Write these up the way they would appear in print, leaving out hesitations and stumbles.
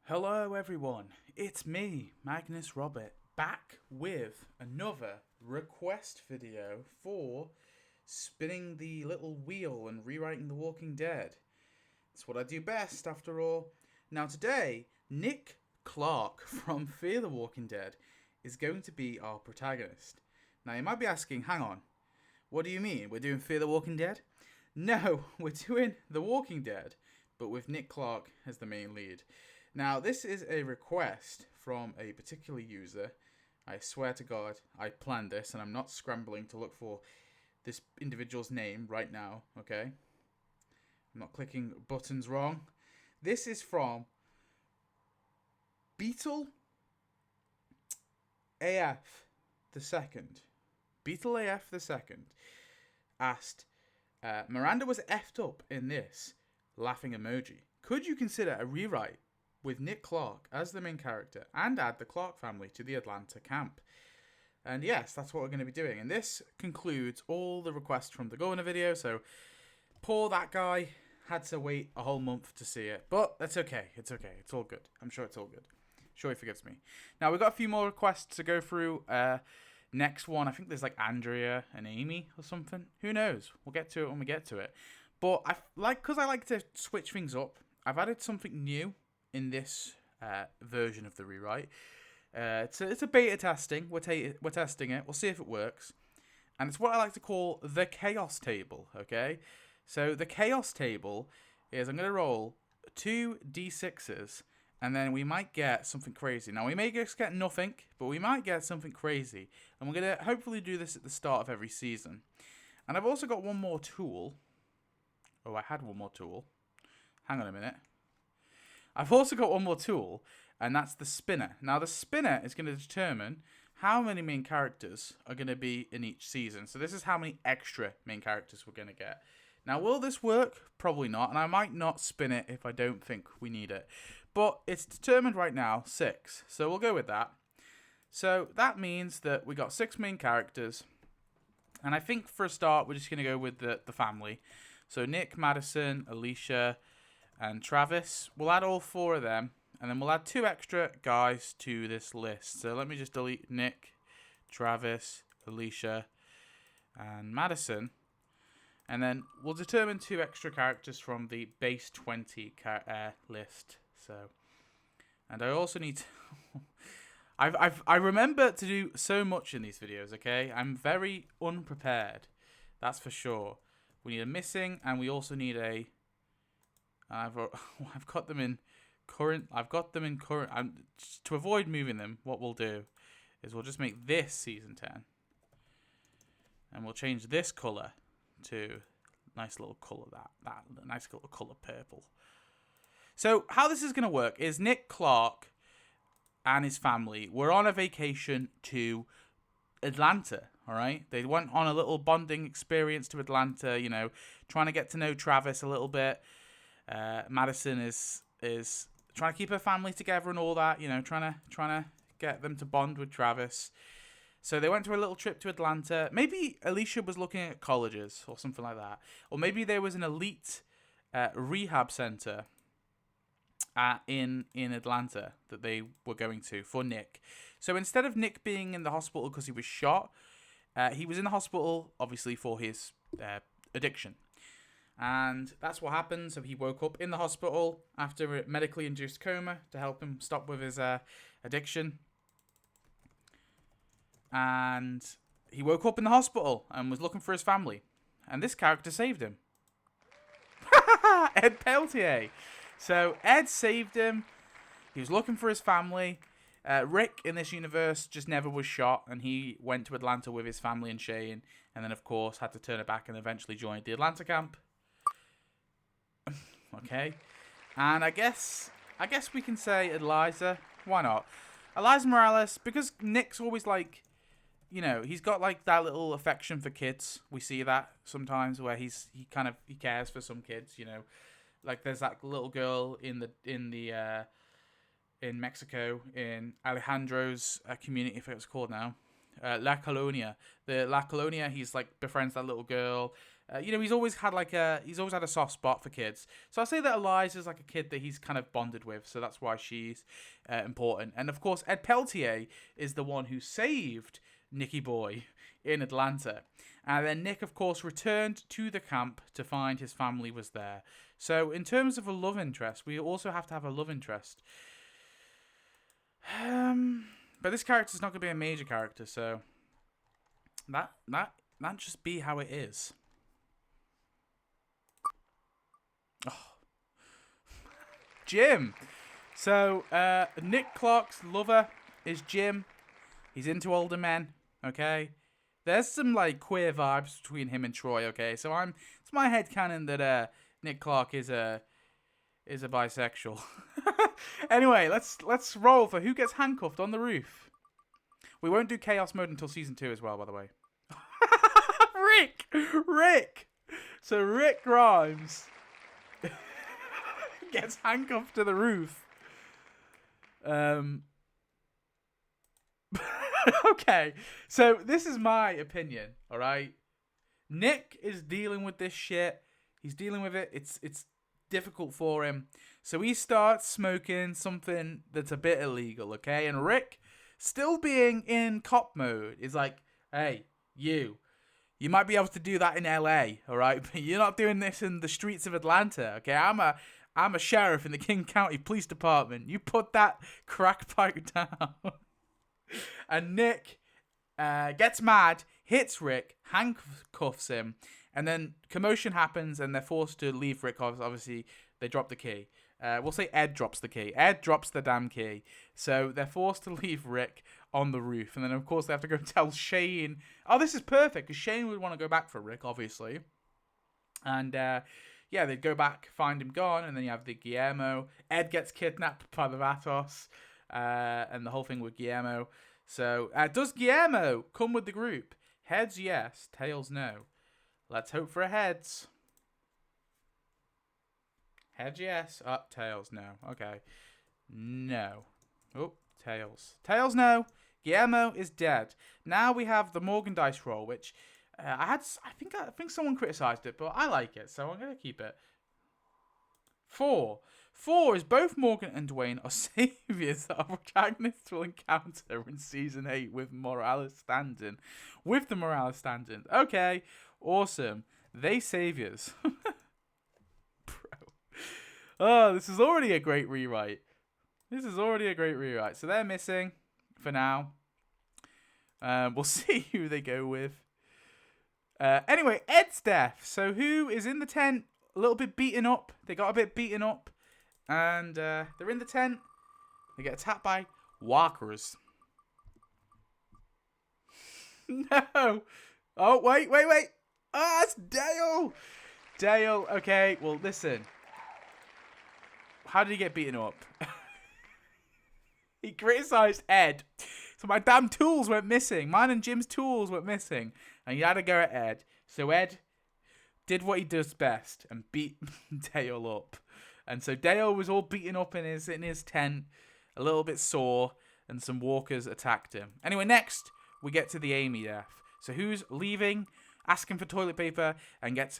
Hello everyone, it's me, Magnus Robert, back with another request video for spinning the little wheel and rewriting The Walking Dead. It's what I do best, after all. Now today, Nick Clark from Fear the Walking Dead is going to be our protagonist. Now you might be asking, hang on, what do you mean? We're doing Fear the Walking Dead? No, we're doing The Walking Dead, but with Nick Clark as the main lead. Now, this is a request from a particular user. I swear to God, I planned this, and I'm not scrambling to look for this individual's name right now, okay? I'm not clicking buttons wrong. This is from Beetle AF the second. Beetle AF the second asked, Miranda was effed up in this laughing emoji. Could you consider a rewrite with Nick Clark as the main character and add the Clark family to the Atlanta camp? And yes, that's what we're going to be doing. And this concludes all the requests from the Governor video. So poor that guy had to wait a whole month to see it. But that's okay. It's okay. It's all good. I'm sure it's all good. Sure he forgives me. Now we've got a few more requests to go through. Next one, I think there's like Andrea and Amy or something. Who knows? We'll get to it when we get to it. But because I like to switch things up, I've added something new in this version of the rewrite. It's a beta testing. We're testing it. We'll see if it works. And it's what I like to call the chaos table, okay? So the chaos table is I'm going to roll 2 d6s, and then we might get something crazy. Now, we may just get nothing, but we might get something crazy. And we're going to hopefully do this at the start of every season. And I've also got one more tool. Oh, I had one more tool. Hang on a minute. I've also got one more tool, and that's the spinner. Now, the spinner is going to determine how many main characters are going to be in each season. So this is how many extra main characters we're going to get. Now, will this work? Probably not, and I might not spin it if I don't think we need it. But it's determined right now, 6. So we'll go with that. So that means that we got 6 main characters. And I think for a start, we're just going to go with the family. So Nick, Madison, Alicia, and Travis. We'll add all 4 of them. And then we'll add 2 extra guys to this list. So let me just delete Nick, Travis, Alicia, and Madison. And then we'll determine 2 extra characters from the base 20 list. So, and I also need to I remember to do so much in these videos, okay? I'm very unprepared. That's for sure. We need a missing, and we also need a I've got them in current. To avoid moving them, what we'll do is we'll just make this season 10. And we'll change this color to nice little color that nice little color purple. So how this is going to work is Nick Clark and his family were on a vacation to Atlanta, all right? They went on a little bonding experience to Atlanta, you know, trying to get to know Travis a little bit. Madison is trying to keep her family together and all that, you know, trying to get them to bond with Travis. So they went to a little trip to Atlanta. Maybe Alicia was looking at colleges or something like that. Or maybe there was an elite rehab center in Atlanta that they were going to for Nick. So instead of Nick being in the hospital because he was shot, he was in the hospital, obviously, for his addiction. And that's what happened. So he woke up in the hospital after a medically induced coma to help him stop with his addiction. And he woke up in the hospital and was looking for his family. And this character saved him. Ed Peltier. So Ed saved him. He was looking for his family. Rick, in this universe, just never was shot. And he went to Atlanta with his family and Shane. And then, of course, had to turn it back and eventually joined the Atlanta camp. Okay. And I guess we can say Eliza. Why not? Eliza Morales, because Nick's always like, you know, he's got like that little affection for kids. We see that sometimes where he cares for some kids, you know. Like there's that little girl in Mexico, in Alejandro's community, I forget what it's called now. La Colonia. The La Colonia, he's like befriends that little girl. You know, he's always had a soft spot for kids. So I say that Eliza's like a kid that he's kind of bonded with. So that's why she's important. And of course, Ed Peltier is the one who saved Nicky Boy in Atlanta. And then Nick, of course, returned to the camp to find his family was there. So in terms of a love interest, we also have to have a love interest. But this character's not going to be a major character, so that just be how it is. Oh. Jim. So Nick Clark's lover is Jim. He's into older men. Okay, there's some like queer vibes between him and Troy. Okay, so it's my headcanon that Nick Clark is a bisexual. Anyway, let's roll for who gets handcuffed on the roof. We won't do chaos mode until season 2 as well, by the way. Rick. So Rick Grimes gets handcuffed to the roof. Okay, so this is my opinion. All right, Nick is dealing with this shit. He's dealing with it. It's difficult for him. So he starts smoking something that's a bit illegal, okay? And Rick, still being in cop mode, is like, hey, you might be able to do that in LA, all right? But you're not doing this in the streets of Atlanta, okay? I'm a sheriff in the King County Police Department. You put that crack pipe down. And Nick gets mad, hits Rick, handcuffs him, and then commotion happens and they're forced to leave Rick. Obviously, they drop the key. We'll say Ed drops the key. Ed drops the damn key. So they're forced to leave Rick on the roof. And then, of course, they have to go tell Shane. Oh, this is perfect, because Shane would want to go back for Rick, obviously. And, yeah, they'd go back, find him gone, and then you have the Guillermo. Ed gets kidnapped by the Vatos, and the whole thing with Guillermo. So, does Guillermo come with the group? Heads, yes. Tails, no. Let's hope for a heads. Heads, yes. Tails, no. Okay. No. Oh, tails. Tails, no. Guillermo is dead. Now we have the Morgan dice roll, which I think someone criticized it, but I like it, so I'm gonna keep it. 4. 4 is both Morgan and Duane are saviors that our protagonists will encounter in season 8 with Morales standing. With the Morales standing. Okay, awesome. They saviors. Bro. Oh, this is already a great rewrite. So they're missing for now. We'll see who they go with. Anyway, Ed's death. So who is in the tent? A little bit beaten up. They got a bit beaten up. And they're in the tent. They get attacked by walkers. No. Oh, wait. Ah, it's Dale. Dale, okay. Well, listen. How did he get beaten up? He criticized Ed. So my damn tools went missing. Mine and Jim's tools went missing. And he had to go at Ed. So Ed did what he does best and beat Dale up. And so Dale was all beaten up in his tent, a little bit sore, and some walkers attacked him. Anyway, next we get to the Amy death. So who's leaving, asking for toilet paper, and gets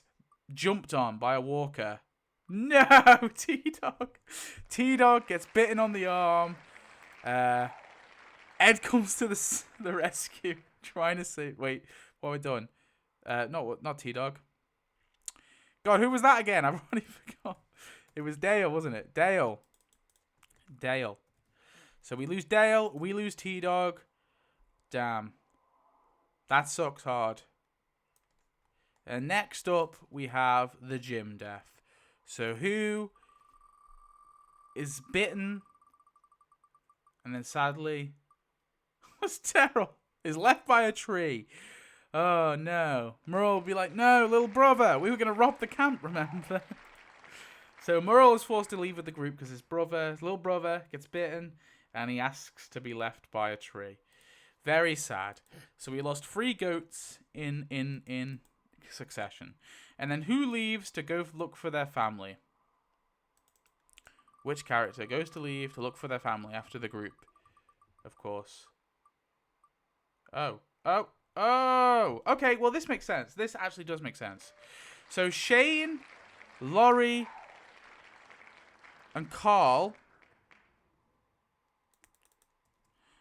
jumped on by a walker? No, T-Dog. T-Dog gets bitten on the arm. Ed comes to the rescue, trying to say, wait, what have we done? Not T-Dog. God, who was that again? I've already forgot. It was Dale, wasn't it? Dale. So we lose Dale. We lose T-Dog. Damn. That sucks hard. And next up, we have the Jim death. So who is bitten and then sadly was Terrell is left by a tree. Oh no. Merle will be like, no, little brother, we were going to rob the camp, remember? So Merle is forced to leave with the group because his little brother gets bitten and he asks to be left by a tree. Very sad. So we lost 3 goats in succession. And then who leaves to go look for their family? Which character goes to leave to look for their family after the group? Of course. Oh. Oh, okay. Well, this makes sense. This actually does make sense. So Shane, Laurie, and Carl.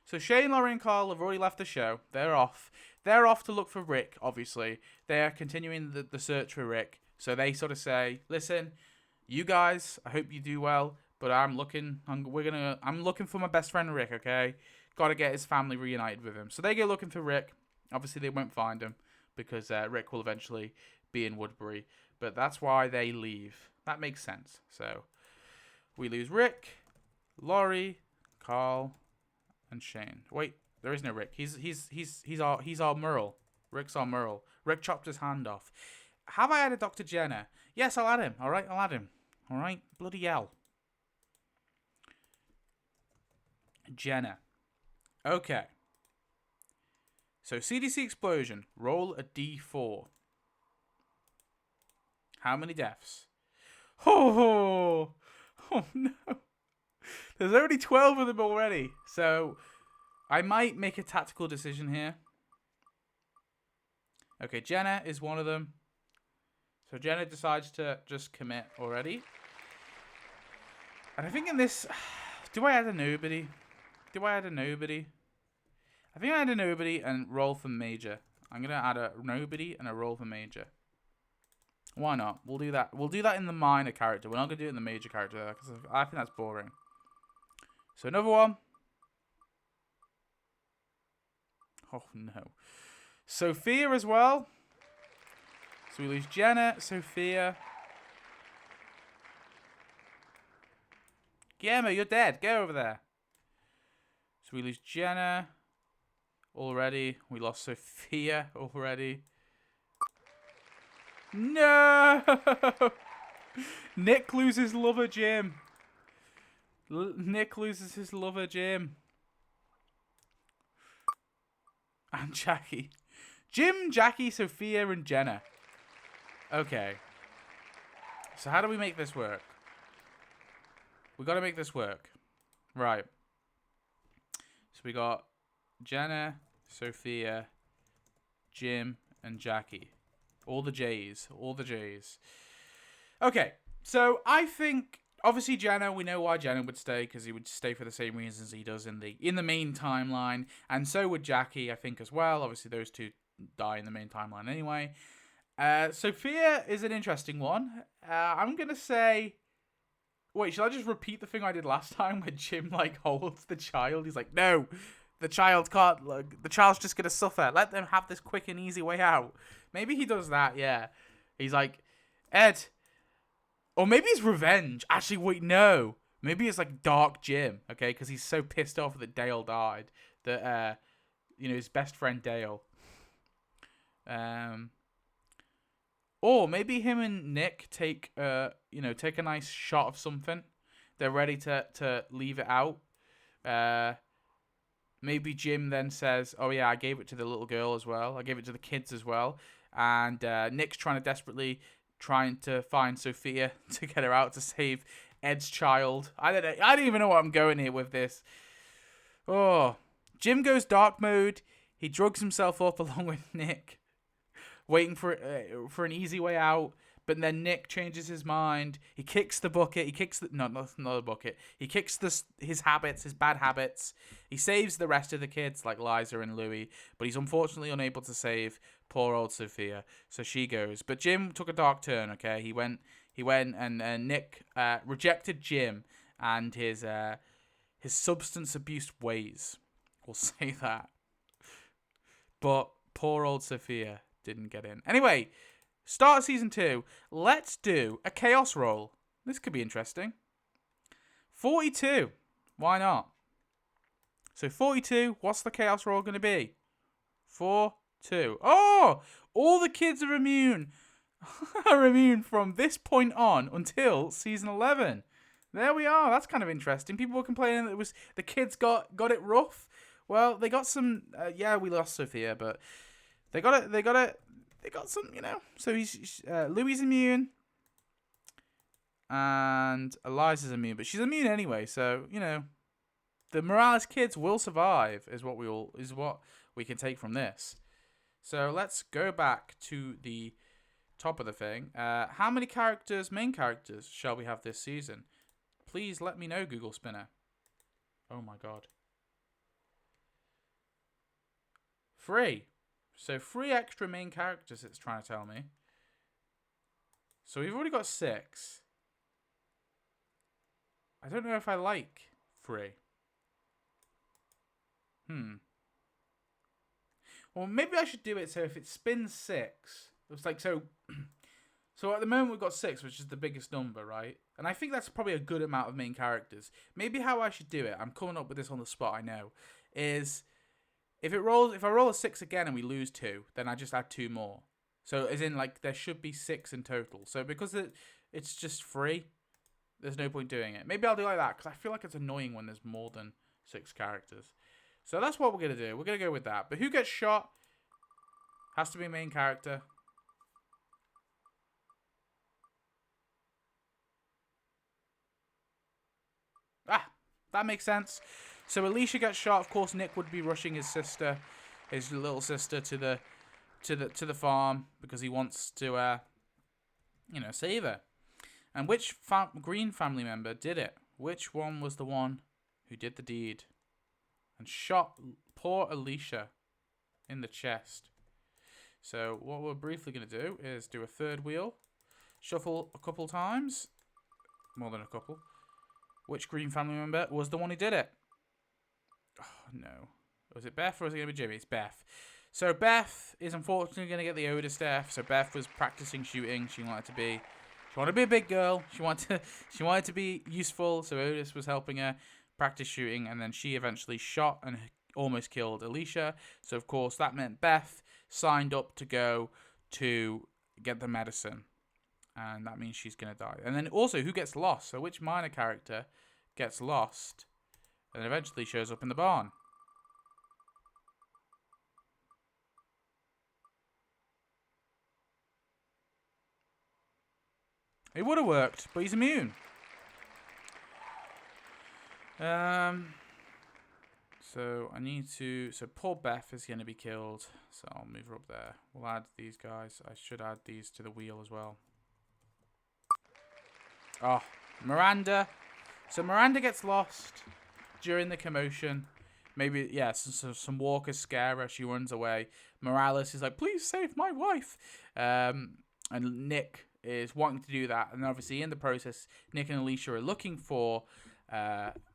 So Shane, Laurie, and Carl have already left the show. They're off. They're off to look for Rick, obviously. They're continuing the search for Rick. So they sort of say, listen, you guys, I hope you do well, but I'm looking for my best friend Rick, okay? Got to get his family reunited with him. So they go looking for Rick. Obviously, they won't find him because Rick will eventually be in Woodbury. But that's why they leave. That makes sense. So we lose Rick, Laurie, Carl, and Shane. Wait, there is no Rick. He's our Merle. Rick's our Merle. Rick chopped his hand off. Have I added Dr. Jenner? Yes, I'll add him. All right, I'll add him. All right, bloody hell. Jenner. Okay. So CDC explosion. Roll a D4. How many deaths? Oh no. There's already 12 of them already. So I might make a tactical decision here. Okay, Jenna is one of them. So Jenna decides to just commit already. And I think in this... Do I add a nobody? I think I add a nobody and roll for major. I'm going to add a nobody and a roll for major. Why not? We'll do that. We'll do that in the minor character. We're not going to do it in the major character because I think that's boring. So another one. Oh no. Sophia as well. So we lose Jenna, Sophia. Guillermo, you're dead. Go over there. So we lose Jenna already. We lost Sophia already. No! Nick loses lover Jim. Nick loses his lover Jim. And Jacqui. Jim, Jacqui, Sophia, and Jenna. Okay. So how do we make this work? We got to make this work. Right. So we got Jenna, Sophia, Jim, and Jacqui. All the J's. Okay. So I think, obviously Jenna, we know why Jenna would stay, because he would stay for the same reasons he does in the main timeline. And so would Jacqui, I think, as well. Obviously those two die in the main timeline anyway. Sophia is an interesting one. I'm going to say... Wait, should I just repeat the thing I did last time where Jim, holds the child? He's like, no, the child can't, the child's just going to suffer. Let them have this quick and easy way out. Maybe he does that, yeah. He's like, Ed. Or maybe it's revenge. Actually, wait, no. Maybe it's Dark Jim, okay? Because he's so pissed off that Dale died. That, his best friend Dale. Or maybe him and Nick take a nice shot of something. They're ready to leave it out. Maybe Jim then says, oh yeah, I gave it to the little girl as well. I gave it to the kids as well. And Nick's desperately trying to find Sophia to get her out to save Ed's child. I don't know. I don't even know what I'm going here with this. Oh, Jim goes dark mode. He drugs himself up along with Nick, waiting for an easy way out. But then Nick changes his mind. He kicks the bucket. Not the bucket. He kicks his habits, his bad habits. He saves the rest of the kids like Liza and Louie, but he's unfortunately unable to save poor old Sophia. So she goes. But Jim took a dark turn. Okay, he went, and Nick rejected Jim and his substance abuse ways. We'll say that. But poor old Sophia didn't get in. Anyway. Start of season 2. Let's do a chaos roll. This could be interesting. 42. Why not? So 42. What's the chaos roll going to be? 4, 2. Oh! All the kids are immune. Are immune from this point on until season 11. There we are. That's kind of interesting. People were complaining that it was the kids got it rough. Well, they got some. We lost Sophia, but they got it. They got some, So he's Louie's immune, and Eliza's immune, but she's immune anyway. So the Morales kids will survive. Is what we can take from this. So let's go back to the top of the thing. How many main characters, shall we have this season? Please let me know, Google Spinner. Oh my god. 3. So 3 extra main characters it's trying to tell me. So we've already got 6. I don't know if I like 3. Well, maybe I should do it so if it spins 6, it's like so. So at the moment we've got 6, which is the biggest number, right? And I think that's probably a good amount of main characters. Maybe how I should do it, I'm coming up with this on the spot, I know, is if I roll a 6 again and we lose 2, then I just add 2 more. So as in like there should be 6 in total. So because it's just 3, there's no point doing it. Maybe I'll do like that because I feel like it's annoying when there's more than 6 characters. So that's what we're going to do. We're going to go with that. But who gets shot has to be a main character. That makes sense. So Alicia gets shot. Of course, Nick would be rushing his little sister, to the farm because he wants to, save her. And which Greene family member did it? Which one was the one who did the deed and shot poor Alicia in the chest? So what we're briefly going to do is do a third wheel, shuffle a couple times, more than a couple. Which Greene family member was the one who did it? Oh, no. Was it Beth or was it going to be Jimmy? It's Beth. So Beth is unfortunately going to get the Otis Death. So Beth was practicing shooting. She wanted to be a big girl. She wanted to be useful. So Otis was helping her practice shooting, and then she eventually shot and almost killed Alicia. So of course that meant Beth signed up to go to get the medicine. And that means she's going to die. And then also, who gets lost? So which minor character gets lost and eventually shows up in the barn? It would have worked, but he's immune. So I need to... So poor Beth is going to be killed. So I'll move her up there. We'll add these guys. I should add these to the wheel as well. Oh, Miranda. So Miranda gets lost during the commotion. Maybe, yeah, some walkers scare her. She runs away. Morales is like, please save my wife. And Nick is wanting to do that. And obviously in the process, Nick and Alicia are looking for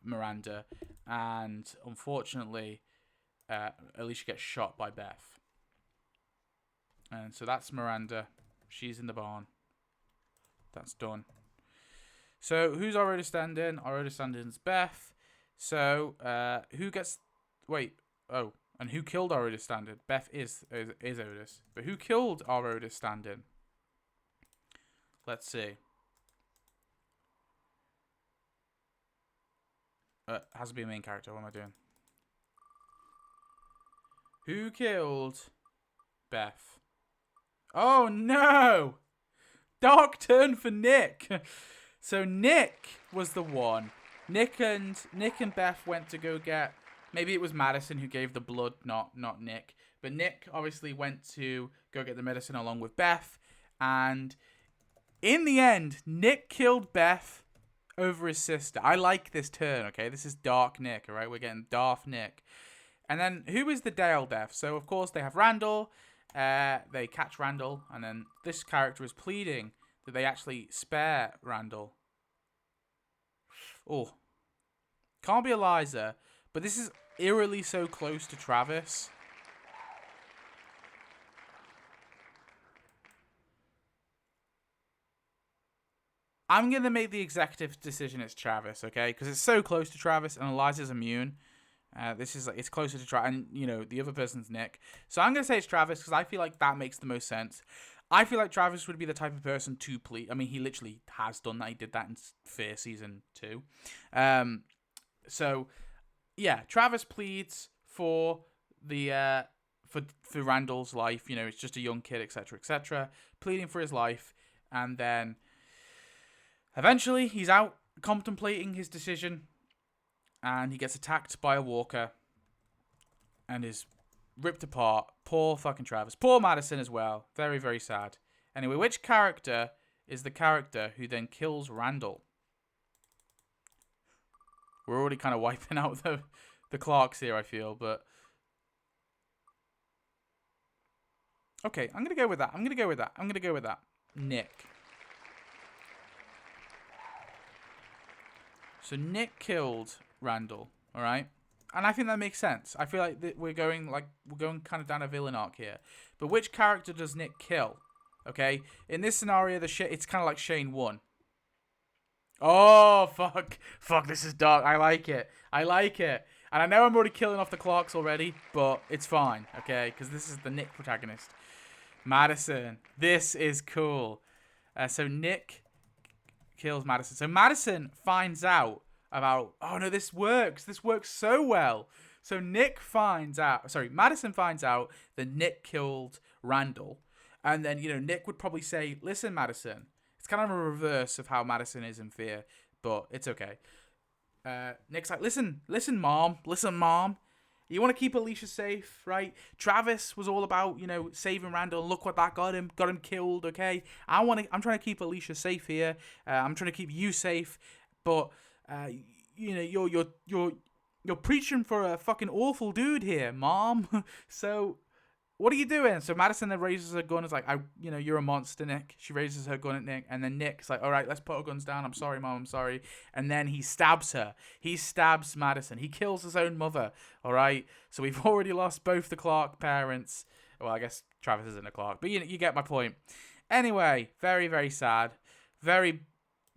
Miranda. And unfortunately, Alicia gets shot by Beth. And so that's Miranda. She's in the barn. That's done. So, who's already standing? Already standing is Beth. So, who gets... Wait. Oh. And who killed already standing? Beth is Otis. But who killed our Otis standing? Let's see. Has to be a main character. What am I doing? Who killed Beth? Oh, no! Dark turn for Nick. So Nick was the one. Nick and Beth went to go get... Maybe it was Madison who gave the blood, not Nick. But Nick obviously went to go get the medicine along with Beth. And in the end, Nick killed Beth over his sister. I like this turn, okay? This is Dark Nick, all right? We're getting Darth Nick. And then who is the Dale Death? So, of course, they have Randall. They catch Randall. And then this character is pleading that they actually spare Randall. Oh. Can't be Eliza. But this is eerily so close to Travis. I'm going to make the executive decision it's Travis, okay? Because it's so close to Travis and Eliza's immune. This is like, it's closer to Travis. And, you know, the other person's Nick. So I'm going to say it's Travis because I feel like that makes the most sense. I feel like Travis would be the type of person to plead. I mean, he literally has done that. He did that in Fear Season 2. So, yeah, Travis pleads for the for Randall's life. You know, it's just a young kid, etc., etc. Pleading for his life. And then eventually he's out contemplating his decision. And he gets attacked by a walker. And is ripped apart. Poor fucking Travis. Poor Madison as well. Very, very sad. Anyway, which character is the character who then kills Randall? We're already kind of wiping out the Clarks here, I feel, but... Okay, I'm going to go with that. I'm going to go with that. I'm going to go with that. Nick. So Nick killed Randall, all right? And I think that makes sense. I feel like that we're going kind of down a villain arc here. But which character does Nick kill? Okay? In this scenario, it's kind of like Shane won. Oh, fuck. Fuck, this is dark. I like it. I like it. And I know I'm already killing off the Clarks already, but it's fine, okay? Because this is the Nick protagonist. Madison. This is cool. So Nick kills Madison. So Madison finds out about... Oh, no, this works. This works so well. So Madison finds out that Nick killed Randall. And then, Nick would probably say, listen, Madison... It's kind of a reverse of how Madison is in Fear, but it's okay. Nick's like, listen, mom. You want to keep Alicia safe, right? Travis was all about, saving Randall, and look what that got him killed, okay? I'm trying to keep Alicia safe here. I'm trying to keep you safe, but you're preaching for a fucking awful dude here, mom. So what are you doing? So Madison then raises her gun. It's like, you're a monster, Nick. She raises her gun at Nick. And then Nick's like, all right, let's put our guns down. I'm sorry, Mom. I'm sorry. And then he stabs her. He stabs Madison. He kills his own mother. All right. So we've already lost both the Clark parents. Well, I guess Travis isn't a Clark. But you get my point. Anyway, very, very sad. Very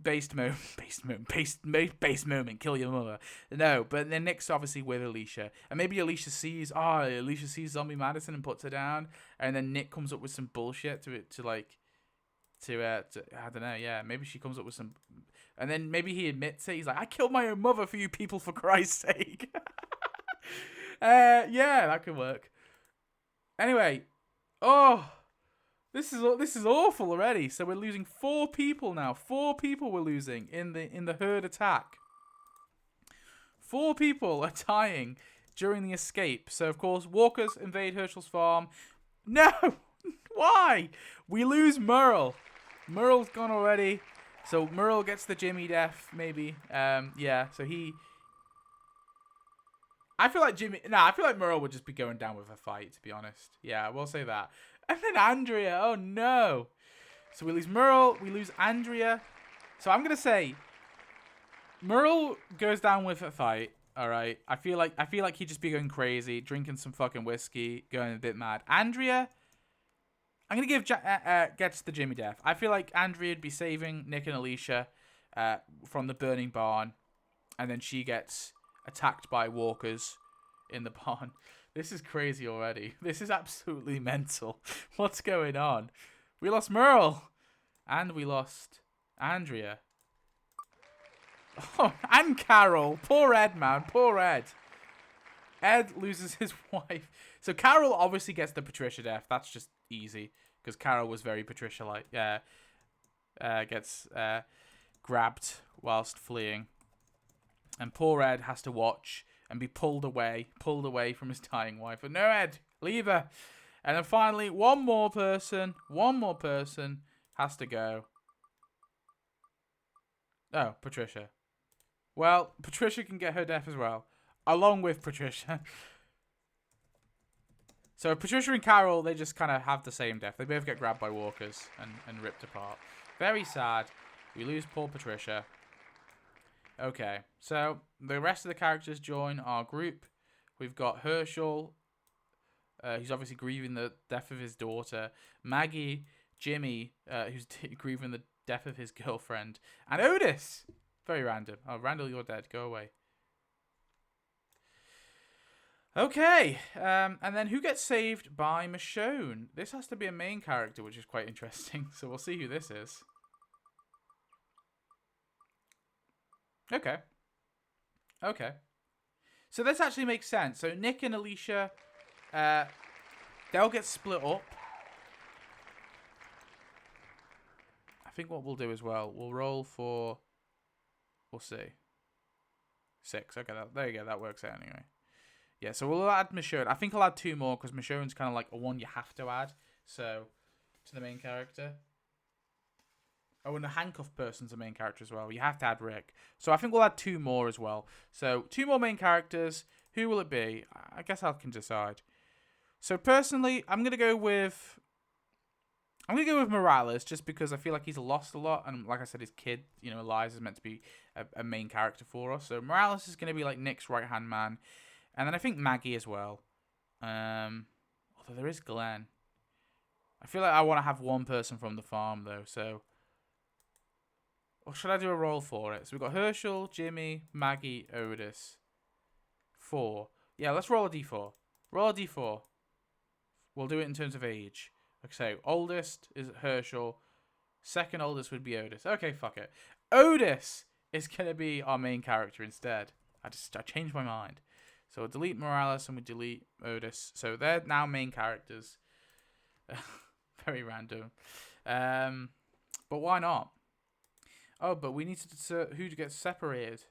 based moment, kill your mother. No, but then Nick's obviously with Alicia, and maybe Alicia sees Zombie Madison and puts her down, and then Nick comes up with some bullshit to I don't know, yeah, maybe she comes up with some, and then maybe he admits it. He's like, I killed my own mother for you people, for Christ's sake. Yeah, that could work. Anyway, This is awful already. So we're losing 4 people now. 4 people we're losing in the herd attack. 4 people are dying during the escape. So of course, walkers invade Herschel's farm. No, why? We lose Merle. Merle's gone already. So Merle gets the Jimmy death, maybe. Yeah. So I feel like Merle would just be going down with a fight, to be honest. Yeah, we'll say that. And then Andrea, oh no. So we lose Merle, we lose Andrea. So I'm going to say Merle goes down with a fight, all right? I feel like he'd just be going crazy, drinking some fucking whiskey, going a bit mad. Andrea, I'm going to give gets the Jimmy death. I feel like Andrea'd be saving Nick and Alicia from the burning barn, and then she gets attacked by walkers in the barn. This is crazy already. This is absolutely mental. What's going on? We lost Merle. And we lost Andrea. Oh, and Carol. Poor Ed, man. Poor Ed. Ed loses his wife. So Carol obviously gets the Patricia death. That's just easy. Because Carol was very Patricia-like. Yeah. Gets grabbed whilst fleeing. And poor Ed has to watch and be pulled away from his dying wife. But no, Ed, leave her. And then finally, one more person has to go. Oh, Patricia. Well, Patricia can get her death as well, along with Patricia. So Patricia and Carol, they just kind of have the same death. They both get grabbed by walkers and ripped apart. Very sad. We lose poor Patricia. Okay, so the rest of the characters join our group. We've got Herschel, who's obviously grieving the death of his daughter. Maggie, Jimmy, who's grieving the death of his girlfriend. And Otis! Very random. Oh, Randall, you're dead. Go away. Okay, and then who gets saved by Michonne? This has to be a main character, which is quite interesting. So we'll see who this is. Okay. So this actually makes sense. So Nick and Alicia, they'll get split up. I think what we'll do as well, we'll roll for, we'll see. 6. Okay, there you go. That works out anyway. Yeah, so we'll add Michonne. I think I'll add 2 more because Michonne's kind of like a one you have to add. So, to the main character. Oh, and the handcuffed person's a main character as well. You have to add Rick. So I think we'll add 2 more as well. So 2 more main characters. Who will it be? I guess I can decide. So personally, I'm gonna go with Morales just because I feel like he's lost a lot, and like I said, his kid, Eliza is meant to be a main character for us. So Morales is gonna be like Nick's right hand man, and then I think Maggie as well. Although there is Glenn. I feel like I want to have one person from the farm though. So, or should I do a roll for it? So we've got Herschel, Jimmy, Maggie, Otis. 4. Yeah, let's roll a d4. Roll a d4. We'll do it in terms of age. Okay, so oldest is Herschel. Second oldest would be Otis. Okay, fuck it. Otis is going to be our main character instead. I changed my mind. So we'll delete Morales and we delete Otis. So they're now main characters. Very random. But why not? Oh, but we need to decide who to get separated.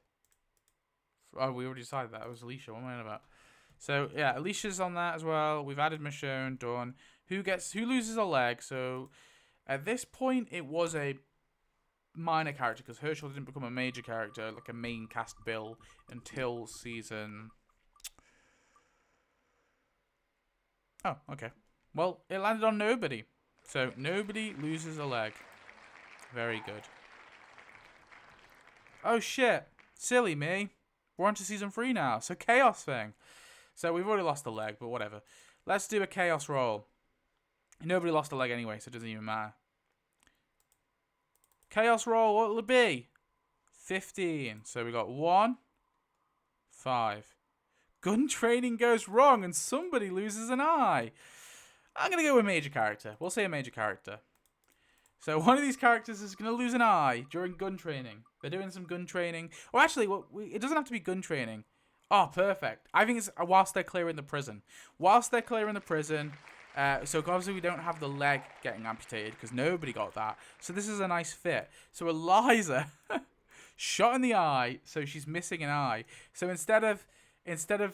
Oh, we already decided that. It was Alicia. What am I on about? So, yeah, Alicia's on that as well. We've added Michonne, Dawn. Who loses a leg? So, at this point, it was a minor character because Herschel didn't become a major character, like a main cast bill, until season... Oh, okay. Well, it landed on nobody. So, nobody loses a leg. Very good. Oh, shit. Silly me. We're on to season 3 now. So, chaos thing. So, we've already lost a leg, but whatever. Let's do a chaos roll. Nobody lost a leg anyway, so it doesn't even matter. Chaos roll, what will it be? 15. So, we got 1, 5. Gun training goes wrong and somebody loses an eye. I'm going to go with major character. We'll say a major character. So one of these characters is going to lose an eye during gun training. They're doing some gun training. Or actually, it doesn't have to be gun training. Oh, perfect. I think it's whilst they're clearing the prison. Whilst they're clearing the prison. So obviously we don't have the leg getting amputated because nobody got that. So this is a nice fit. So Eliza shot in the eye. So she's missing an eye. So instead of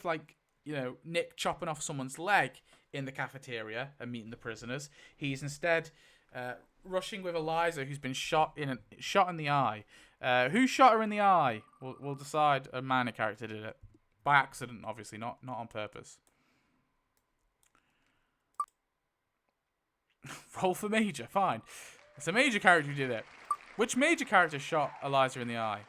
like, Nick chopping off someone's leg in the cafeteria and meeting the prisoners, he's instead rushing with Eliza, who's been shot in the eye. Who shot her in the eye? We'll decide. A minor character did it by accident, obviously, not on purpose. Roll for major, fine. It's a major character who did it. Which major character shot Eliza in the eye?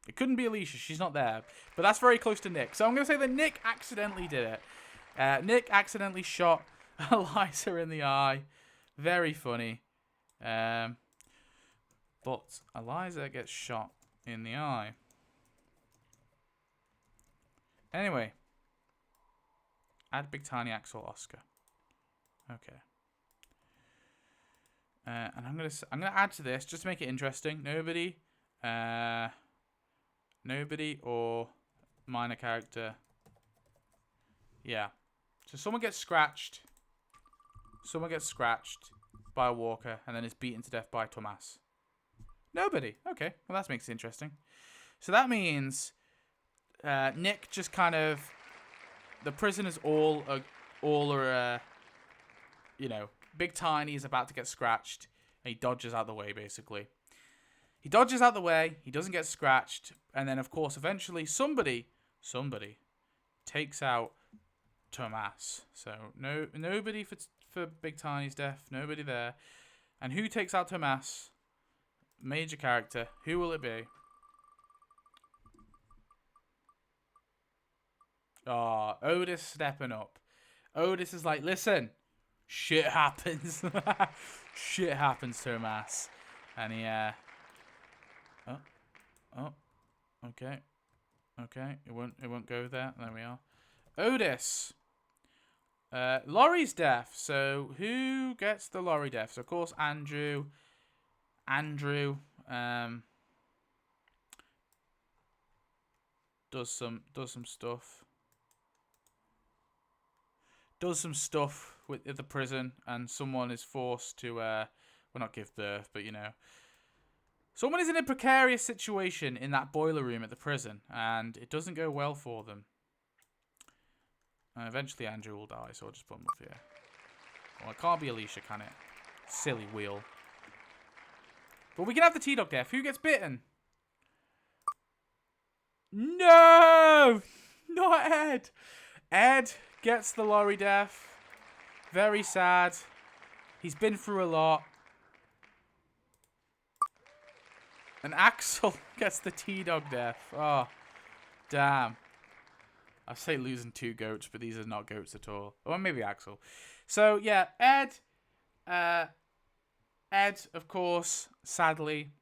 It couldn't be Alicia. She's not there. But that's very close to Nick. So I'm going to say that Nick accidentally did it. Nick accidentally shot Eliza in the eye. Very funny. But Eliza gets shot in the eye. Anyway. Add Big Tiny Axel Oscar. Okay. And I'm gonna add to this just to make it interesting. Nobody or minor character. Yeah. So someone gets scratched. Someone gets scratched by a walker and then is beaten to death by Tomas. Nobody. Okay. Well, that makes it interesting. So that means Nick just kind of... The prisoners all are Big Tiny is about to get scratched and he dodges out the way, basically. He dodges out the way, he doesn't get scratched, and then, of course, eventually somebody takes out Tomas. So, nobody for Big Tiny's death, nobody there. And who takes out Tomas? Major character. Who will it be? Oh, Otis stepping up. Otis is like, listen, shit happens. Shit happens, Tomas. And he, Oh, okay. It won't go there. There we are. Otis. Laurie's death. So who gets the Laurie death? So of course Andrew. Does some stuff. Does some stuff with at the prison, and someone is forced to well, not give birth, but Someone is in a precarious situation in that boiler room at the prison, and it doesn't go well for them. And eventually Andrew will die, so I'll just put him up here. Well, it can't be Alicia, can it? Silly wheel. But we can have the T-Dog death. Who gets bitten? No! Not Ed! Ed gets the lorry death. Very sad. He's been through a lot. And Axel gets the T-Dog death. Oh, damn. I say losing 2 goats, but these are not goats at all. Or maybe Axel. So, yeah, Ed, of course, sadly,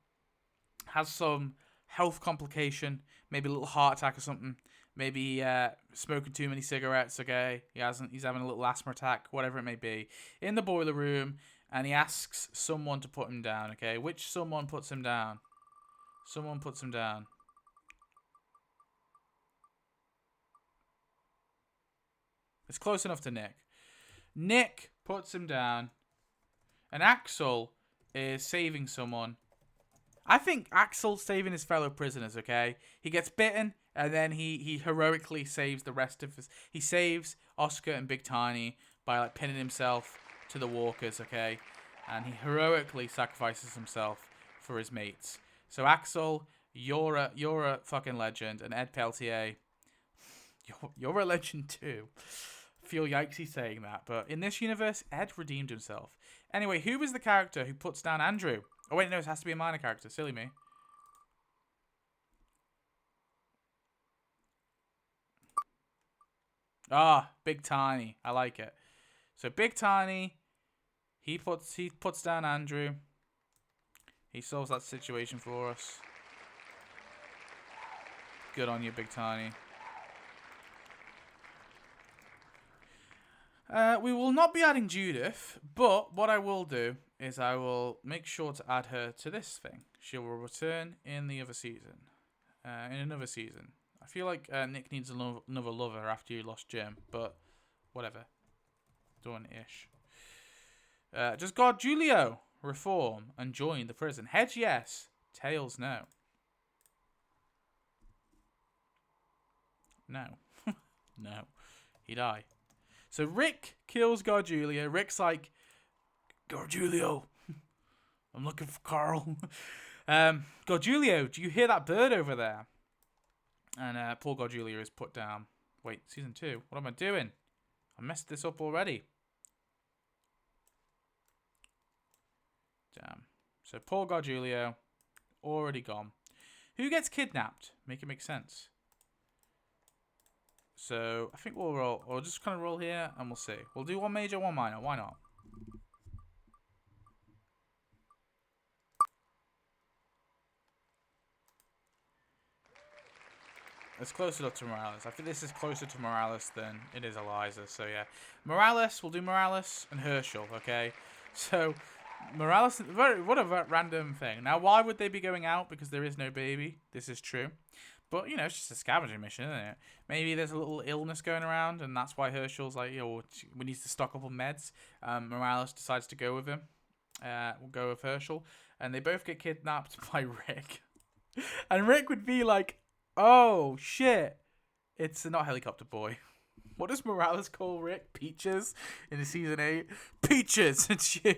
has some health complication. Maybe a little heart attack or something. Maybe smoking too many cigarettes, okay? He's having a little asthma attack, whatever it may be. In the boiler room, and he asks someone to put him down, okay? Which someone puts him down? Someone puts him down. It's close enough to Nick. Nick puts him down. And Axel is saving someone. I think Axel's saving his fellow prisoners, okay? He gets bitten, and then he heroically saves the rest of his... He saves Oscar and Big Tiny by, like, pinning himself to the walkers, okay? And he heroically sacrifices himself for his mates. So, Axel, you're a fucking legend. And Ed Peltier, you're a legend too. I feel yikesy saying that, but in this universe, Ed redeemed himself. Anyway, who was the character who puts down Andrew? Oh, wait, no, it has to be a minor character. Silly me. Ah, Big Tiny. I like it. So, Big Tiny, he puts down Andrew. He solves that situation for us. Good on you, Big Tiny. We will not be adding Judith, but what I will do is I will make sure to add her to this thing. She will return in the other season. In another season. I feel like Nick needs another lover after you lost Jim, but whatever. Done-ish. Does God Julio reform and join the prison? Heads yes, tails no. No. No. He die. So Rick kills Gargiulio. Rick's like, Gargiulio, I'm looking for Carl. Gargiulio, do you hear that bird over there? And poor Gargiulio is put down. Wait, season 2. What am I doing? I messed this up already. Damn. So poor Gargiulio, already gone. Who gets kidnapped? Make it make sense. So, I think we'll roll. We'll just kind of roll here, and we'll see. We'll do one major, one minor. Why not? It's closer up to Morales. I think this is closer to Morales than it is Eliza. So, yeah. Morales, we'll do Morales and Herschel, okay? So, Morales, what a random thing. Now, why would they be going out? Because there is no baby. This is true. But, you know, it's just a scavenging mission, isn't it? Maybe there's a little illness going around, and that's why Herschel's like, yo, we need to stock up on meds. Morales decides to go with him. We'll go with Herschel. And they both get kidnapped by Rick. And Rick would be like, oh, shit. It's not Helicopter Boy. What does Morales call Rick? Peaches in season 8? Peaches, it's you.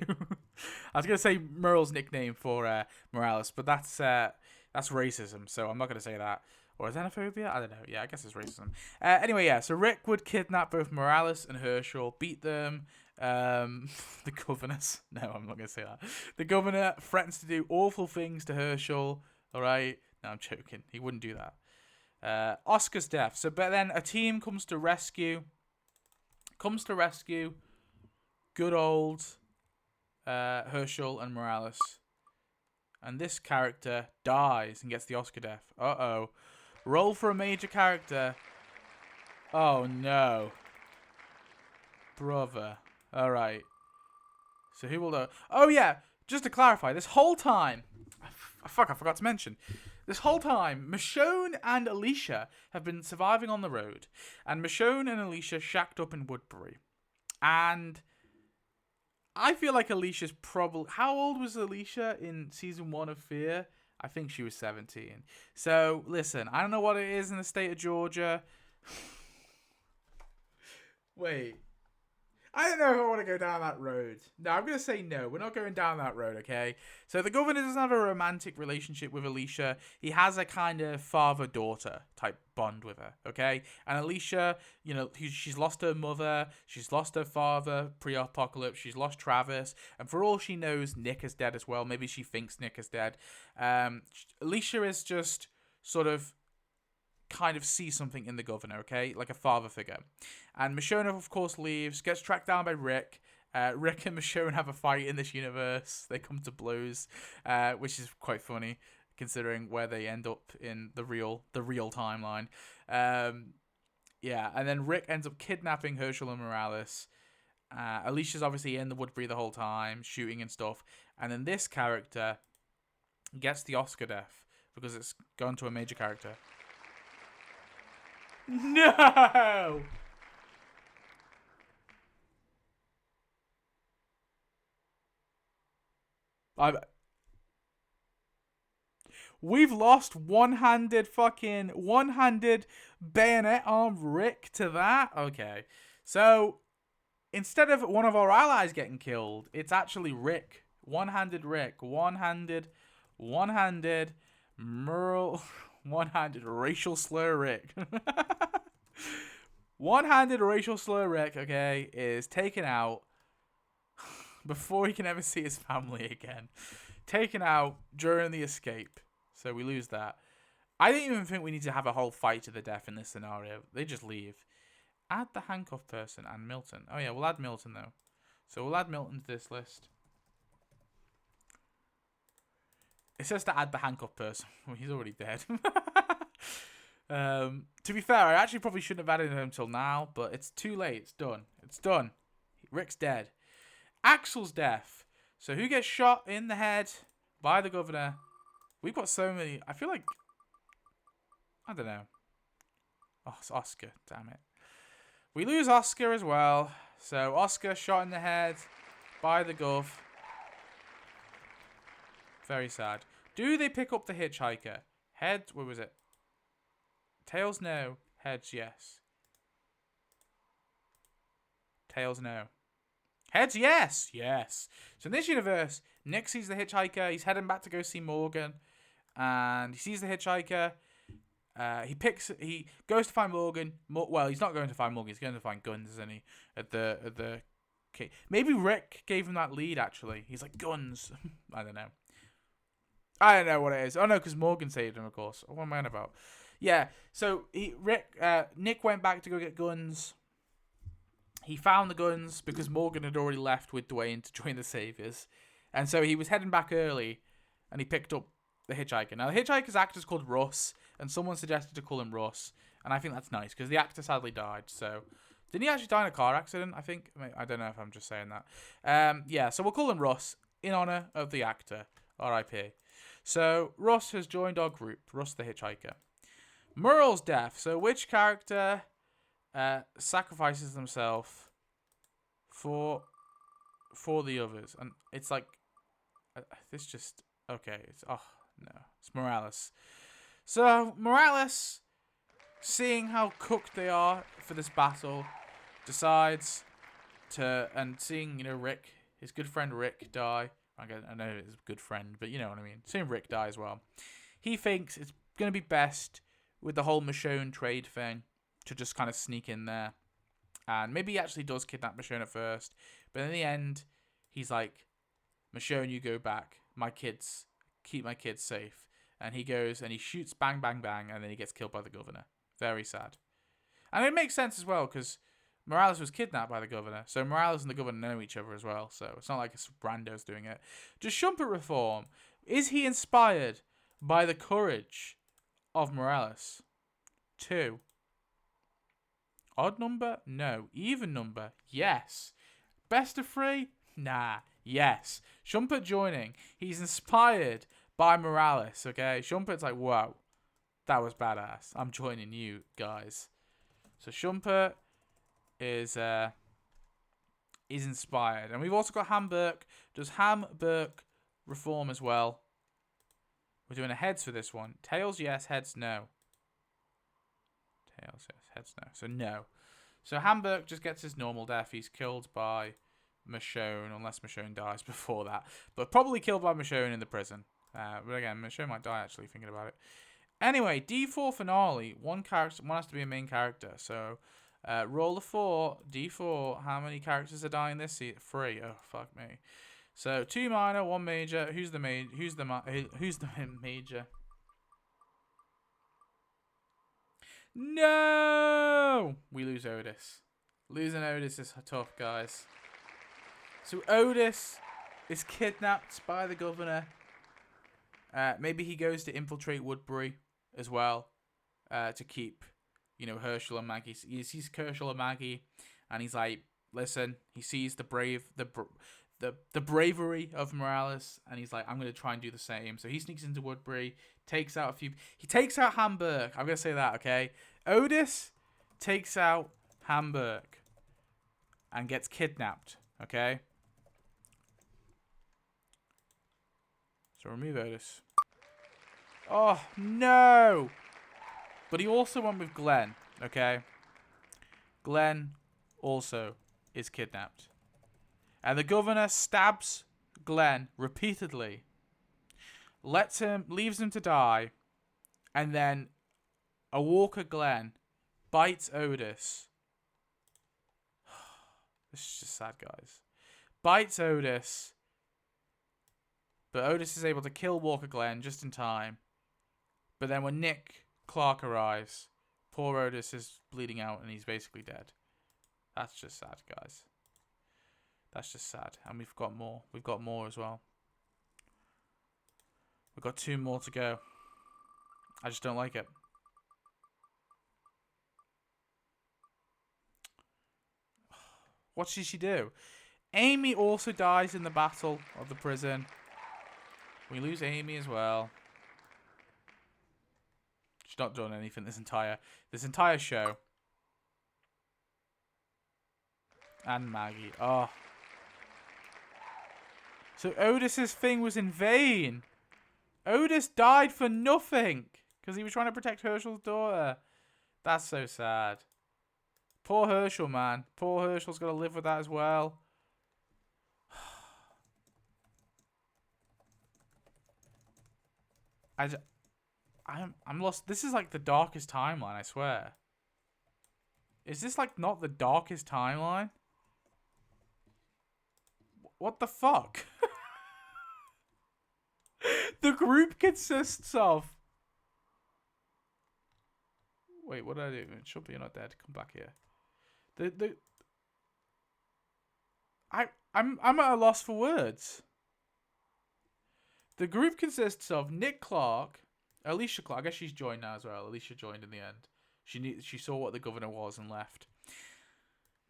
I was going to say Merle's nickname for Morales, but that's racism, so I'm not going to say that. Or xenophobia? I don't know. Yeah, I guess it's racism. Anyway, yeah, so Rick would kidnap both Morales and Herschel, beat them. The governors. No, I'm not going to say that. The governor threatens to do awful things to Herschel. All right? No, I'm joking. He wouldn't do that. Oscar's death. So, but then a team comes to rescue good old Herschel and Morales. And this character dies and gets the Oscar death. Uh-oh. Roll for a major character. Oh, no. Brother. Alright. So who will know? Oh, yeah. Just to clarify, this whole time... I forgot to mention. This whole time, Michonne and Alicia have been surviving on the road. And Michonne and Alicia shacked up in Woodbury. And... I feel like Alicia's probably... How old was Alicia in season 1 of Fear? I think she was 17. So, listen, I don't know what it is in the state of Georgia. Wait. I don't know if I want to go down that road. No, I'm going to say no. We're not going down that road, okay? So the governor doesn't have a romantic relationship with Alicia. He has a kind of father-daughter type bond with her, okay? And Alicia, you know, she's lost her mother. She's lost her father pre-apocalypse. She's lost Travis. And for all she knows, Nick is dead as well. Maybe she thinks Nick is dead. Alicia is just sort of kind of see something in the governor, okay? Like a father figure. And Michonne, of course, leaves, gets tracked down by Rick. Rick and Michonne have a fight in this universe. They come to blows, which is quite funny, considering where they end up in the real timeline. Yeah, and then Rick ends up kidnapping Herschel and Morales. Alicia's obviously in the Woodbury the whole time, shooting and stuff. And then this character gets the Oscar death, because it's gone to a major character. No! We've lost one-handed bayonet arm Rick to that? Okay. So, instead of one of our allies getting killed, it's actually Rick. One-handed Rick. One-handed Merle... One-handed racial slur Rick. One-handed racial slur Rick, okay, is taken out before he can ever see his family again. Taken out during the escape. So we lose that. I don't even think we need to have a whole fight to the death in this scenario. They just leave. Add the handcuffed person and Milton. Oh yeah, we'll add Milton though. So we'll add Milton to this list. It says to add the handcuffed person. Well, he's already dead. To be fair, I actually probably shouldn't have added him until now, but it's too late. It's done. It's done. Rick's dead. Axel's death. So who gets shot in the head by the governor? We've got so many. I feel like... I don't know. Oh, it's Oscar. Damn it. We lose Oscar as well. So Oscar shot in the head by the gov. Very sad. Do they pick up the hitchhiker? Head, what was it? Tails, no. Heads, yes. Tails, no. Heads, yes. Yes. So in this universe, Nick sees the hitchhiker. He's heading back to go see Morgan. And he sees the hitchhiker. He goes to find Morgan. Well, he's not going to find Morgan. He's going to find guns, isn't he? At the okay. Maybe Rick gave him that lead, actually. He's like, guns. I don't know. I don't know what it is. Oh, no, because Morgan saved him, of course. What am I on about? Yeah, so Nick went back to go get guns. He found the guns because Morgan had already left with Duane to join the Saviors. And so he was heading back early, and he picked up the hitchhiker. Now, the hitchhiker's actor's called Russ, and someone suggested to call him Russ. And I think that's nice, because the actor sadly died, so... Didn't he actually die in a car accident, I think? I don't know if I'm just saying that. Yeah, so we'll call him Russ, in honour of the actor. R.I.P. So, Russ has joined our group. Russ the hitchhiker. Merle's death. So, which character sacrifices themselves for the others? And it's like... this just... Okay, it's... Oh, no. It's Morales. So, Morales, seeing how cooked they are for this battle, decides to... And seeing, Rick, his good friend Rick, die... I know it's a good friend, but you know what I mean. Seeing Rick die as well. He thinks it's going to be best with the whole Michonne trade thing to just kind of sneak in there. And maybe he actually does kidnap Michonne at first. But in the end, he's like, Michonne, you go back. My kids, keep my kids safe. And he goes and he shoots bang, bang, bang. And then he gets killed by the governor. Very sad. And it makes sense as well because Morales was kidnapped by the governor. So Morales and the governor know each other as well. So it's not like it's Brando's doing it. Does Shumpert reform? Is he inspired by the courage of Morales? 2. Odd number? No. Even number? Yes. Best of 3? Nah. Yes. Shumpert joining. He's inspired by Morales, okay? Shumpert's like, whoa. That was badass. I'm joining you guys. So Shumpert is inspired. And we've also got Ham Burke. Does Ham Burke reform as well? We're doing a heads for this one. Tails, yes. Heads, no. Tails, yes. Heads, no. So, no. So, Hamburg just gets his normal death. He's killed by Michonne, unless Michonne dies before that. But probably killed by Michonne in the prison. But again, Michonne might die, actually, thinking about it. Anyway, D4 finale. One has to be a main character. So, roll a 4. D4. How many characters are dying this season? 3. Oh, fuck me. So 2 minor, 1 major. Who's the major? No! We lose Otis. Losing Otis is tough, guys. So Otis is kidnapped by the governor. Maybe he goes to infiltrate Woodbury as well, to keep, Herschel and Maggie. He sees Herschel and Maggie, and he's like, listen. He sees the bravery of Morales, and he's like, I'm gonna try and do the same. So he sneaks into Woodbury, takes out he takes out Hamburg. I'm gonna say that, okay? Otis takes out Hamburg and gets kidnapped, okay? So remove Otis. Oh, no! But he also went with Glenn, okay? Glenn also is kidnapped. And the governor stabs Glenn repeatedly, leaves him to die, and then a Walker Glenn bites Otis. This is just sad, guys. Bites Otis, but Otis is able to kill Walker Glenn just in time. But then when Nick Clark arrives, poor Otis is bleeding out and he's basically dead. That's just sad, guys. That's just sad. And we've got more. We've got more as well. We've got 2 more to go. I just don't like it. What did she do? Amy also dies in the battle of the prison. We lose Amy as well. She's not done anything this entire show. And Maggie. Oh. So Otis's thing was in vain. Otis died for nothing because he was trying to protect Herschel's daughter. That's so sad. Poor Herschel, man. Poor Herschel's got to live with that as well. I'm lost. This is like the darkest timeline, I swear. Is this like not the darkest timeline? What the fuck? The group consists of... Wait, what did I do? Shut up, you're not dead. Come back here. I'm at a loss for words. The group consists of Nick Clark, Alicia Clark. I guess she's joined now as well. Alicia joined in the end. She saw what the governor was and left.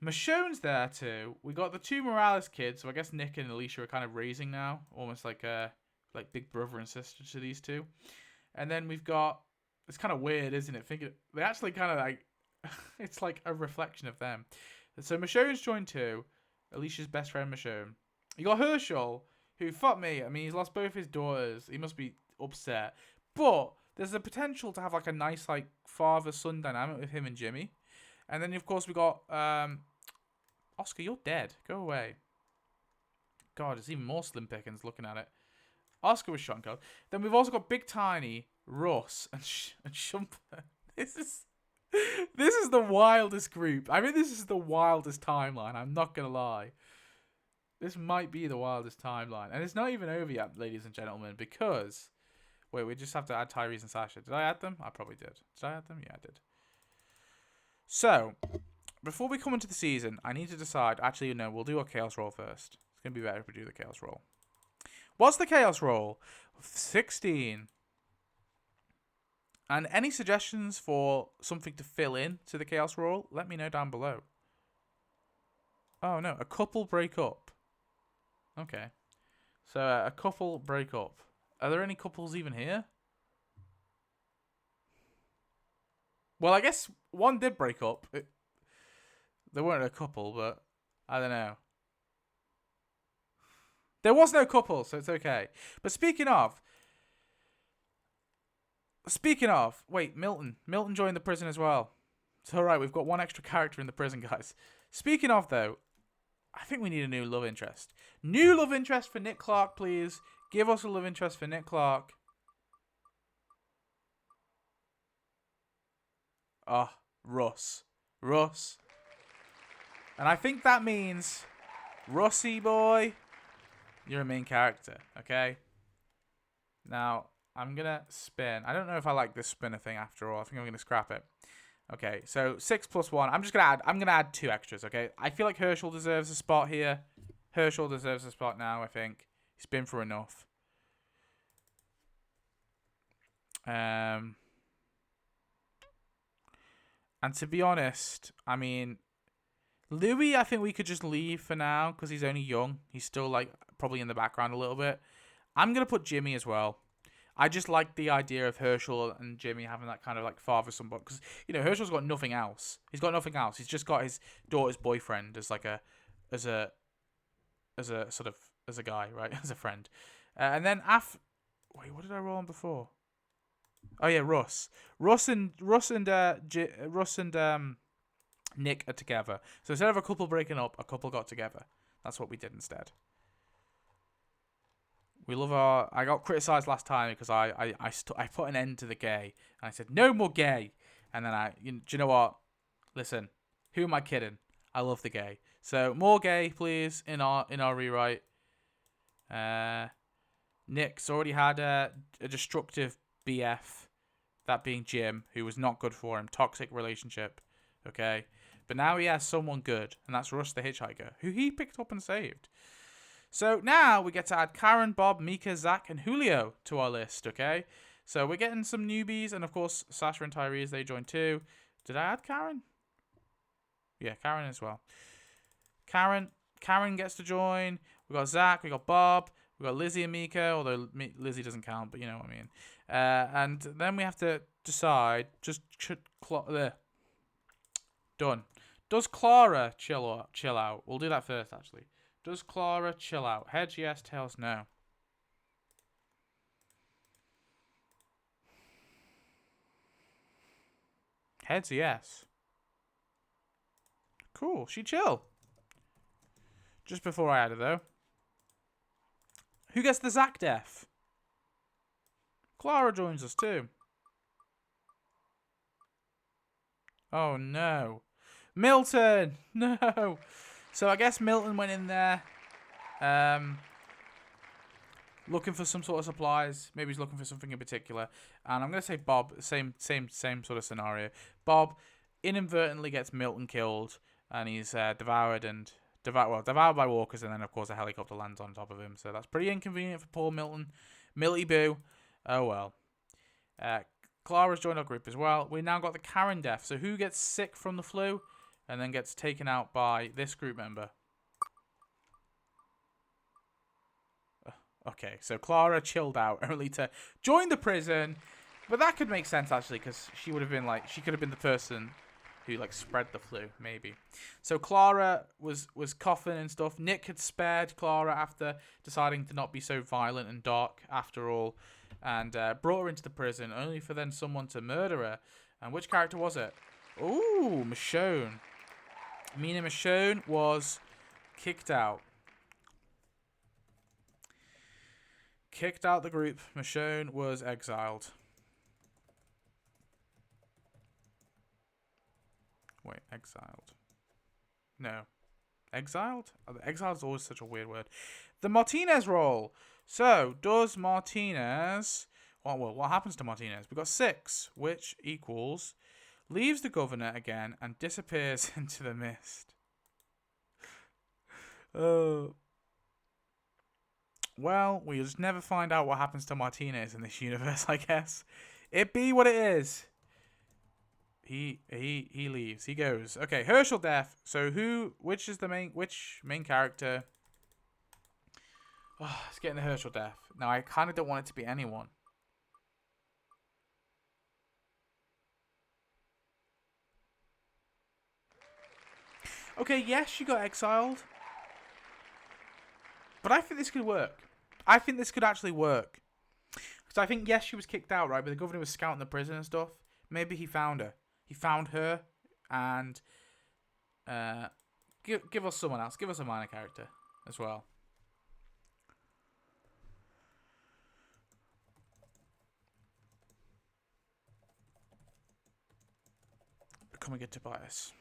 Michonne's there too. We got the 2 Morales kids, so I guess Nick and Alicia are kind of raising now, almost like big brother and sister to these 2. And then we've got, it's kind of weird, isn't it? Thinking they actually kind of like, it's like a reflection of them. So Michonne's joined too. Alicia's best friend Michonne. You got Herschel, who, fuck me, I mean, he's lost both his daughters. He must be upset. But there's a potential to have like a nice like father-son dynamic with him and Jimmy. And then of course we got Oscar, you're dead. Go away. God, it's even more slim pickings looking at it. Oscar was shot and killed. Then we've also got Big Tiny, Russ, and Shumper. This is the wildest group. I mean, this is the wildest timeline. I'm not gonna lie. This might be the wildest timeline, and it's not even over yet, ladies and gentlemen. Because wait, we just have to add Tyrese and Sasha. Did I add them? I probably did. Did I add them? Yeah, I did. So, before we come into the season, I need to decide. Actually, no, we'll do a chaos roll first. It's going to be better if we do the chaos roll. What's the chaos roll? 16. And any suggestions for something to fill in to the chaos roll, let me know down below. Oh, no. A couple break up. Okay. So, a couple break up. Are there any couples even here? Well, I guess one did break up. There weren't a couple, but I don't know. There was no couple, so it's okay. But speaking of, Speaking of, wait, Milton. Milton joined the prison as well. It's alright, we've got one extra character in the prison, guys. Speaking of, though, I think we need a new love interest. New love interest for Nick Clark, please. Give us a love interest for Nick Clark. Oh, Russ. Russ. And I think that means, Russy boy, you're a main character, okay? Now, I'm going to spin. I don't know if I like this spinner thing after all. I think I'm going to scrap it. Okay, so 6 plus 1. I'm going to add 2 extras, okay? I feel like Herschel deserves a spot here. Herschel deserves a spot now, I think. He's been for enough. And to be honest, I mean, Louis, I think we could just leave for now because he's only young. He's still, like, probably in the background a little bit. I'm going to put Jimmy as well. I just like the idea of Herschel and Jimmy having that kind of, like, father-son bond. Because, you know, Herschel's got nothing else. He's got nothing else. He's just got his daughter's boyfriend as, like, as a guy, right? As a friend. And then wait, what did I roll on before? Oh yeah, Russ and Nick are together. So instead of a couple breaking up, a couple got together. That's what we did instead. We love our. I got criticised last time because I put an end to the gay, and I said no more gay, and then do you know what? Listen, who am I kidding? I love the gay. So more gay, please, in our rewrite. Nick's already had a destructive BF, that being Jim, who was not good for him. Toxic relationship, okay? But now he has someone good, and that's Russ the Hitchhiker, who he picked up and saved. So now we get to add Karen, Bob, Mika, Zach, and Julio to our list, okay? So we're getting some newbies, and of course, Sasha and Tyrese, they joined too. Did I add Karen? Yeah, Karen as well. Karen gets to join. We got Zach, we got Bob, we got Lizzie and Mika, although Lizzie doesn't count, but you know what I mean. And then we have to decide, done. Does Clara chill out? We'll do that first, actually. Does Clara chill out? Heads yes, tails no. Heads yes. Cool, she chill. Just before I add it, though. Who gets the Zach death? Clara joins us too. Oh no. Milton! No! So I guess Milton went in there looking for some sort of supplies. Maybe he's looking for something in particular. And I'm going to say Bob, same sort of scenario. Bob inadvertently gets Milton killed and he's devoured by walkers, and then of course a helicopter lands on top of him. So that's pretty inconvenient for poor Milton. Milty Boo. Oh well. Clara's joined our group as well. We now got the Karen death. So who gets sick from the flu and then gets taken out by this group member? Okay, so Clara chilled out only to join the prison. But that could make sense actually, because she would have been like, she could have been the person who like spread the flu, maybe. So Clara was coughing and stuff. Nick had spared Clara after deciding to not be so violent and dark after all, and brought her into the prison, only for then someone to murder her. And which character was it? Ooh, Michonne. Mina Michonne was kicked out. Kicked out the group. Michonne was exiled. Wait, exiled. No. Exiled? Exiled is always such a weird word. The Martinez role. So, does Martinez... Well, what happens to Martinez? We've got 6, which equals... Leaves the governor again and disappears into the mist. Well, we'll just never find out what happens to Martinez in this universe, I guess. It be what it is. He leaves. He goes. Okay, Herschel death. So which main character? Oh, it's getting the Herschel death. Now I kind of don't want it to be anyone. Okay, yes, she got exiled. But I think this could work. I think this could actually work. Because I think, yes, she was kicked out, right? But the governor was scouting the prison and stuff. Maybe he found her. He found her, and give us someone else. Give us a minor character as well. Becoming a Tobias.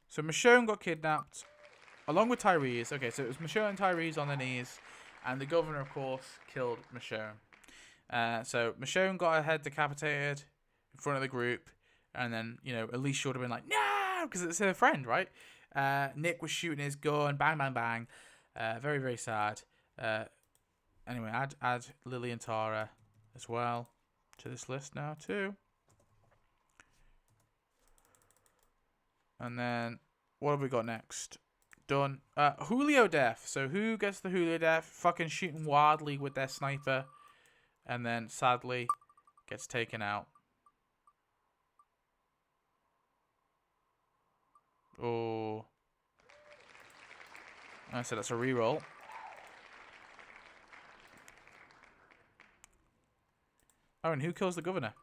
So Michonne got kidnapped, along with Tyrese. Okay, so it was Michonne and Tyrese on their knees, and the governor, of course, killed Michonne. So Michonne got her head decapitated in front of the group, and then, you know, Alicia would have been like, no, because it's her friend, right? Nick was shooting his gun, bang, bang, bang. Very, very sad. Anyway, add Lily and Tara as well to this list now, too. And then, what have we got next? Done. Julio death. So who gets the Julio death? Fucking shooting wildly with their sniper. And then, sadly, gets taken out. Oh. I said that's a reroll. Oh, and who kills the governor?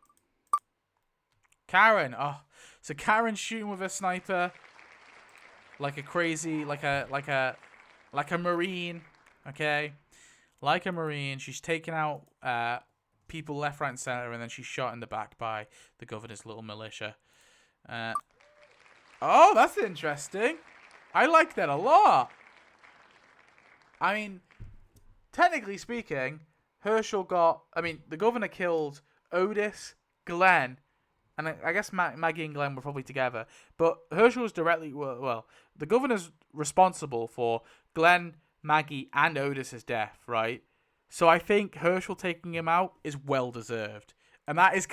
Karen. Oh, so Karen's shooting with a sniper, like a crazy, like a marine. Okay, like a marine. She's taking out people left, right, and center, and then she's shot in the back by the governor's little militia. Oh, that's interesting. I like that a lot. I mean, technically speaking, Herschel got... I mean, the governor killed Otis, Glenn, and I guess Maggie and Glenn were probably together. But Herschel was directly... Well, the governor's responsible for Glenn, Maggie, and Otis's death, right? So I think Herschel taking him out is well-deserved. And that is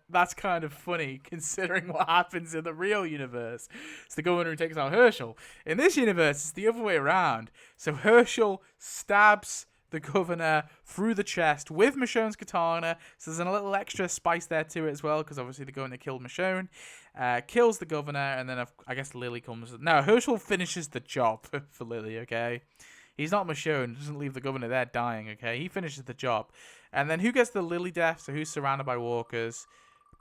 that's kind of funny, considering what happens in the real universe. It's the governor who takes out Herschel. In this universe, it's the other way around. So Herschel stabs the governor through the chest with Michonne's katana. So there's a little extra spice there to it as well, because obviously the governor killed Michonne. Kills the governor, and then I guess Lily comes... No, Herschel finishes the job for Lily, okay? He's not Michonne. Doesn't leave the governor there dying, okay? He finishes the job. And then who gets the Lily death? So who's surrounded by walkers,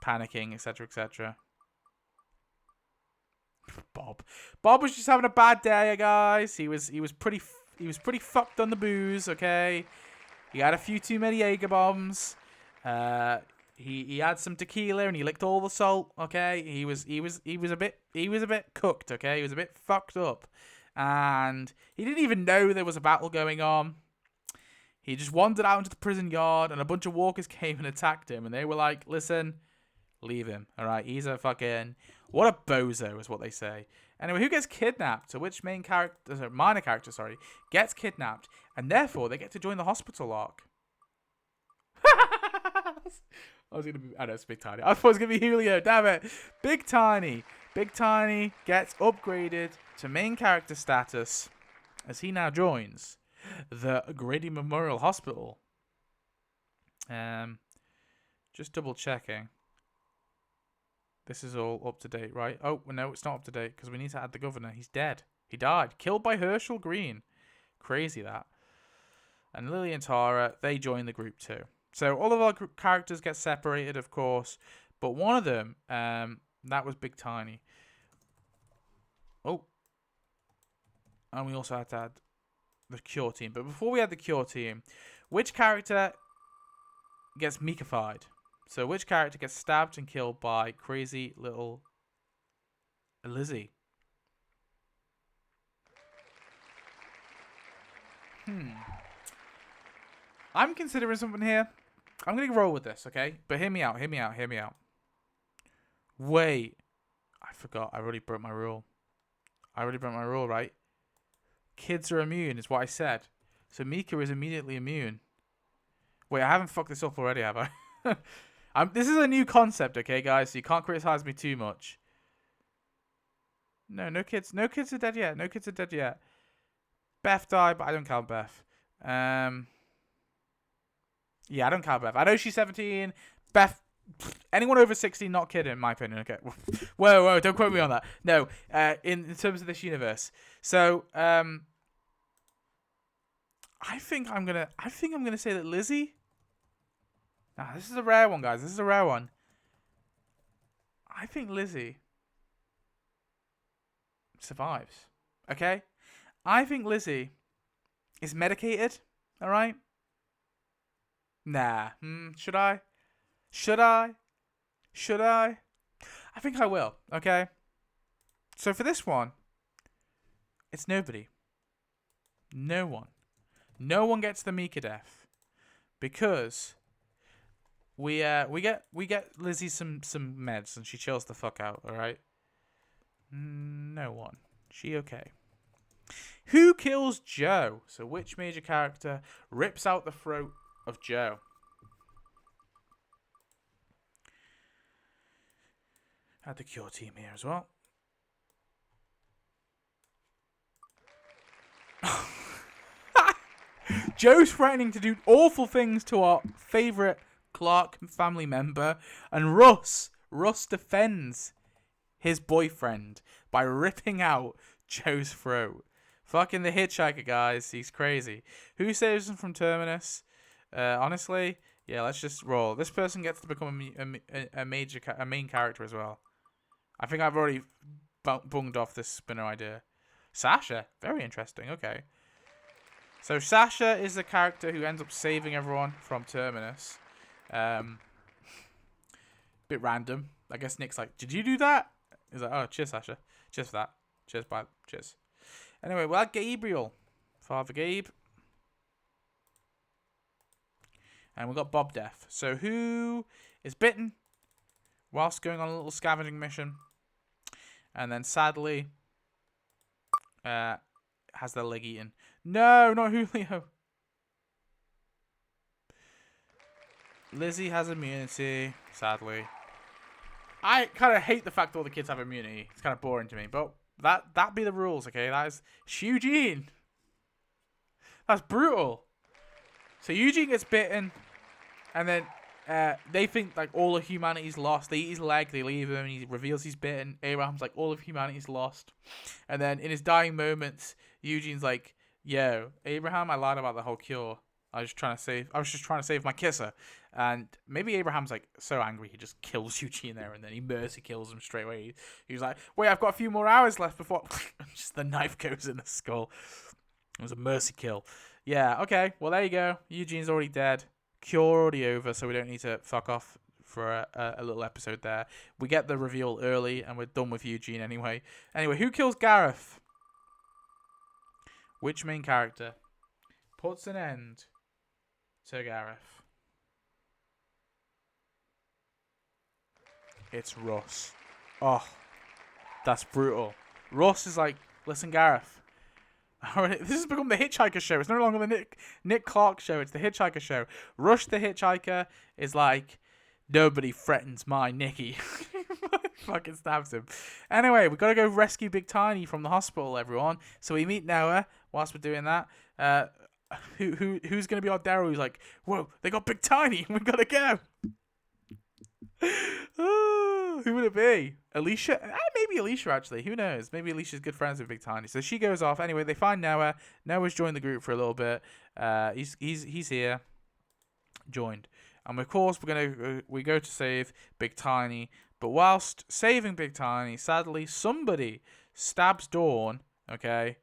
panicking, etc., etc. Bob. Bob was just having a bad day, guys. He was pretty fucked on the booze, okay? He had a few too many Jaeger bombs. He had some tequila and he licked all the salt, okay? He was a bit cooked, okay? He was a bit fucked up. And he didn't even know there was a battle going on. He just wandered out into the prison yard, and a bunch of walkers came and attacked him. And they were like, listen, leave him. All right, he's a fucking... What a bozo is what they say. Anyway, who gets kidnapped? So which minor character, gets kidnapped. And therefore, they get to join the hospital arc. I know it's Big Tiny. I thought it was going to be Julio. Damn it. Big Tiny. Big Tiny gets upgraded to main character status as he now joins the Grady Memorial Hospital. Just double checking. This is all up to date, right? Oh, no, it's not up to date because we need to add the governor. He's dead. He died. Killed by Herschel Greene. Crazy that. And Lily and Tara, they join the group too. So all of our characters get separated, of course. But one of them, that was Big Tiny. Oh. And we also had to add the cure team. But before we add the cure team, which character gets meekified? So which character gets stabbed and killed by crazy little Lizzie? I'm considering something here. I'm going to roll with this, okay? But hear me out. Wait. I forgot. I already broke my rule. Right? Kids are immune is what I said. So Mika is immediately immune. Wait, I haven't fucked this up already, have I? This is a new concept, okay, guys? So you can't criticize me too much. No kids. No kids are dead yet. Beth died, but I don't count Beth. Yeah, I don't count Beth. I know she's 17. Beth, anyone over 16, not kidding, in my opinion. Okay. Whoa, don't quote me on that. No, in terms of this universe. So, I think I'm gonna say that Lizzie. Nah, this is a rare one, guys. This is a rare one. I think Lizzie survives. Okay? I think Lizzie is medicated. Alright? Nah. Should I? Should I? Should I? I think I will. Okay? So for this one, it's nobody. No one. No one gets the Mika death. Because we get Lizzie some meds and she chills the fuck out, alright? No one. She okay. Who kills Joe? So which major character rips out the throat of Joe? Had the cure team here as well. Joe's threatening to do awful things to our favourite Clark family member, and Russ defends his boyfriend by ripping out Joe's throat. Fucking the hitchhiker, guys. He's crazy. Who saves him from Terminus? Honestly, yeah, let's just roll. This person gets to become a main character as well. I think I've already bunged off this spinner idea. Sasha. Very interesting. Okay. So Sasha is the character who ends up saving everyone from Terminus. Bit random. I guess Nick's like, did you do that? He's like, oh, cheers, Sasha. Cheers for that. Cheers, bye. Cheers. Anyway, we had Gabriel. Father Gabe. And we got Bob Death. So who is bitten whilst going on a little scavenging mission? And then sadly has their leg eaten. No, not Julio. Lizzie has immunity, sadly. I kind of hate the fact that all the kids have immunity. It's kind of boring to me, but that be the rules, okay? That is Eugene. That's brutal. So Eugene gets bitten, and then they think like all of humanity's lost. They eat his leg, they leave him, and he reveals he's bitten. Abraham's like, all of humanity's lost. And then in his dying moments, Eugene's like, yo, Abraham, I lied about the whole cure. I was just trying to save my kisser. And maybe Abraham's like so angry he just kills Eugene there, and then he mercy kills him straight away. He's like, wait, I've got a few more hours left before just the knife goes in the skull. It was a mercy kill. Yeah, okay. Well, there you go. Eugene's already dead. Cure already over, so we don't need to fuck off for a little episode there. We get the reveal early, and we're done with Eugene anyway. Anyway, who kills Gareth? Which main character puts an end to Gareth? It's Russ. Oh, that's brutal. Russ is like, listen, Gareth. This has become the Hitchhiker Show. It's no longer the Nick Clark Show. It's the Hitchhiker Show. Rush the Hitchhiker is like, nobody threatens my Nicky. Fucking stabs him. Anyway, we got to go rescue Big Tiny from the hospital, everyone. So we meet Noah whilst we're doing that. Who's going to be our Daryl? Who's like, whoa, they got Big Tiny. We got to go. Who would it be? Alicia? Maybe Alicia, actually. Who knows? Maybe Alicia's good friends with Big Tiny. So she goes off. Anyway, they find Noah. Noah's joined the group for a little bit. He's here. Joined. And of course, we go to save Big Tiny. But whilst saving Big Tiny, sadly, somebody stabs Dawn. Okay?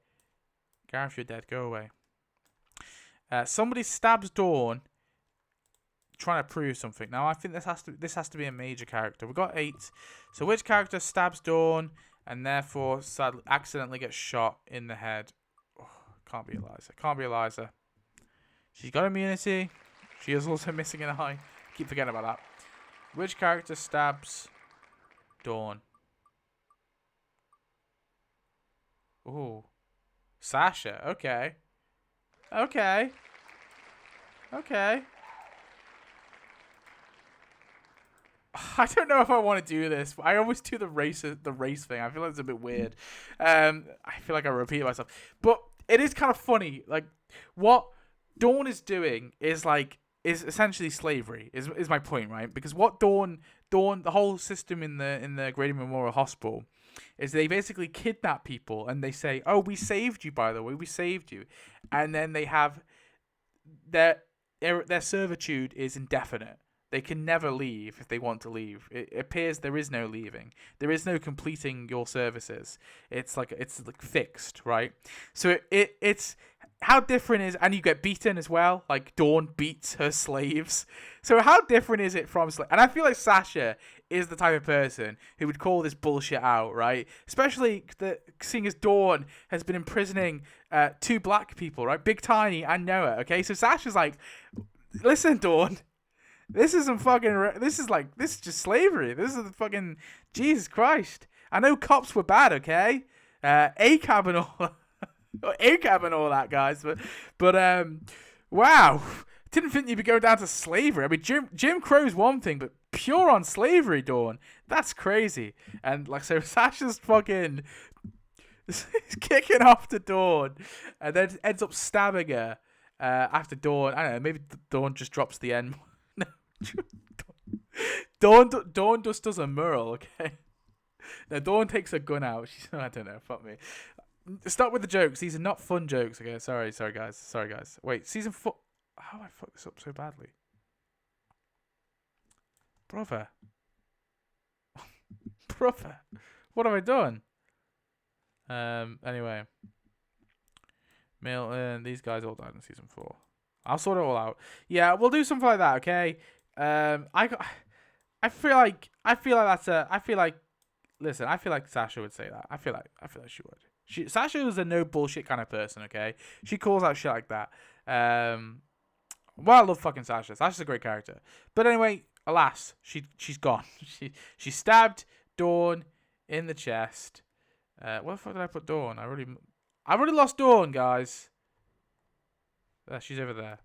Gareth, you're dead. Go away. Somebody stabs Dawn, trying to prove something. Now I think this has to be a major character. We've got 8. So which character stabs Dawn and therefore sadly accidentally gets shot in the head? Oh, can't be Eliza. Can't be Eliza. She's got immunity. She is also missing an eye. Keep forgetting about that. Which character stabs Dawn? Ooh. Sasha. Okay. Okay. Okay. I don't know if I want to do this. I always do the race thing. I feel like it's a bit weird. I feel like I repeat myself. But it is kind of funny. Like, what Dawn is doing is essentially slavery, is my point, right? Because what Dawn, the whole system in the Grady Memorial Hospital is they basically kidnap people and they say, oh, we saved you, by the way, we saved you. And then they have their servitude is indefinite. They can never leave if they want to leave. It appears there is no leaving. There is no completing your services. It's like fixed, right? So it's how different is, and you get beaten as well. Like Dawn beats her slaves. So how different is it from and I feel like Sasha is the type of person who would call this bullshit out, right? Especially seeing as Dawn has been imprisoning 2 black people, right? Big Tiny and Noah. Okay, so Sasha's like, listen, Dawn. This isn't fucking. This is just slavery. This is the fucking Jesus Christ. I know cops were bad, okay? ACAB and all, ACAB and all that, guys. But wow, didn't think you'd be going down to slavery. I mean, Jim Crow's one thing, but pure on slavery, Dawn. That's crazy. And like so, Sasha's fucking kicking off to Dawn, and then ends up stabbing her after Dawn. I don't know. Maybe Dawn just drops the N. Dawn just does a Merle, okay? Now Dawn takes a gun out. I don't know. Fuck me. Start with the jokes. These are not fun jokes. Okay, sorry, guys. Wait, season 4. How do I fuck this up so badly, brother? What have I done? Anyway, Milton. These guys all died in season 4. I'll sort it all out. Yeah, we'll do something like that. Okay. I feel like Sasha would say that. I feel like she would. Sasha is a no bullshit kind of person, okay? She calls out shit like that. Well, I love fucking Sasha. Sasha's a great character. But anyway, alas, she's gone. She stabbed Dawn in the chest. Where the fuck did I put Dawn? I already lost Dawn, guys. She's over there.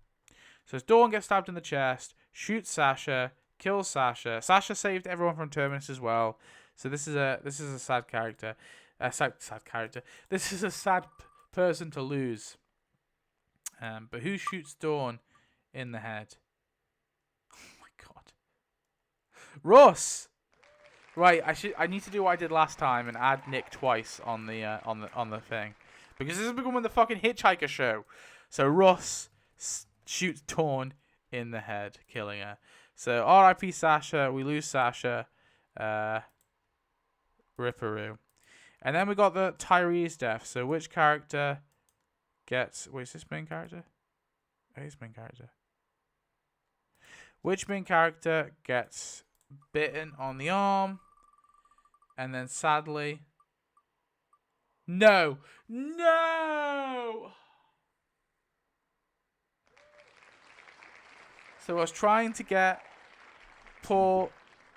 So Dawn gets stabbed in the chest, shoots Sasha, kills Sasha. Sasha saved everyone from Terminus as well. So this is a sad character. Sad character. This is a sad person to lose. But who shoots Dawn in the head? Oh my god. Russ. Right, I need to do what I did last time and add Nick twice on the thing, because this is becoming the fucking Hitchhiker show. So Russ shoots Dawn in the head, killing her. So R.I.P. Sasha. We lose Sasha. Ripperoo. And then we got the Tyrese death. So which character gets... Wait, is this main character? Oh, he's main character. Which main character gets bitten on the arm? And then sadly... No! So I was trying to get poor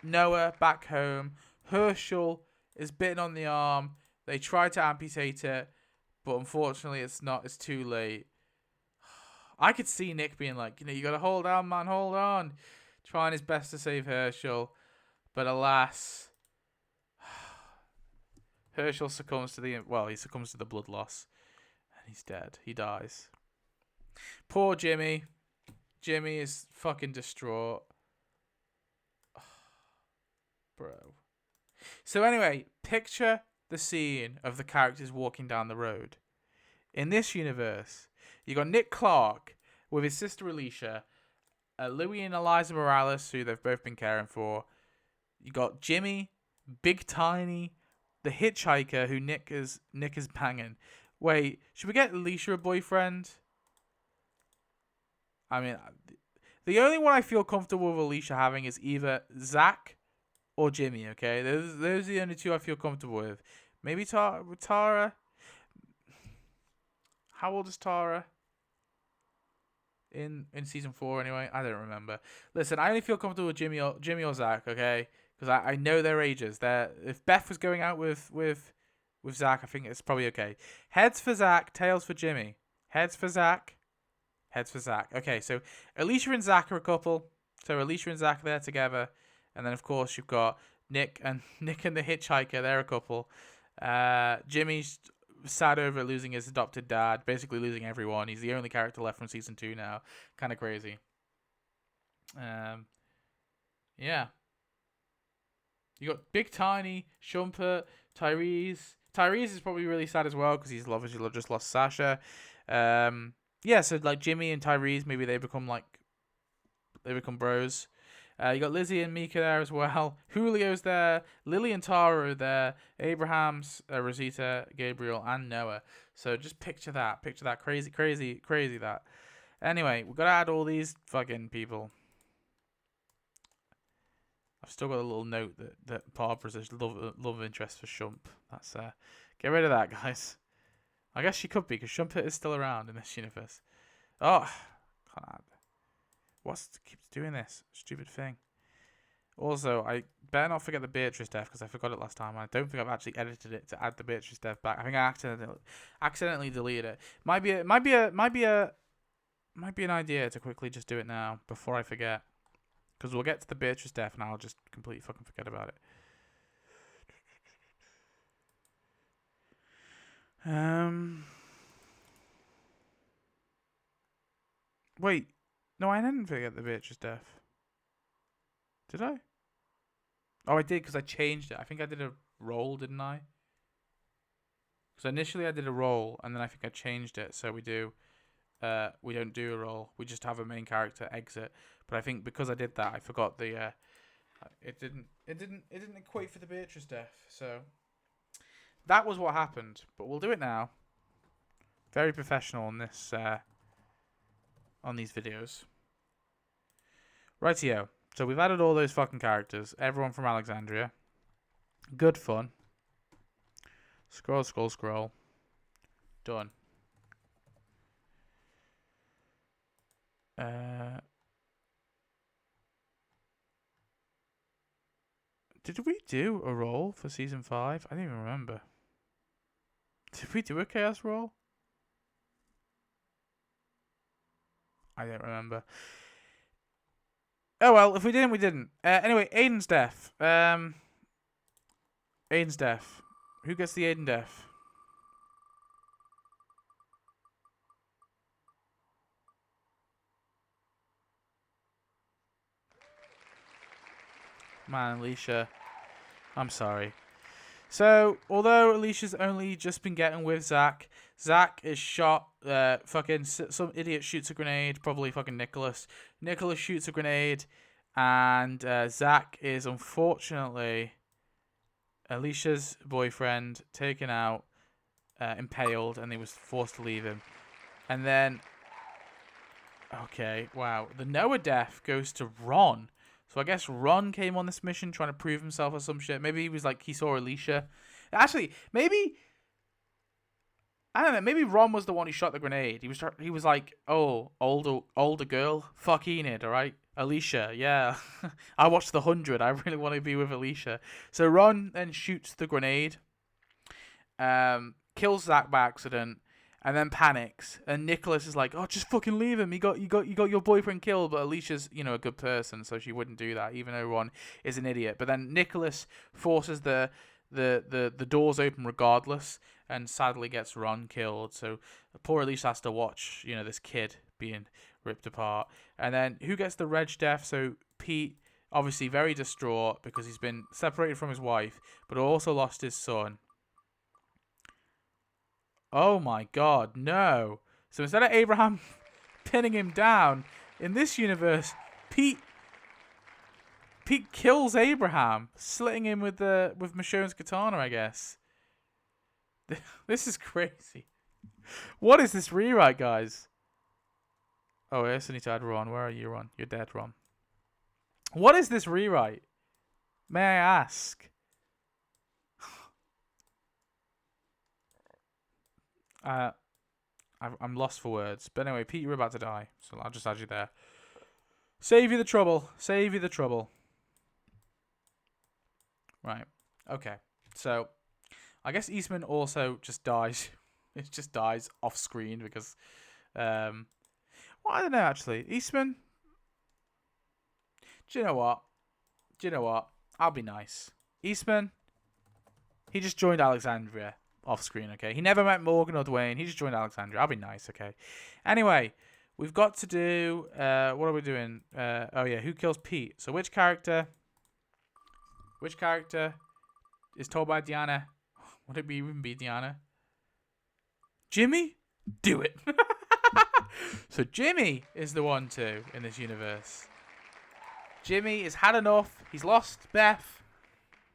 Noah back home. Herschel is bitten on the arm. They tried to amputate it, but unfortunately it's too late. I could see Nick being like, you gotta hold on, man, hold on. Trying his best to save Herschel. But alas, Herschel succumbs to the blood loss. And he's dead. He dies. Poor Jimmy. Jimmy is fucking distraught. Bro. So anyway, picture the scene of the characters walking down the road. In this universe, you got Nick Clark with his sister Alicia, Louis and Eliza Morales, who they've both been caring for. You got Jimmy, Big Tiny, the hitchhiker who Nick is banging. Wait, should we get Alicia a boyfriend? I mean, the only one I feel comfortable with Alicia having is either Zach or Jimmy, okay? Those are the only two I feel comfortable with. Maybe Tara. How old is Tara? In season 4 anyway? I don't remember. Listen, I only feel comfortable with Jimmy or Zach, okay? Because I know their ages. If Beth was going out with Zach, I think it's probably okay. Heads for Zach, tails for Jimmy. Heads for Zach. Heads for Zach. Okay, so Alicia and Zach are a couple. So Alicia and Zach are there together. And then, of course, you've got Nick and the hitchhiker. They're a couple. Jimmy's sad over losing his adopted dad. Basically losing everyone. He's the only character left from season 2 now. Kind of crazy. Yeah. You got Big Tiny, Shumpert, Tyrese. Tyrese is probably really sad as well because he's obviously just lost Sasha. yeah, so like Jimmy and Tyrese, maybe they become bros. You got Lizzie and Mika there as well. Julio's there. Lily and Tara are there. Abraham's, Rosita, Gabriel, and Noah. So just picture that. Picture that. Crazy, crazy, crazy that. Anyway, we've got to add all these fucking people. I've still got a little note that Barbara's a love interest for Shump. That's get rid of that, guys. I guess she could be, because Shumpert is still around in this universe. Oh, can't add. Keeps doing this stupid thing? Also, I better not forget the Beatrice death, because I forgot it last time. I don't think I've actually edited it to add the Beatrice death back. I think I accidentally deleted it. Might be an idea to quickly just do it now before I forget, because we'll get to the Beatrice death and I'll just completely fucking forget about it. Wait, no, I didn't forget the Beatrice death. Did I? Oh, I did, because I changed it. I think I did a roll, didn't I? Because initially I did a roll, and then I think I changed it, so we don't do a roll. We just have a main character exit. But I think because I did that, I forgot the it didn't equate for the Beatrice death. So that was what happened. But we'll do it now. Very professional on this on these videos. Rightio. So we've added all those fucking characters. Everyone from Alexandria. Good fun. Scroll, scroll, scroll. Done. Did we do a roll for season 5? I don't even remember. Did we do a chaos roll? I don't remember. Oh well, if we didn't, we didn't. Anyway, Aiden's death. Aiden's death. Who gets the Aiden death? Man, Alicia. I'm sorry. So, although Alicia's only just been getting with Zach, Zach is shot. Fucking some idiot shoots a grenade. Probably fucking Nicholas. Nicholas shoots a grenade, and Zach is unfortunately Alicia's boyfriend taken out, impaled, and he was forced to leave him. And then, okay, wow, the Noah death goes to Ron. So I guess Ron came on this mission trying to prove himself or some shit. Maybe he was like, he saw Alicia. Actually, maybe, I don't know, maybe Ron was the one who shot the grenade. He was like, oh, older girl, fuck Enid, alright? Alicia, yeah. I watched The 100. I really want to be with Alicia. So Ron then shoots the grenade, kills Zach by accident, and then panics. And Nicholas is like, "Oh, just fucking leave him. You got your boyfriend killed." But Alicia's, a good person, so she wouldn't do that, even though Ron is an idiot. But then Nicholas forces the doors open regardless, and sadly gets Ron killed. So poor Alicia has to watch, this kid being ripped apart. And then who gets the Reg death? So Pete, obviously very distraught because he's been separated from his wife, but also lost his son. Oh my god, no. So instead of Abraham pinning him down, in this universe, Pete kills Abraham, slitting him with Michonne's katana, I guess. This is crazy. What is this rewrite, guys? Oh, I also need to add Ron. Where are you, Ron? You're dead, Ron. What is this rewrite? May I ask? I'm lost for words. But anyway, Pete, you're about to die, so I'll just add you there. Save you the trouble. Save you the trouble. Right. Okay. So, I guess Eastman also just dies. It just dies off screen because, well, I don't know actually. Eastman. Do you know what? I'll be nice. Eastman. He just joined Alexandria. Off screen, okay? He never met Morgan or Duane. He just joined Alexandria. I'll be nice, okay? Anyway, we've got to do... what are we doing? Oh, yeah. Who kills Pete? So which character is told by Deanna? Would it even be Deanna? Jimmy? Do it. So Jimmy is the 1-2 in this universe. Jimmy has had enough. He's lost Beth.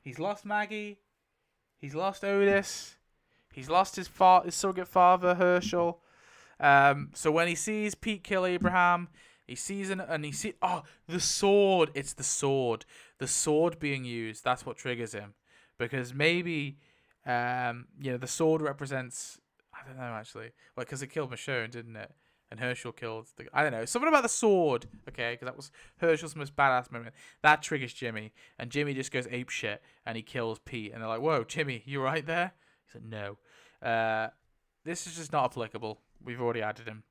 He's lost Maggie. He's lost Otis. He's lost his surrogate father, Herschel. So when he sees Pete kill Abraham, he sees the sword. It's the sword. The sword being used. That's what triggers him, because maybe, the sword represents. I don't know actually. Well, because it killed Michonne, didn't it? And Herschel killed I don't know, something about the sword. Okay, because that was Herschel's most badass moment. That triggers Jimmy, and Jimmy just goes ape shit, and he kills Pete. And they're like, "Whoa, Jimmy, you right there?" He's like, "No." This is just not applicable. We've already added him.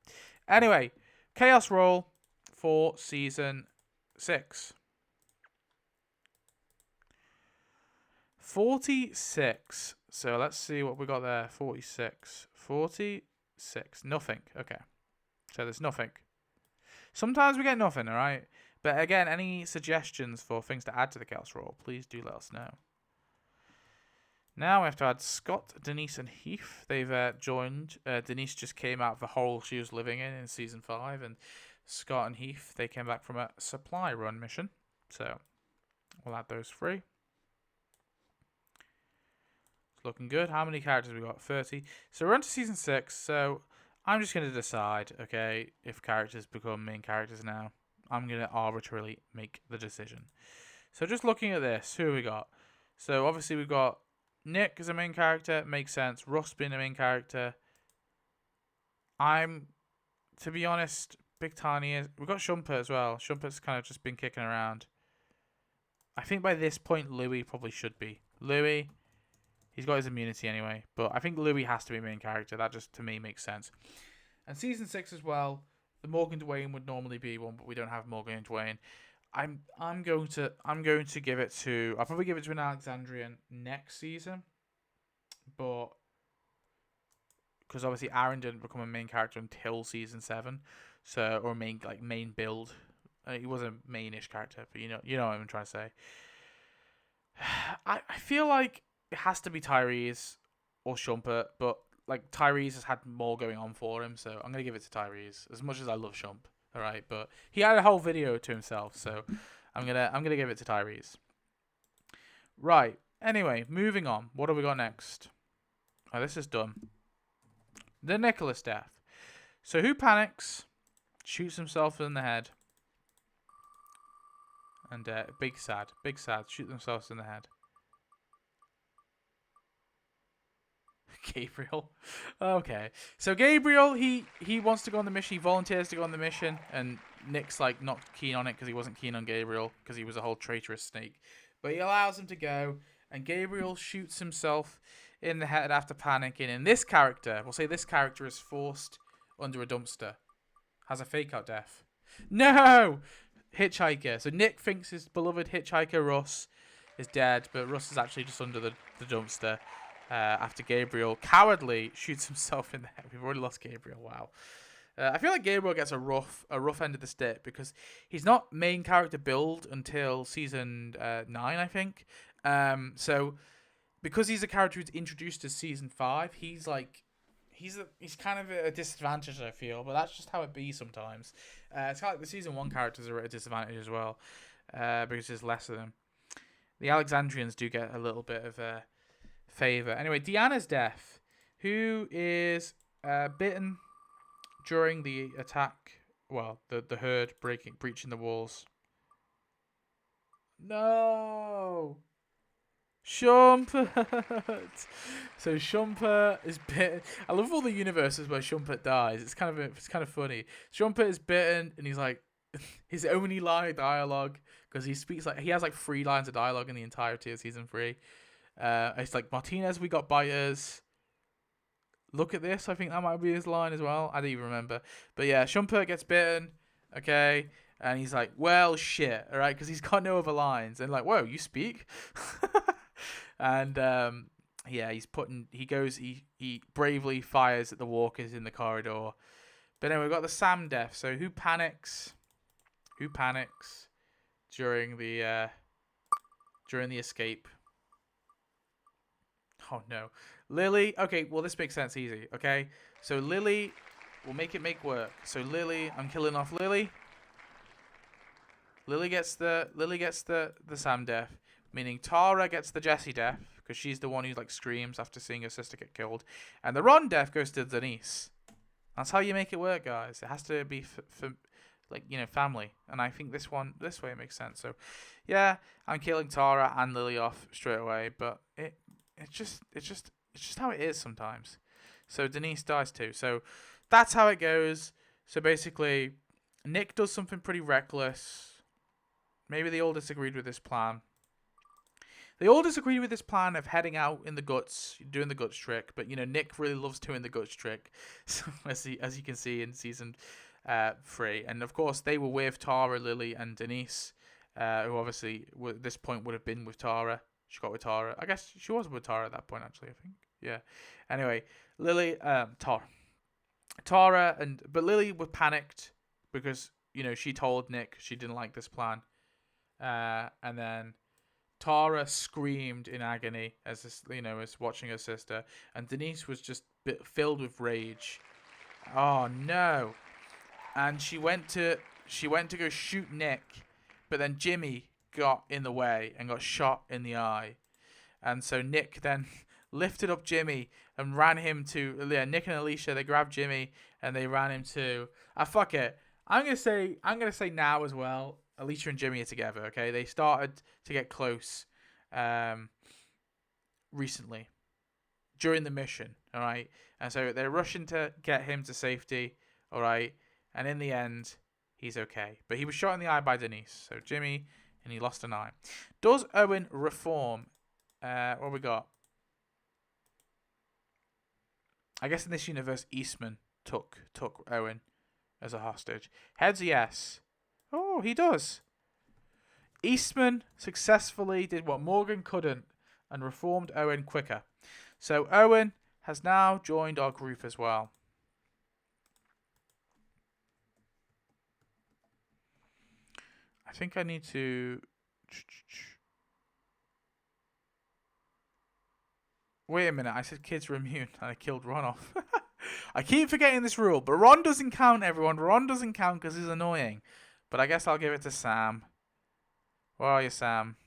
Anyway, Chaos Roll for Season 6. 46. So let's see what we got there. 46. 46. Nothing. Okay. So there's nothing. Sometimes we get nothing, alright? But again, any suggestions for things to add to the Chaos Roll, please do let us know. Now we have to add Scott, Denise, and Heath. They've joined. Denise just came out of the hole she was living in Season 5. And Scott and Heath, they came back from a supply run mission. So we'll add those 3. It's looking good. How many characters we got? 30. So we're on to Season 6. So I'm just going to decide, okay, if characters become main characters now. I'm going to arbitrarily make the decision. So just looking at this, who have we got? So obviously we've got Nick as a main character. Makes sense. Russ being a main character. To be honest, Big Tiny is... We've got Shumper as well. Shumper's kind of just been kicking around. I think by this point, Louis probably should be. Louis... He's got his immunity anyway, but I think Louis has to be a main character. That just, to me, makes sense. And Season 6 as well, the Morgan Duane would normally be one, but we don't have Morgan and Duane. I'm going to give it to... I'll probably give it to an Alexandrian next season, but... Because obviously Aaron didn't become a main character until Season 7, so, or main build. He was a mainish character, but you know what I'm trying to say. I feel like it has to be Tyrese or Shumper, but like Tyrese has had more going on for him, so I'm gonna give it to Tyrese. As much as I love Shump, all right, but he had a whole video to himself, so I'm gonna give it to Tyrese. Right. Anyway, moving on. What have we got next? Oh, this is done. The Nicholas death. So who panics, shoots himself in the head, and big sad, shoot themselves in the head. Gabriel. Okay. So Gabriel, he wants to go on the mission. He volunteers to go on the mission. And Nick's like not keen on it because he wasn't keen on Gabriel because he was a whole traitorous snake. But he allows him to go. And Gabriel shoots himself in the head after panicking. And this character, we'll say this character is forced under a dumpster. Has a fake out death. No! Hitchhiker. So Nick thinks his beloved hitchhiker Russ is dead. But Russ is actually just under the dumpster. After Gabriel cowardly shoots himself in the head. We've already lost Gabriel. Wow. I feel like Gabriel gets a rough end of the stick because he's not main character build until Season 9, I think. So because he's a character who's introduced as Season 5, he's kind of at a disadvantage, I feel, but that's just how it be sometimes. It's kind of like the Season 1 characters are at a disadvantage as well, because there's less of them. The Alexandrians do get a little bit of a favor. Anyway, Deanna's death, who is bitten during the attack. Well, the herd breaching the walls. No, Shumpert. So Shumpert is bitten. I love all the universes where Shumpert dies. It's kind of funny. Shumpert is bitten, and he's like his only line of dialogue, because he has like 3 lines of dialogue in the entirety of Season 3. It's like, Martinez, we got biters. Look at this. I think that might be his line as well. I don't even remember. But yeah, Shumpert gets bitten. Okay. And he's like, well, shit. All right. Because he's got no other lines. And like, whoa, you speak? And yeah, he bravely fires at the walkers in the corridor. But then we've got the Sam death. So who panics? During the escape? Oh no, Lily. Okay, well this makes sense easy. Okay, so Lily We'll make it work. So Lily, I'm killing off Lily. Lily gets the Sam death, meaning Tara gets the Jesse death because she's the one who like screams after seeing her sister get killed, and the Ron death goes to Denise. That's how you make it work, guys. It has to be for like, you know, family, and I think this way makes sense. So, yeah, I'm killing Tara and Lily off straight away, but it's just how it is sometimes. So Denise dies too. So that's how it goes. So basically, Nick does something pretty reckless. Maybe they all disagreed with this plan. They all disagreed with this plan of heading out in the guts, doing the guts trick. But, you know, Nick really loves doing the guts trick, so, as you can see in season 3. And, of course, they were with Tara, Lily, and Denise, who obviously at this point would have been with Tara. She got with Tara. I guess she was with Tara at that point, actually, I think. Yeah. Anyway, Lily, Tara, but Lily was panicked because, you know, she told Nick she didn't like this plan. And then Tara screamed in agony as watching her sister, and Denise was just filled with rage. Oh no! And she went to go shoot Nick, but then Jimmy got in the way and got shot in the eye, and so Nick then lifted up Jimmy and ran him to Nick and Alicia. They grabbed Jimmy and they ran him to. Fuck it. I'm gonna say now as well. Alicia and Jimmy are together, okay? They started to get close recently during the mission, all right? And so they're rushing to get him to safety, all right? And in the end, he's okay. But he was shot in the eye by Denise. So Jimmy, and he lost an eye. Does Owen reform? What we got? I guess in this universe, Eastman took Owen as a hostage. Heads, yes. Oh, he does. Eastman successfully did what Morgan couldn't and reformed Owen quicker. So Owen has now joined our group as well. I think I need to... Wait a minute, I said kids were immune and I killed Ron off. I keep forgetting this rule, but Ron doesn't count, everyone. Ron doesn't count because he's annoying. But I guess I'll give it to Sam. Where are you, Sam?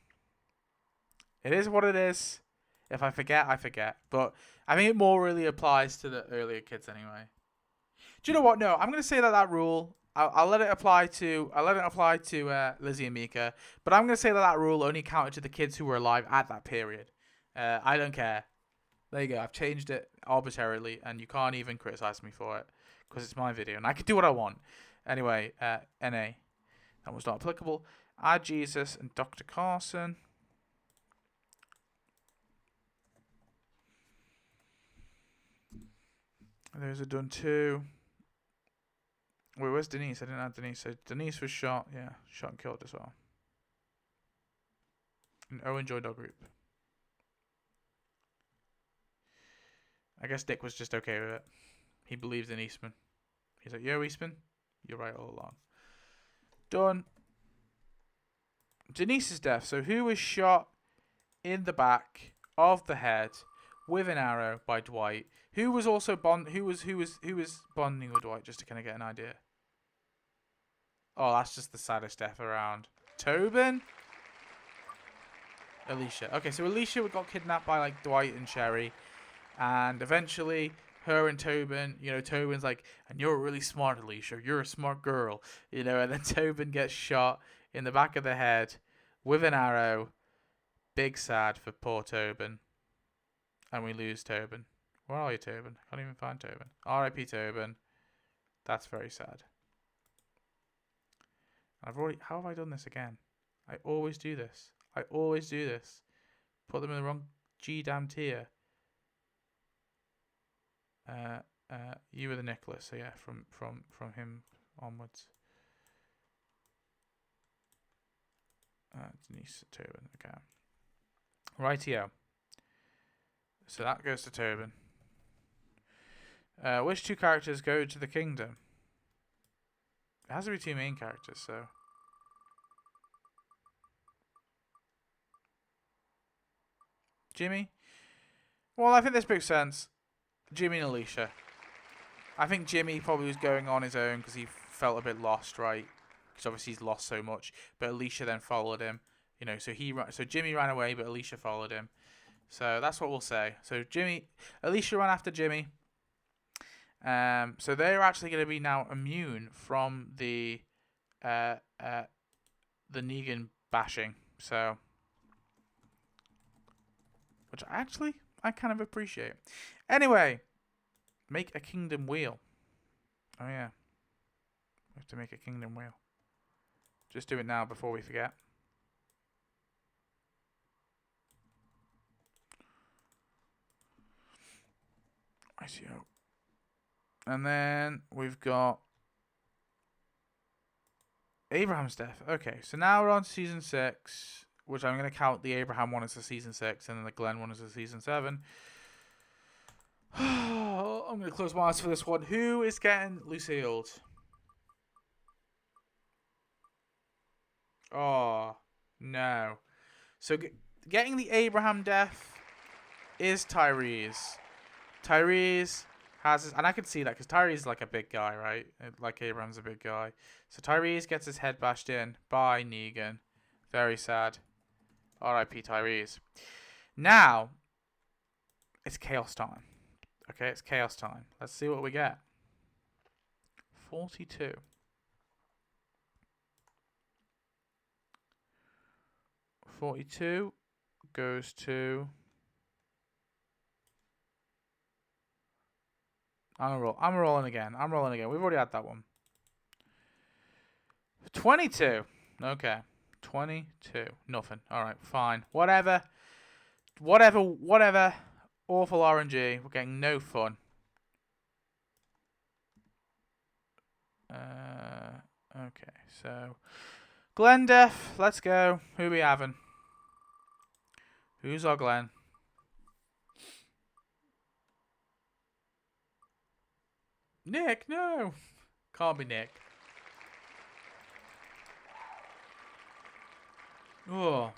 It is what it is. If I forget, I forget. But I think it more really applies to the earlier kids anyway. Do you know what? No, I'm going to say that rule. I'll let it apply to. Lizzie and Mika. But I'm going to say that rule only counted to the kids who were alive at that period. I don't care. There you go. I've changed it arbitrarily, and you can't even criticize me for it because it's my video, and I can do what I want. Anyway, NA. That was not applicable. Add Jesus and Dr. Carson. Those are done too. Wait, where's Denise? I didn't add Denise. So Denise was shot. Yeah, shot and killed as well. And Owen joined our group. I guess Dick was just okay with it. He believed in Eastman. He's like, yo, Eastman, you're right all along. Done. Denise's death. So who was shot in the back of the head with an arrow by Dwight? Who was also who was bonding with Dwight, just to kind of get an idea? Oh, that's just the saddest death around. Tobin? Alicia. Okay, so Alicia got kidnapped by like Dwight and Sherry. And eventually, her and Tobin, Tobin's like, and you're really smart, Alicia. You're a smart girl. And then Tobin gets shot in the back of the head with an arrow. Big sad for poor Tobin. And we lose Tobin. Where are you, Tobin? I can't even find Tobin. R.I.P. Tobin. That's very sad. How have I done this again? I always do this. Put them in the wrong G-damn tier. You were the Nicholas, so yeah, from him onwards. Denise Tobin, okay. Rightio. So that goes to Tobin. Which two characters go to the kingdom? It has to be two main characters, so. Jimmy? Well, I think this makes sense. Jimmy and Alicia. I think Jimmy probably was going on his own because he felt a bit lost, right? Because obviously he's lost so much. But Alicia then followed him. You know, so Jimmy ran away, but Alicia followed him. So that's what we'll say. So Alicia ran after Jimmy. So they're actually going to be now immune from the Negan bashing. So, which I kind of appreciate. Anyway, make a kingdom wheel. Oh yeah, we have to make a kingdom wheel. Just do it now before we forget. ICO. And then we've got Abraham's death. Okay, so now we're on to season 6, which I'm going to count the Abraham one as a season 6 and then the Glenn one as a season 7. I'm going to close my eyes for this one. Who is getting Lucille? Oh, no. So getting the Abraham death is Tyrese. Tyrese has his, and I can see that because Tyrese is like a big guy, right? Like Abraham's a big guy. So Tyrese gets his head bashed in by Negan. Very sad. R.I.P. Tyrese. Now, it's chaos time. Okay, it's chaos time. Let's see what we get. 42. 42 goes to... I'm rolling again. We've already had that one. 22. Okay. 22. Nothing. Alright, fine. Whatever. Awful RNG. We're getting no fun. Okay, so... Glenn Death. Let's go. Who we having? Who's our Glenn? Nick, no. Can't be Nick. Oh.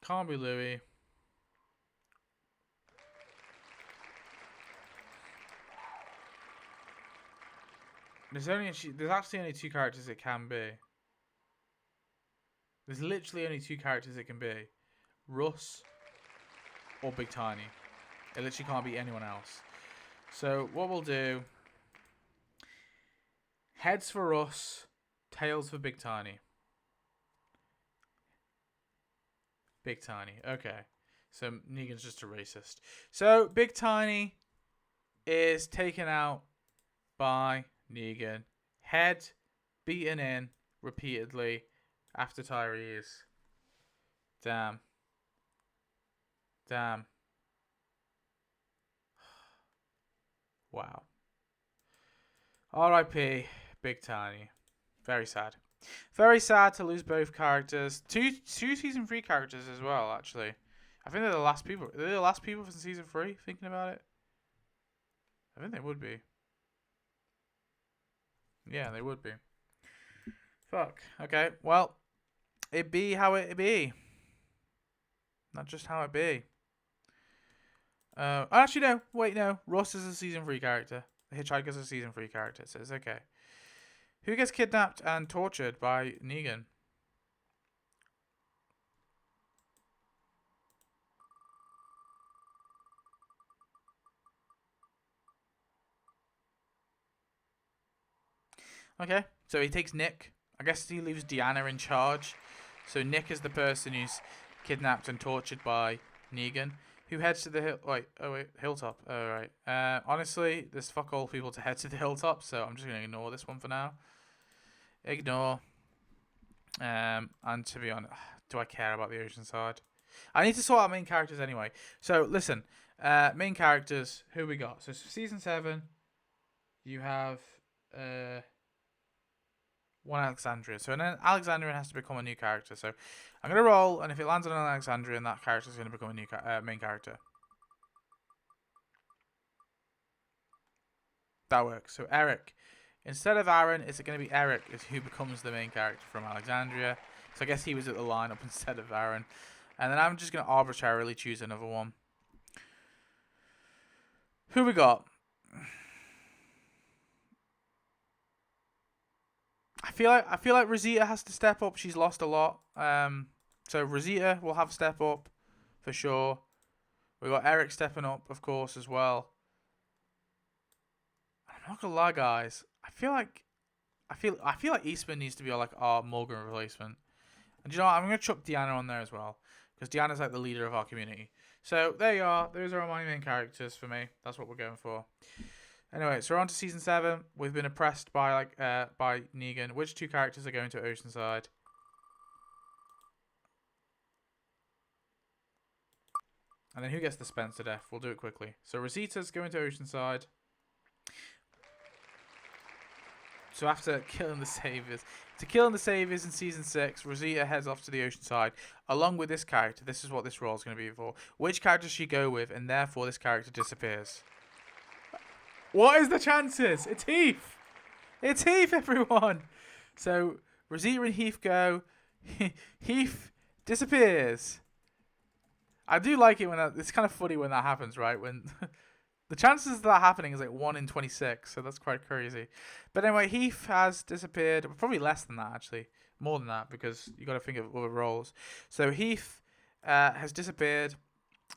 Can't be Louis. There's actually only 2 characters it can be. There's literally only 2 characters it can be. Russ or Big Tiny. It literally can't be anyone else. So what we'll do... Heads for Russ. Tails for Big Tiny. Big Tiny. Okay. So Negan's just a racist. So Big Tiny is taken out by Negan. Head beaten in repeatedly after Tyrese. Damn. Wow. R.I.P. Big Tiny. Very sad. Very sad to lose both characters. Two season 3 characters as well, actually. I think they're the last people. Are they the last people from season 3, thinking about it? I think they would be. Yeah, they would be. Fuck. Okay, well, it be how it be. Not just how it be. Actually, no. Wait, no. Russ is a season 3 character. The Hitchhiker's a season 3 character, so it's okay. Who gets kidnapped and tortured by Negan? Okay, so he takes Nick. I guess he leaves Deanna in charge. So Nick is the person who's kidnapped and tortured by Negan. Who heads to the hill? Hilltop. Oh, right. Honestly, there's fuck all people to head to the hilltop, so I'm just gonna ignore this one for now. Ignore. And to be honest, do I care about the ocean side? I need to sort out main characters anyway. So listen, main characters. Who we got? So season 7, you have one Alexandria. So then Alexandrian has to become a new character. So I'm gonna roll, and if it lands on an Alexandrian, that character is gonna become a new main character. That works. So Eric, instead of Aaron, is it gonna be Eric? Is who becomes the main character from Alexandria? So I guess he was at the lineup instead of Aaron. And then I'm just gonna arbitrarily choose another one. Who we got? I feel like Rosita has to step up. She's lost a lot. So Rosita will have step up for sure. We got Eric stepping up, of course, as well. I'm not gonna lie, guys. I feel like Eastman needs to be like our Morgan replacement. And you know what? I'm gonna chuck Deanna on there as well because Deanna's like the leader of our community. So there you are. Those are my main characters for me. That's what we're going for. Anyway, so we're on to season 7. We've been oppressed by by Negan. Which 2 characters are going to Oceanside? And then who gets the Spencer death? We'll do it quickly. So Rosita's going to Oceanside. So after killing the Saviors in season 6, Rosita heads off to the Oceanside along with this character. This is what this role is going to be for. Which character does she go with, and therefore this character disappears? What is the chances? It's Heath. It's Heath, everyone. So Rosita and Heath go. Heath disappears. I do like it when it's kind of funny when that happens, right? When the chances of that happening is like 1 in 26, so that's quite crazy. But anyway, Heath has disappeared. Probably less than that, actually. More than that, because you got to think of other roles. So Heath has disappeared,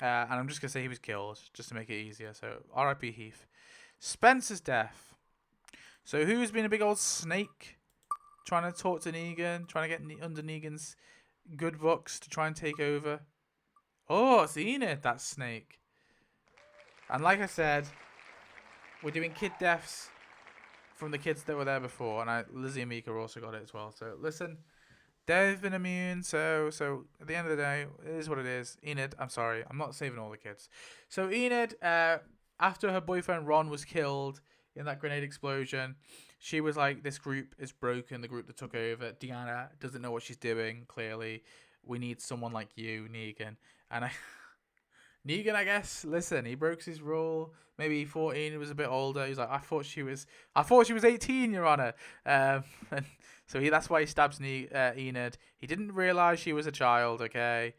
and I'm just going to say he was killed, just to make it easier. So R.I.P. Heath. Spencer's death. So who's been a big old snake trying to talk to Negan, trying to get under Negan's good books to try and take over? Oh, it's Enid, that snake. And like I said, we're doing kid deaths from the kids that were there before, and Lizzie and Mika also got it as well. So listen, they've been immune. So at the end of the day, it is what it is. Enid, I'm sorry, I'm not saving all the kids. So Enid, after her boyfriend Ron was killed in that grenade explosion, she was like, this group is broken, the group that took over. Deanna doesn't know what she's doing, clearly. We need someone like you, Negan. And Negan, I guess, listen, he broke his rule. Maybe 14, he was a bit older. He's like, I thought she was 18, Your Honor. And so that's why he stabs Enid. He didn't realize she was a child, okay?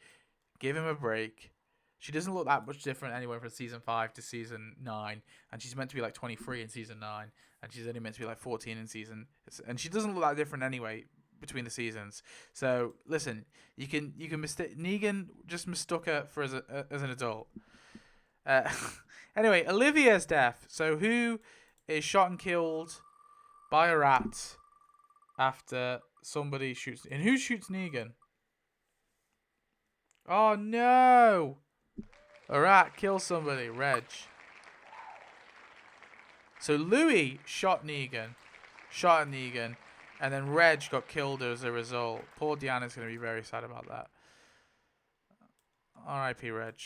Give him a break. She doesn't look that much different anyway from season 5 to season 9. And she's meant to be like 23 in season 9. And she's only meant to be like 14 in season... And she doesn't look that different anyway between the seasons. So, listen, you can mistake... Negan just mistook her for as an adult. Anyway, Olivia's death. So, who is shot and killed by a rat after somebody shoots... And who shoots Negan? Oh, no! A rat kills somebody. Reg. So Louis shot at Negan, and then Reg got killed as a result. Poor Deanna's going to be very sad about that. R.I.P. Reg.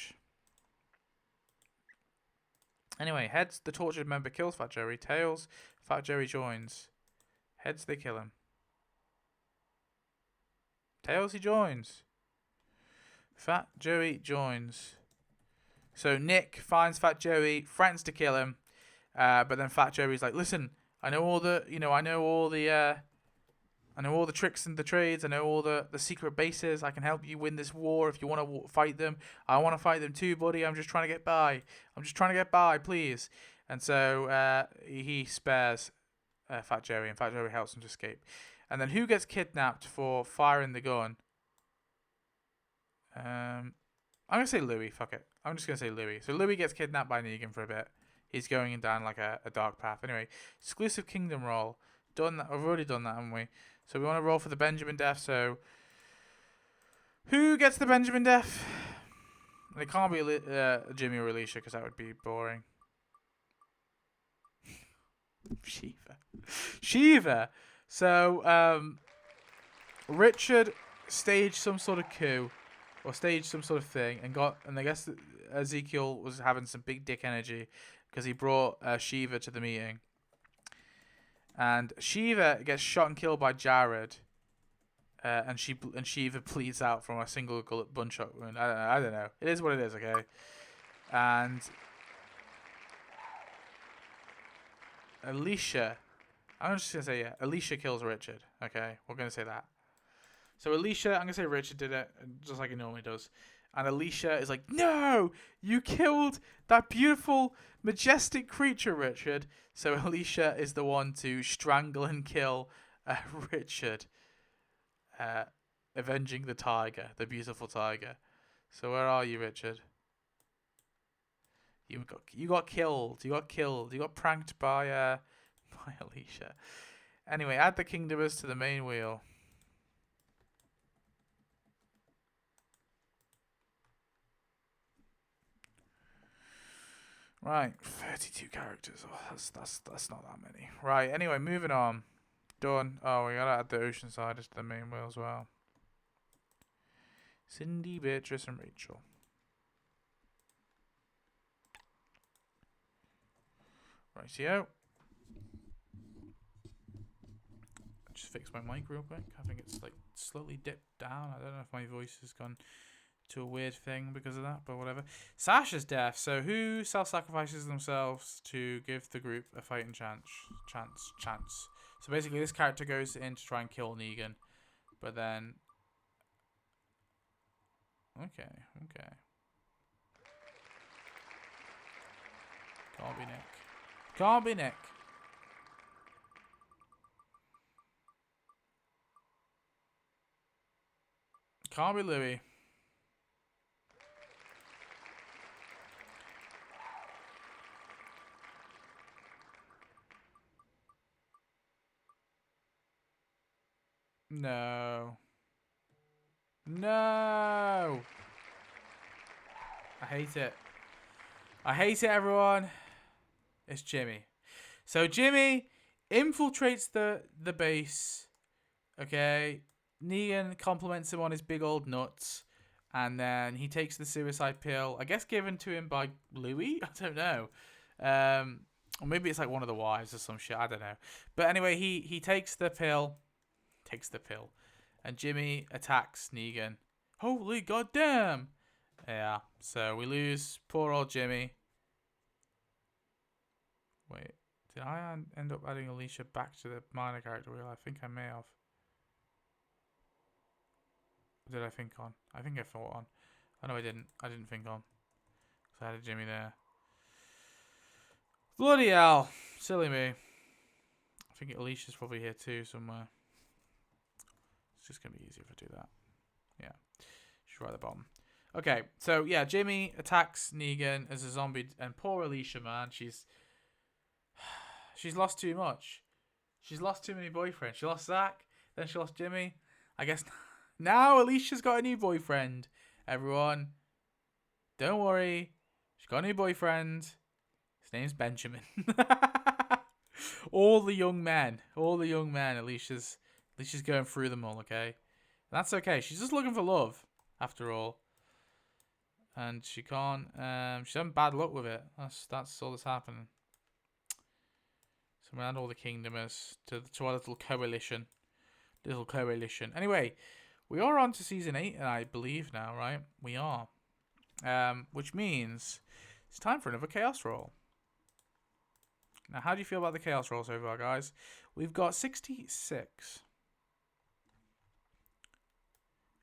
Anyway, heads, the tortured member kills Fat Joey. Tails, Fat Joey joins. Heads, they kill him. Tails, he joins. Fat Joey joins. So Nick finds Fat Joey, threatens to kill him. But then Fat Joey's like, listen, I know all the tricks and the trades. I know all the secret bases. I can help you win this war if you want to fight them. I want to fight them too, buddy. I'm just trying to get by. Please. And so he spares Fat Joey, and Fat Joey helps him to escape. And then who gets kidnapped for firing the gun? I'm going to say Louis. Fuck it. I'm just going to say Louis. So Louis gets kidnapped by Negan for a bit. He's going down like a dark path. Anyway, exclusive kingdom roll. Done that. We've already done that, haven't we? So we want to roll for the Benjamin death. So who gets the Benjamin death? It can't be Jimmy or Alicia because that would be boring. Shiva. So Richard staged some sort of coup or staged some sort of thing and I guess Ezekiel was having some big dick energy because he brought Shiva to the meeting. And Shiva gets shot and killed by Jared. And Shiva bleeds out from a single gunshot wound. I don't know. It is what it is, okay? And Alicia, I'm just going to say, Alicia kills Richard, okay? We're going to say that. So Alicia, I'm going to say Richard did it, just like he normally does. And Alicia is like, no, you killed that beautiful, majestic creature, Richard. So Alicia is the one to strangle and kill Richard, avenging the tiger, the beautiful tiger. So where are you, Richard? You got killed. You got killed. You got pranked by by Alicia. Anyway, add the kingdomers to the main wheel. Right, 32 characters. Oh, that's not that many. Right, anyway, moving on. Done. Oh, we gotta add the Oceansiders to the main wheel as well. Cindy, Beatrice, and Rachel. Rightio. Just fix my mic real quick. I think it's like slowly dipped down. I don't know if my voice has gone to a weird thing because of that, but whatever. Sasha's death. So who self-sacrifices themselves to give the group a fighting chance? So basically, this character goes in to try and kill Negan, but then. Okay. Can't be Nick. Can't be Nick. Can't be Louis. No. No. I hate it. I hate it, everyone. It's Jimmy. So Jimmy infiltrates the base. Okay. Negan compliments him on his big old nuts. And then he takes the suicide pill. I guess given to him by Louis? I don't know. Or maybe it's like one of the wives or some shit. I don't know. But anyway, he takes the pill. And Jimmy attacks Negan. Holy goddamn! Yeah, so we lose poor old Jimmy. Wait, did I end up adding Alicia back to the minor character wheel? I think I may have. What did I think on? I think I thought on. Oh no, I didn't. I didn't think on. So I added Jimmy there. Bloody hell. Silly me. I think Alicia's probably here too somewhere. It's just going to be easier if I do that. Yeah. She's right at the bottom. Okay, so yeah, Jimmy attacks Negan as a zombie, and poor Alicia, man, she's lost too much. She's lost too many boyfriends. She lost Zach, then she lost Jimmy. I guess now Alicia's got a new boyfriend. Everyone, don't worry, she's got a new boyfriend. His name's Benjamin. all the young men. Alicia's going through them all. Okay, and that's okay. She's just looking for love, after all. And she can't. She's having bad luck with it. That's all that's happening. So we add all the kingdomers to our little coalition. Anyway, we are on to season 8, I believe now, right? We are. Which means it's time for another chaos roll. Now, how do you feel about the chaos roll so far, guys? We've got 66.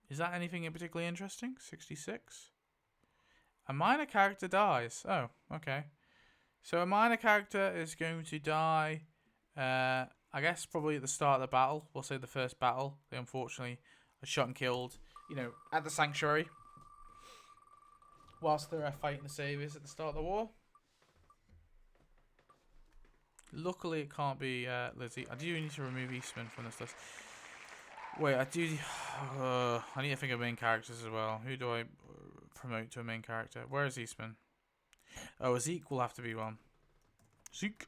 Is that anything particularly interesting? 66. A minor character dies. Oh, okay. So a minor character is going to die, I guess probably at the start of the battle. We'll say the first battle. They unfortunately are shot and killed, at the sanctuary. Whilst they're fighting the Saviors at the start of the war. Luckily, it can't be Lizzie. I do need to remove Eastman from this list. Wait, I do... I need to think of main characters as well. Who do I promote to a main character? Where is Eastman? Oh, Zeke will have to be one. Zeke.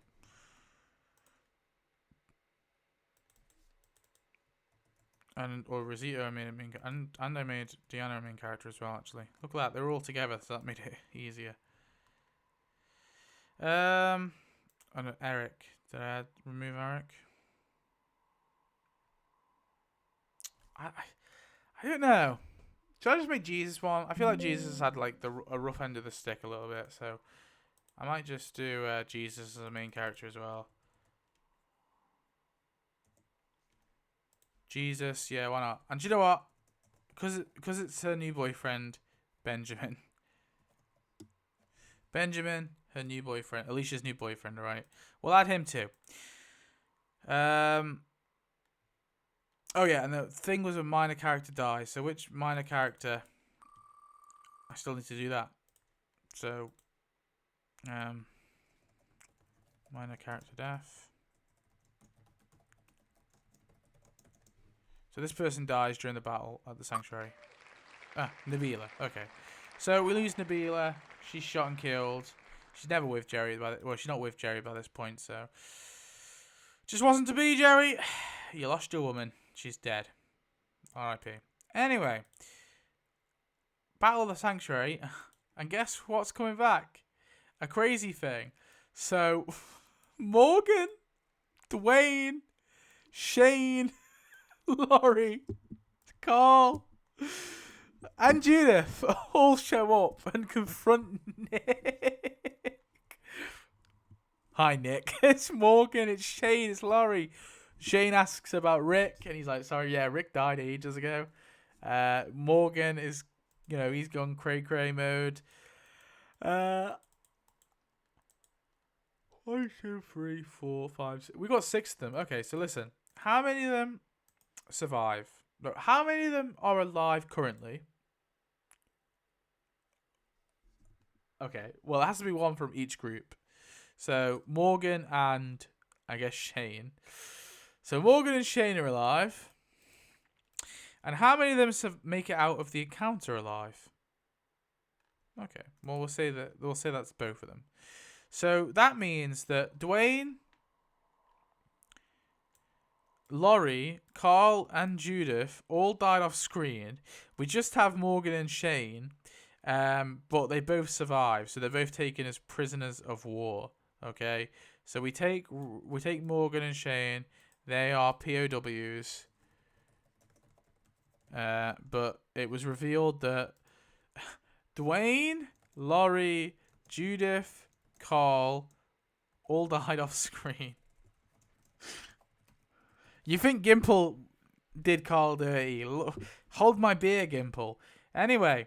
Or Rosita I made a main and I made Deanna a main character as well, actually. Look at that, they're all together, so that made it easier. And Eric. Did I remove Eric? I don't know. Should I just make Jesus one? I feel like Jesus has had like a rough end of the stick a little bit, so I might just do Jesus as a main character as well. Jesus, yeah, why not? And do you know what? Because it's her new boyfriend, Benjamin. Benjamin, her new boyfriend, Alicia's new boyfriend, alright? We'll add him too. Oh yeah, and the thing was a minor character dies. So which minor character? I still need to do that. So, minor character death. So this person dies during the battle at the sanctuary. Nabila. Okay. So we lose Nabila. She's shot and killed. She's never with Jerry. Well, she's not with Jerry by this point, so... Just wasn't to be, Jerry. You lost your woman. She's dead. R.I.P. Anyway. Battle of the Sanctuary. And guess what's coming back? A crazy thing. So, Morgan, Duane, Shane, Laurie, Carl, and Judith all show up and confront Nick. Hi, Nick. It's Morgan, it's Shane, it's Laurie. Shane asks about Rick, and he's like, sorry, yeah, Rick died ages ago. Morgan is, he's gone cray-cray mode. 1, 2, 3, 4, 5, 6. We got 6 of them. Okay, so listen. How many of them survive? Look, how many of them are alive currently? Okay, well, it has to be one from each group. So, Morgan and, I guess, Shane. So, Morgan and Shane are alive. And how many of them make it out of the encounter alive? Okay, well, we'll say that's both of them. So, that means that Duane, Laurie, Carl, and Judith all died off screen. We just have Morgan and Shane, but they both survive. So, they're both taken as prisoners of war. Okay, so we take Morgan and Shane. They are POWs. But it was revealed that Duane, Laurie, Judith, Carl all died off screen. You think Gimple did Carl dirty? Hold my beer, Gimple. Anyway,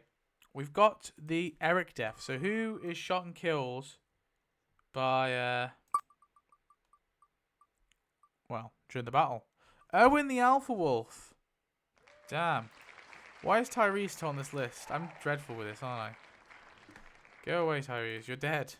we've got the Eric death. So who is shot and killed by during the battle? Owen the Alpha Wolf. Damn. Why is Tyrese on this list? I'm dreadful with this, aren't I? Go away, Tyrese. You're dead.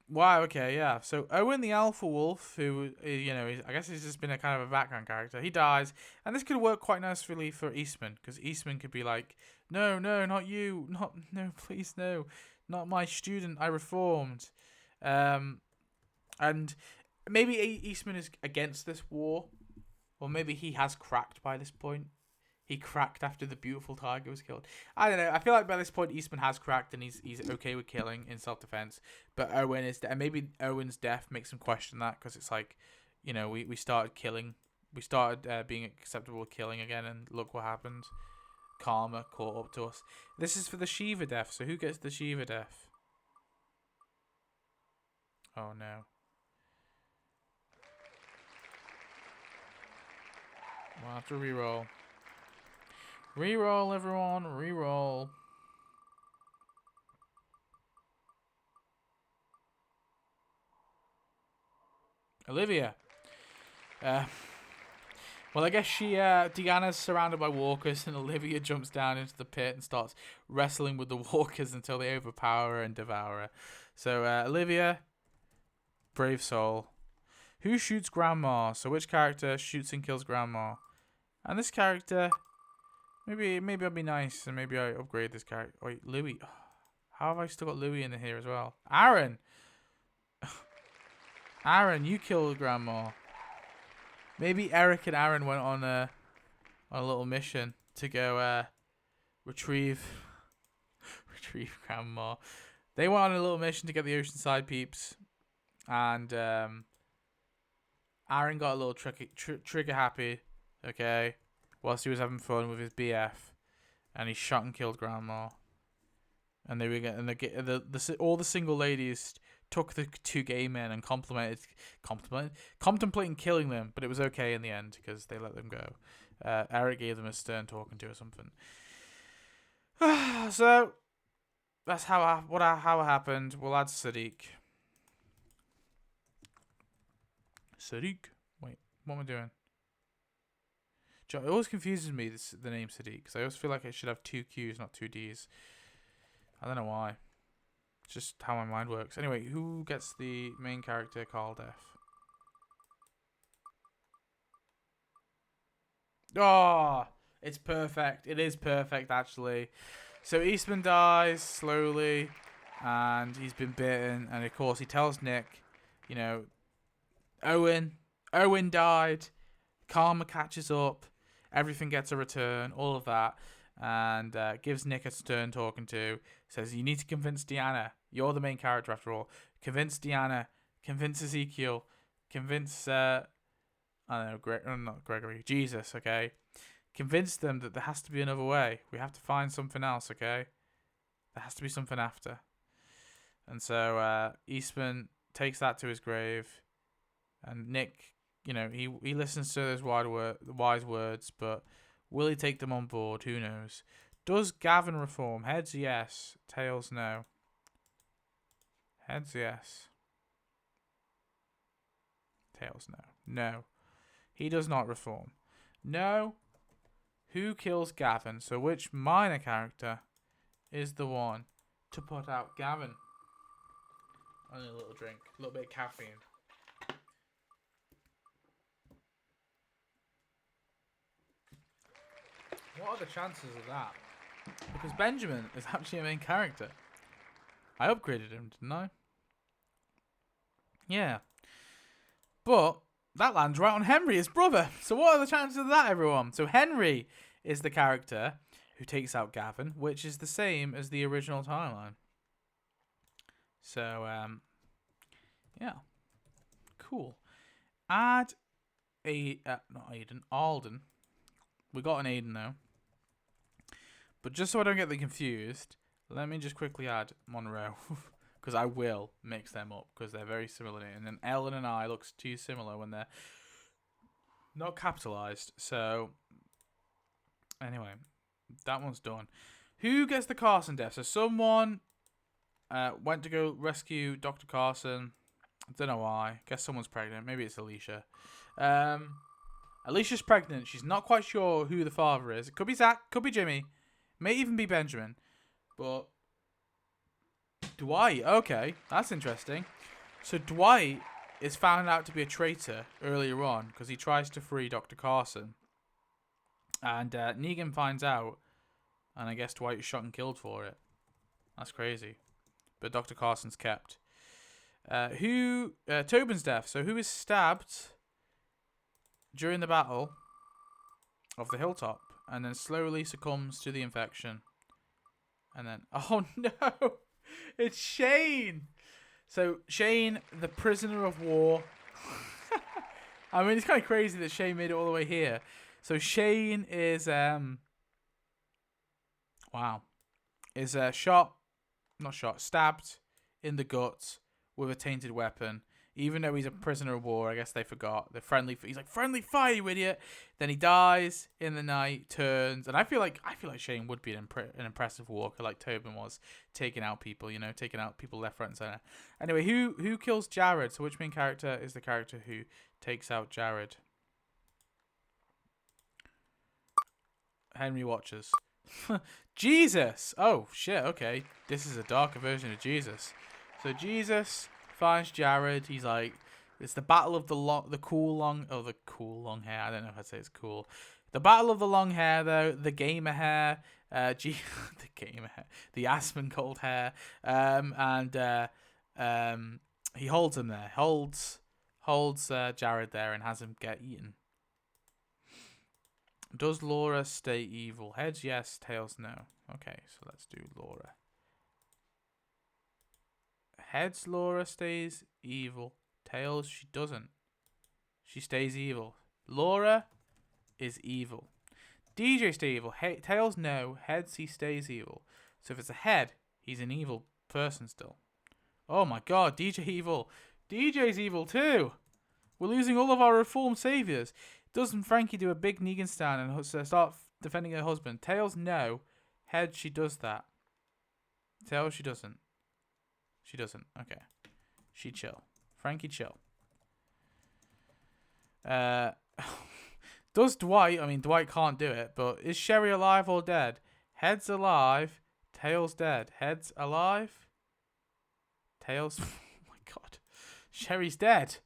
Wow, okay, yeah. So Owen the Alpha Wolf, who, I guess he's just been a kind of a background character. He dies. And this could work quite nicely for Eastman. Because Eastman could be like, no, not you. No, please, no. Not my student. I reformed. And maybe Eastman is against this war. Or maybe he has cracked by this point. He cracked after the beautiful tiger was killed. I don't know. I feel like by this point Eastman has cracked and he's okay with killing in self-defense. But Owen is... And maybe Owen's death makes him question that. Because it's like, we started killing. We started being acceptable with killing again. And look what happened. Karma caught up to us. This is for the Shiva death. So who gets the Shiva death? Oh no. We'll have to reroll. Reroll, everyone. Reroll. Olivia. Well, I guess Deanna's surrounded by walkers, and Olivia jumps down into the pit and starts wrestling with the walkers until they overpower her and devour her. So, Olivia, brave soul. Who shoots Grandma? So, which character shoots and kills Grandma? And this character, maybe I'll be nice and maybe I upgrade this character. Wait, Louis. How have I still got Louis in here as well? Aaron. Aaron, you killed Grandma. Maybe Eric and Aaron went on a little mission to go retrieve Grandma. They went on a little mission to get the Oceanside peeps, and Aaron got a little trigger happy. Okay, whilst he was having fun with his BF, and he shot and killed Grandma. And they were getting all the single ladies took the 2 gay men and contemplating killing them, but it was okay in the end because they let them go. Eric gave them a stern talking to or something. So that's how it happened. We'll add Sadiq. Sadiq. Wait, what am I doing? It always confuses me, the name Sadiq, because I always feel like it should have 2 Q's, not 2 D's. I don't know why. It's just how my mind works. Anyway, who gets the main character Carl Death? Oh, it's perfect. It is perfect, actually. So Eastman dies slowly, and he's been bitten, and of course he tells Nick, you know, Owen died, karma catches up, everything gets a return, all of that, and gives Nick a stern talking to, says, you need to convince Deanna, you're the main character after all, convince Deanna, convince Ezekiel, convince, I don't know, not Gregory, Jesus, okay? Convince them that there has to be another way. We have to find something else, okay? There has to be something after. And so Eastman takes that to his grave, and Nick, you know, he listens to those wise words, but will he take them on board? Who knows? Does Gavin reform? Heads, yes. Tails, no. Heads, yes. Tails, no. No. He does not reform. No. Who kills Gavin? So which minor character is the one to put out Gavin? Only a little drink. A little bit of caffeine. What are the chances of that? Because Benjamin is actually a main character. I upgraded him, didn't I? Yeah. But that lands right on Henry, his brother. So what are the chances of that, everyone? So Henry is the character who takes out Gavin, which is the same as the original timeline. So, yeah. Cool. Add not Aiden, Alden. We got an Aiden now. But just so I don't get them confused, let me just quickly add Monroe. Because I will mix them up, because they're very similar. And then Ellen and I looks too similar when they're not capitalized. So, anyway, that one's done. Who gets the Carson death? So someone went to go rescue Dr. Carson. I don't know why. Guess someone's pregnant. Maybe it's Alicia. Alicia's pregnant. She's not quite sure who the father is. It could be Zach. Could be Jimmy. May even be Benjamin. But Dwight. Okay, that's interesting. So Dwight is found out to be a traitor earlier on because he tries to free Dr. Carson. And Negan finds out. And I guess Dwight is shot and killed for it. That's crazy. But Dr. Carson's kept. Tobin's death. So who is stabbed during the battle of the hilltop and then slowly succumbs to the infection. And then, oh no, it's Shane. So Shane, the prisoner of war. I mean, it's kind of crazy that Shane made it all the way here. So Shane is, stabbed in the gut with a tainted weapon. Even though he's a prisoner of war, I guess they forgot. He's like, friendly fire, you idiot. Then he dies in the night, turns, and I feel like Shane would be an impressive walker, like Tobin was, taking out people left, right, and center. Anyway, who kills Jared? So which main character is the character who takes out Jared? Henry watches. Jesus! Oh shit! Okay, this is a darker version of Jesus. So Jesus finds Jared. He's like, it's the battle of the cool long hair. I don't know if I'd say it's cool. The battle of the long hair, though. The gamer hair. The gamer hair. The Asmongold hair. He holds him there. Holds Jared there and has him get eaten. Does Laura stay evil? Heads, yes. Tails, no. Okay, so let's do Laura. Heads, Laura stays evil. Tails, she doesn't. She stays evil. Laura is evil. DJ stays evil. Tails, no. Heads, he stays evil. So if it's a head, he's an evil person still. Oh my god, DJ evil. DJ's evil too. We're losing all of our reformed saviors. Doesn't Frankie do a big Negan stand and start defending her husband? Tails, no. Head, she does that. Tails, she doesn't. She doesn't. Okay. She chill. Frankie, chill. Does Dwight? I mean, Dwight can't do it, but is Sherry alive or dead? Head's alive. Tails dead. Head's alive. Tails. Oh my god. Sherry's dead.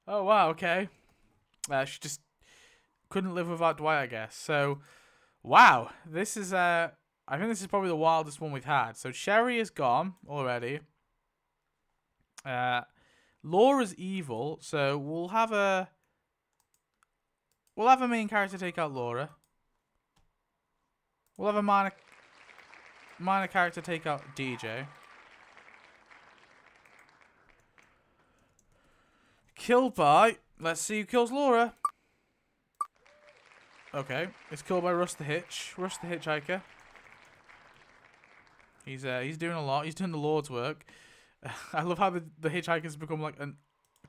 Oh wow. Okay. She just couldn't live without Dwight, I guess. So, wow. This is I think this is probably the wildest one we've had. So Sherry is gone already. Laura's evil, so we'll have a main character take out Laura. We'll have a minor character take out DJ. Killed by, let's see who kills Laura. Okay, it's killed by Russ the Hitchhiker. He's doing a lot. He's doing the Lord's work. I love how the Hitchhiker's become like a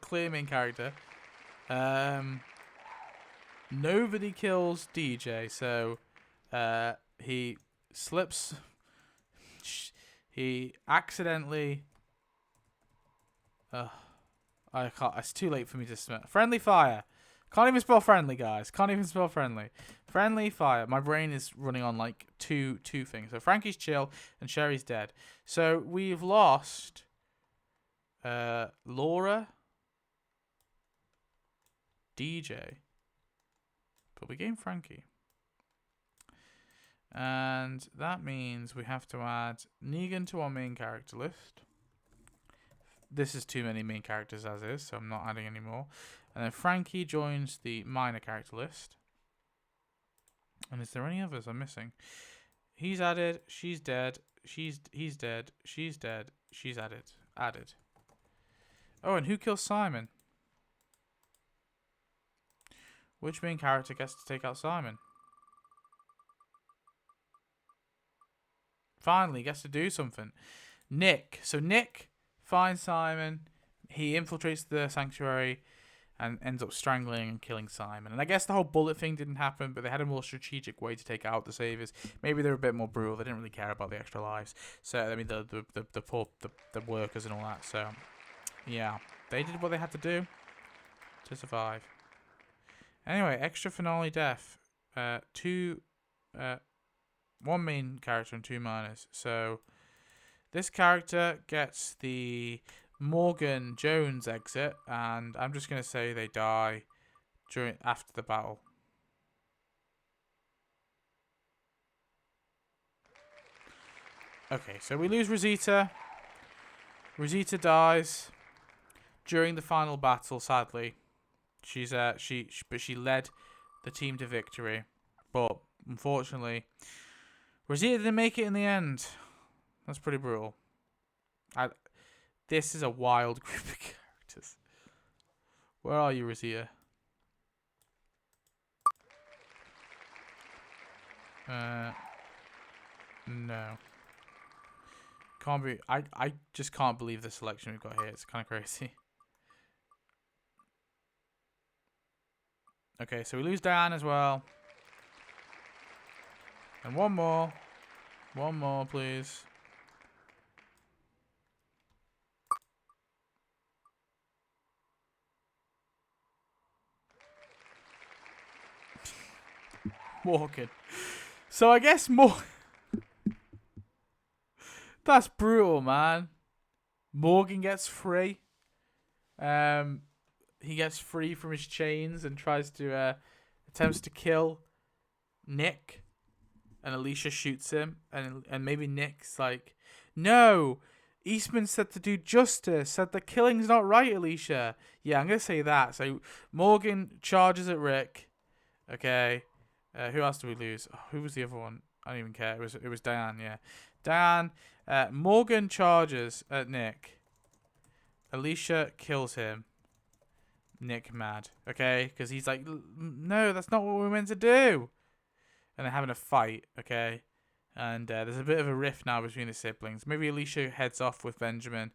clear main character. Nobody kills DJ, so he slips. He accidentally. I can't. It's too late for me to smell. Friendly fire. Can't even spell friendly, guys. Can't even spell friendly. Friendly fire. My brain is running on like two things. So Frankie's chill and Sherry's dead. So we've lost Laura, DJ, but we gained Frankie. And that means we have to add Negan to our main character list. This is too many main characters as is, so I'm not adding any more. And then Frankie joins the minor character list. And is there any others I'm missing? He's added. She's dead. He's dead. She's dead. She's added. Oh, and who kills Simon? Which main character gets to take out Simon? Finally, gets to do something. Nick. So Nick finds Simon. He infiltrates the sanctuary and ends up strangling and killing Simon. And I guess the whole bullet thing didn't happen, but they had a more strategic way to take out the saviors. Maybe they're a bit more brutal. They didn't really care about the extra lives. So I mean, the poor the workers and all that. So yeah, they did what they had to do to survive. Anyway, extra finale death. One main character and two minors. So this character gets the Morgan Jones exit, and I'm just gonna say they die after the battle. Okay, so we lose Rosita. Rosita dies during the final battle. Sadly, but she led the team to victory, but unfortunately, Rosita didn't make it in the end. That's pretty brutal. This is a wild group of characters. Where are you, Rosita? No. Can't be. I just can't believe the selection we've got here. It's kind of crazy. Okay, so we lose Diane as well. And one more. One more, please. Morgan. So I guess that's brutal, man. Morgan gets free. He gets free from his chains and tries to attempts to kill Nick, and Alicia shoots him, and maybe Nick's like, no, Eastman said to do justice, said the killing's not right, Alicia. Yeah, I'm gonna say that. So Morgan charges at Rick. Okay. Who else do we lose? Oh, who was the other one? I don't even care. It was Diane, yeah. Diane. Morgan charges at Nick. Alicia kills him. Nick mad. Okay? Because he's like, no, that's not what we're meant to do. And they're having a fight, okay? And there's a bit of a rift now between the siblings. Maybe Alicia heads off with Benjamin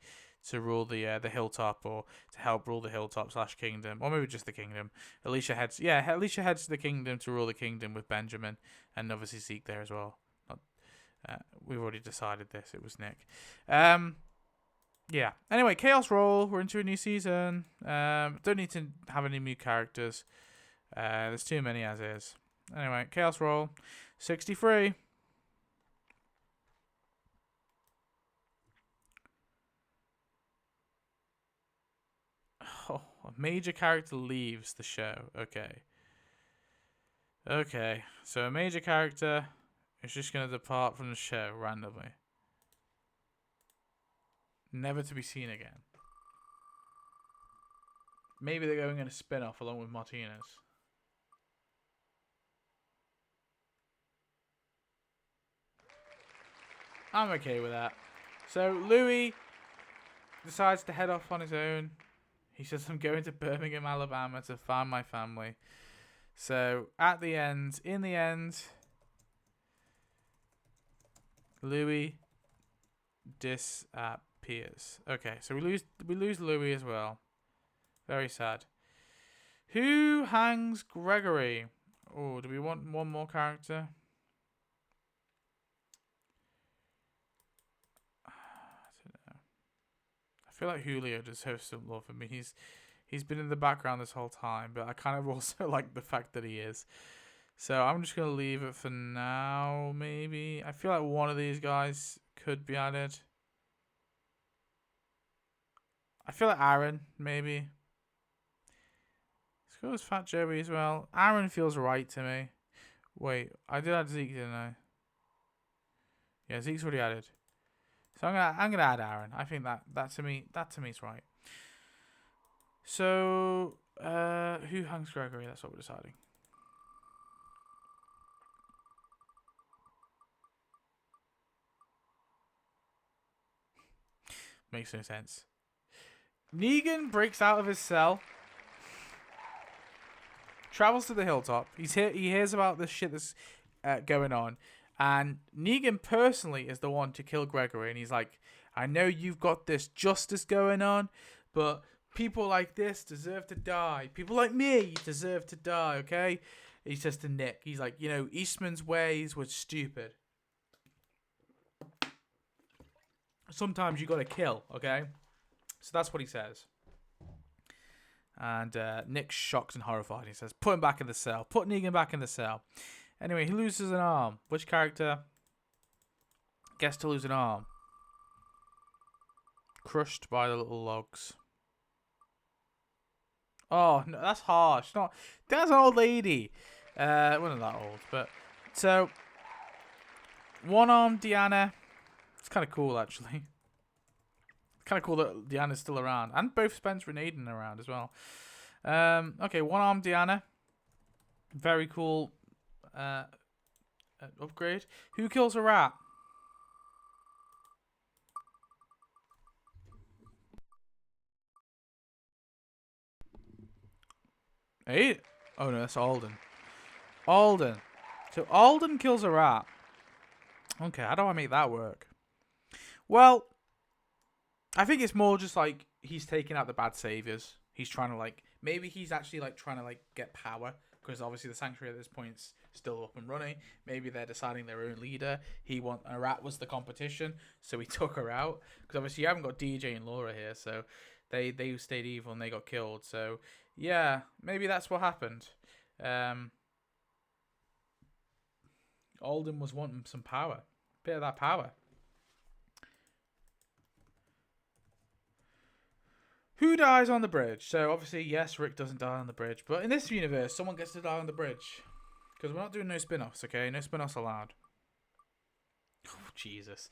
to rule the hilltop, or to help rule the hilltop / kingdom, or maybe just the kingdom. Alicia heads to the kingdom to rule the kingdom with Benjamin, and obviously Zeke there as well. We've already decided this. It was Nick. Yeah. Anyway, Chaos Roll. We're into a new season. Don't need to have any new characters. There's too many as is. Anyway, Chaos Roll. 63. Oh, a major character leaves the show. Okay. Okay. So a major character is just going to depart from the show randomly. Never to be seen again. Maybe they're going in a spin-off along with Martinez. I'm okay with that. So Louis decides to head off on his own. He says, I'm going to Birmingham, Alabama to find my family. So in the end, Louis disappears. Okay, so we lose Louis as well. Very sad. Who hangs Gregory? Oh, do we want one more character? I don't know. I feel like Julio deserves some love. I mean, he's been in the background this whole time, but I kind of also like the fact that he is. So I'm just going to leave it for now, maybe. I feel like one of these guys could be added. I feel like Aaron, maybe. Let's go with Fat Joey as well. Aaron feels right to me. Wait, I did add Zeke, didn't I? Yeah, Zeke's already added. So I'm gonna add Aaron. I think that to me is right. So who hangs Gregory? That's what we're deciding. Makes no sense. Negan breaks out of his cell, travels to the hilltop. He hears about this shit that's going on, and Negan personally is the one to kill Gregory. And he's like, I know you've got this justice going on, but people like this deserve to die. People like me deserve to die, okay? He says to Nick, he's like, Eastman's ways were stupid. Sometimes you gotta kill, okay? So that's what he says. And Nick's shocked and horrified. He says, put him back in the cell. Put Negan back in the cell. Anyway, he loses an arm. Which character gets to lose an arm? Crushed by the little logs. Oh, no, that's harsh. That's an old lady. Wasn't that old, but... So, one-armed Deanna. It's kind of cool, actually. Kind of cool that Deanna's still around. And both Spencer and Aiden are around as well. Okay, one-armed Deanna. Very cool upgrade. Who kills a rat? Hey? Oh no, that's Alden. Alden. So Alden kills a rat. Okay, how do I make that work? Well, I think it's more just like he's taking out the bad saviors. He's trying to maybe he's actually trying to get power, because obviously the Sanctuary at this point's still up and running. Maybe they're deciding their own leader. A rat was the competition, so he took her out. Because obviously you haven't got DJ and Laura here, so they stayed evil and they got killed. So yeah, maybe that's what happened. Alden was wanting some power, bit of that power. Who dies on the bridge? So, obviously, yes, Rick doesn't die on the bridge. But in this universe, someone gets to die on the bridge. Because we're not doing no spin-offs, okay? No spin-offs allowed. Oh, Jesus.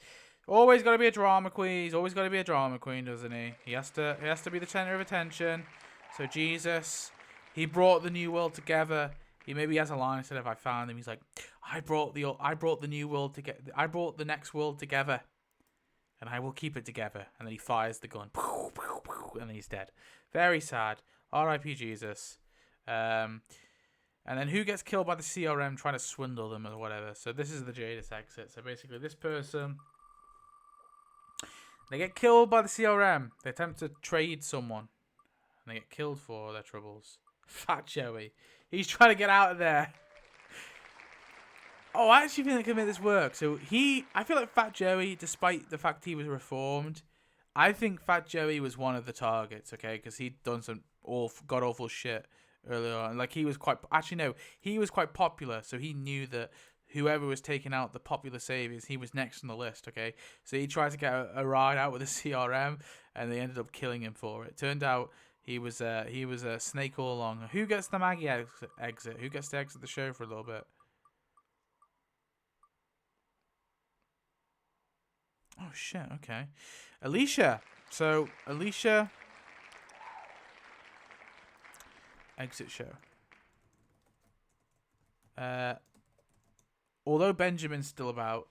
Always got to be a drama queen. He's always got to be a drama queen, doesn't he? He has to be the center of attention. So, Jesus, he brought the new world together. He maybe has a line instead of I found him. He's like, I brought the new world together. I brought the next world together. And I will keep it together. And then he fires the gun. And then he's dead. Very sad. R.I.P. Jesus. And then who gets killed by the CRM trying to swindle them or whatever? So this is the Jadis exit. So basically this person They get killed by the CRM. They attempt to trade someone. And they get killed for their troubles. Fat Joey. He's trying to get out of there. Oh, I actually think they can make this work. So I feel like Fat Joey, despite the fact he was reformed, I think Fat Joey was one of the targets, okay? Because he'd done some god-awful shit earlier on. Like, he was quite... Actually, no. He was quite popular, so he knew that whoever was taking out the popular saviors, he was next on the list, okay? So he tried to get a ride out with the CRM, and they ended up killing him for it. Turned out he was a snake all along. Who gets the Maggie exit? Who gets to exit the show for a little bit? Oh, shit, okay. Alicia. So, Alicia... Exit show. Although Benjamin's still about,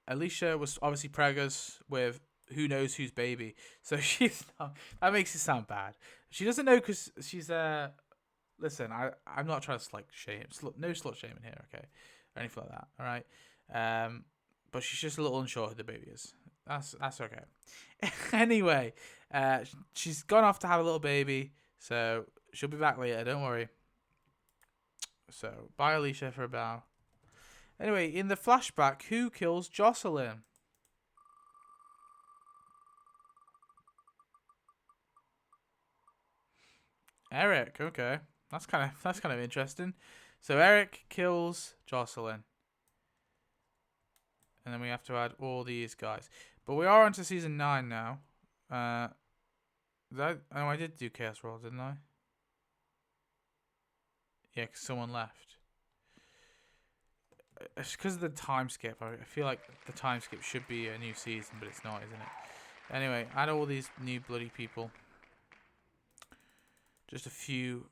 Alicia was obviously preggers with who knows whose baby. So she's not... That makes it sound bad. She doesn't know because she's... Listen, I'm not trying to slut shame. No slut shaming here, okay? Or anything like that, alright? But she's just a little unsure who the baby is. That's okay. Anyway, she's gone off to have a little baby, so she'll be back later. Don't worry. So bye, Alicia, for a bow. Anyway, in the flashback, who kills Jocelyn? Eric. Okay, that's kind of interesting. So Eric kills Jocelyn. And then we have to add all these guys. But we are on to season 9 now. I did do Chaos Roll, didn't I? Yeah, because someone left. It's because of the time skip. I feel like the time skip should be a new season, but it's not, isn't it? Anyway, add all these new bloody people. Just a few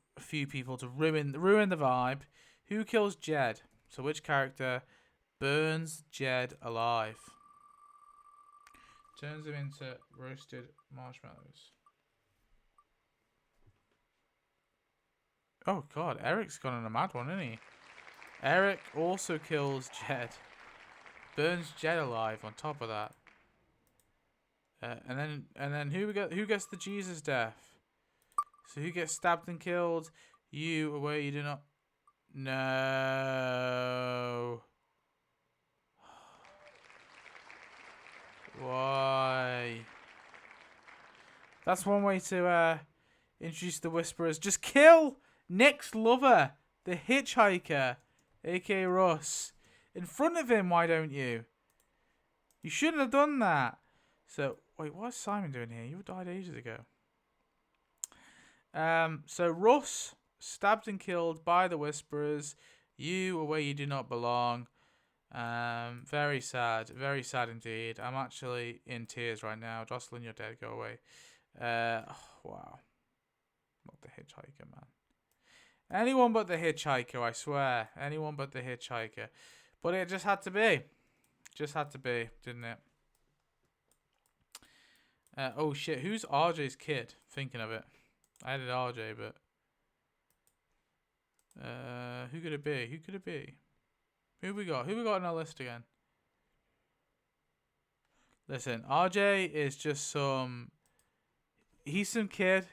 people to ruin the vibe. Who kills Jed? So which character burns Jed alive? Turns him into roasted marshmallows. Oh god, Eric's gone on a mad one, isn't he? Eric also kills Jed. Burns Jed alive on top of that. And then who gets the Jesus death? So who gets stabbed and killed? You away you do not. No. Why? That's one way to introduce the Whisperers. Just kill Nick's lover, the hitchhiker, aka Russ. In front of him, why don't you? You shouldn't have done that. So, wait, what's Simon doing here? You died ages ago. So Russ, stabbed and killed by the Whisperers. You are where you do not belong. Very sad indeed. I'm actually in tears right now. Jocelyn, you're dead. Go away. Oh, wow. Not the hitchhiker, man. Anyone but the hitchhiker, I swear. Anyone but the hitchhiker. But it just had to be. Just had to be, didn't it? Oh shit, who's RJ's kid? Thinking of it. I added RJ, but who could it be? Who could it be? Who we got? Who we got on our list again? Listen, RJ is just some... He's some kid.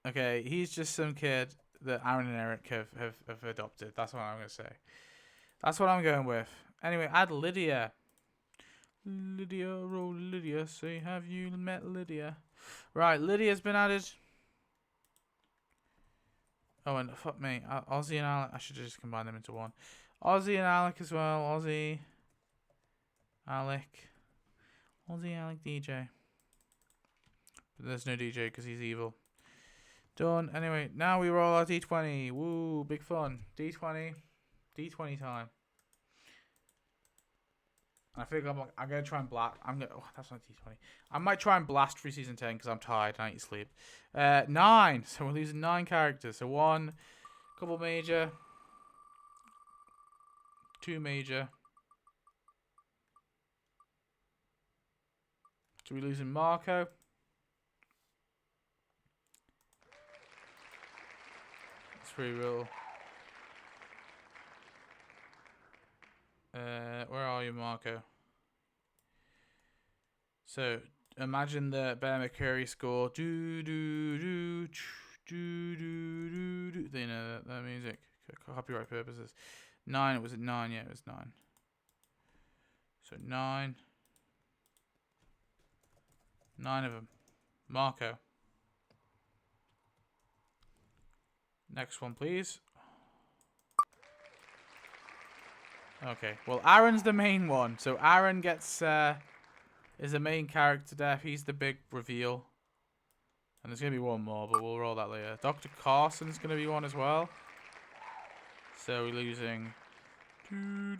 Okay, he's just some kid that Aaron and Eric have adopted. That's what I'm going to say. That's what I'm going with. Anyway, add Lydia. Lydia, oh Lydia, say have you met Lydia? Right, Lydia's been added. Oh, and fuck me, Ozzy and Alec. I should just combine them into one. Ozzy and Alec as well. Ozzy, Alec, DJ. But there's no DJ because he's evil. Done. Anyway, now we roll our D20. Woo, big fun. D20 time. I think I'm gonna try and blast. Oh, that's not D20. I might try and blast through season 10 because I'm tired and I need to sleep. 9. So we're losing 9 characters. So 1, couple major, 2 major. So we're losing Marco. That's pretty real. Where are you, Marco? So imagine the Bear McCreary score. Do do do do do do. You know that music. Copyright purposes. 9. Was it 9? Yeah, it was 9. So 9. 9 of them. Marco. Next one, please. Okay. Well, Aaron's the main one. So Aaron gets is the main character death. He's the big reveal. And there's gonna be one more, but we'll roll that later. Dr. Carson's gonna be one as well. So we're losing. You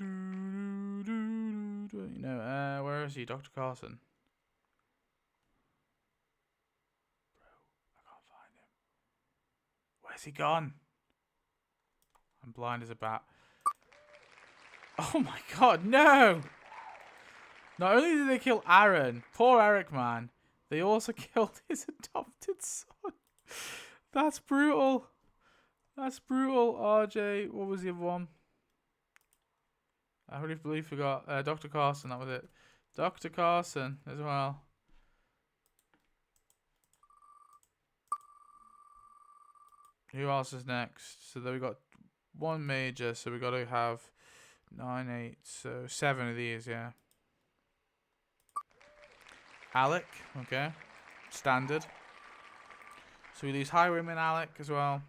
know, where is he, Dr. Carson? Bro, I can't find him. Where's he gone? I'm blind as a bat. Oh my god, no! Not only did they kill Aaron, poor Eric, man, they also killed his adopted son. That's brutal. That's brutal. RJ, what was the other one? I really forgot. Dr. Carson, that was it. Dr. Carson as well. Who else is next? So then we got one major, so we got to have 9, 8, so 7 of these, yeah. Alec, okay. Standard. So we lose Highwayman Alec as well.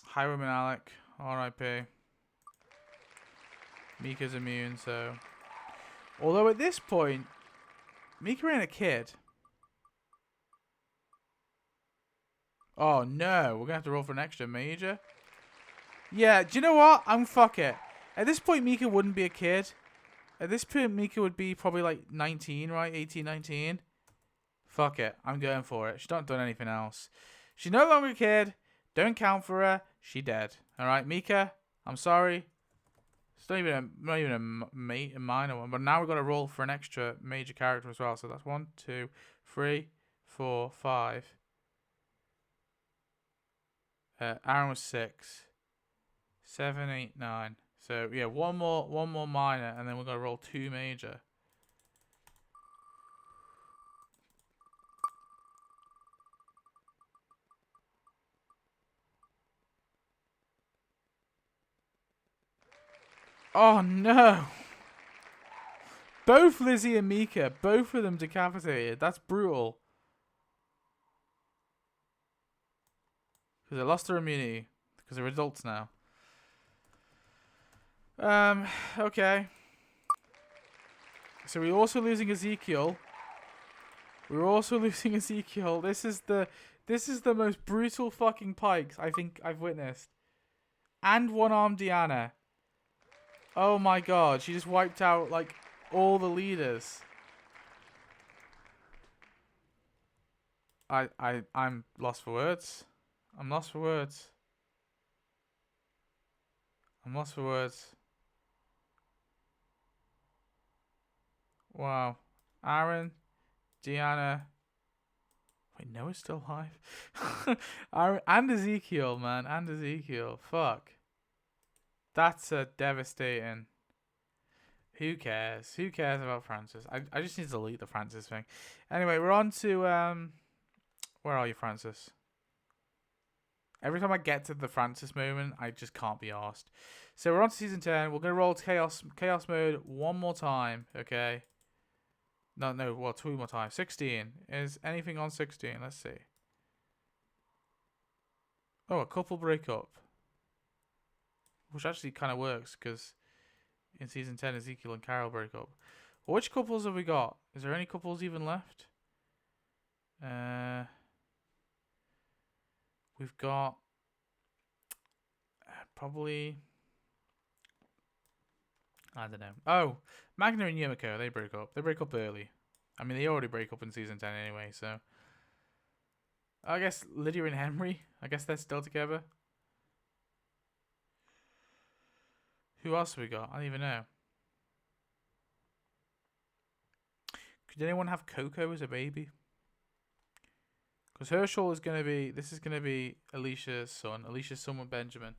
Highwayman Alec, R.I.P. Mika's immune, so. Although at this point, Mika ain't a kid. Oh no, we're gonna have to roll for an extra major. Yeah, do you know what? Fuck it. At this point, Mika wouldn't be a kid. At this point, Mika would be probably like 19, right? 18, 19. Fuck it. I'm going for it. She's not done anything else. She's no longer a kid. Don't count for her. She dead. Alright, Mika, I'm sorry. It's not even a minor one. But now we've got to roll for an extra major character as well. So that's 1, 2, 3, 4, 5. Aaron was 6. 7, 8, 9. So yeah, one more minor, and then we're gonna roll 2 major. Oh no! Both Lizzie and Mika, both of them decapitated. That's brutal. Because they lost their immunity. Because they're adults now. Okay. So we're also losing Ezekiel. We're also losing Ezekiel. This is the most brutal fucking pikes I think I've witnessed. And one-armed Deanna. Oh my god, she just wiped out like all the leaders. I'm lost for words. I'm lost for words. I'm lost for words. Wow. Aaron, Deanna. Wait, Noah's still alive? Aaron, and Ezekiel, man. And Ezekiel. Fuck. That's a devastating. Who cares? Who cares about Francis? I just need to delete the Francis thing. Anyway, we're on to where are you, Francis? Every time I get to the Francis moment, I just can't be arsed. So we're on to season 10. We're gonna roll to chaos mode one more time, okay? No, well, 2 more times. 16. Is anything on 16? Let's see. Oh, a couple break up. Which actually kind of works, because in season 10, Ezekiel and Carol break up. Well, which couples have we got? Is there any couples even left? We've got probably, I don't know. Oh, Magna and Yumiko, they broke up. They break up early. I mean, they already break up in season 10 anyway, so. I guess Lydia and Henry, I guess they're still together. Who else have we got? I don't even know. Could anyone have Coco as a baby? Because Herschel is going to be... This is going to be Alicia's son. Alicia's son with Benjamin.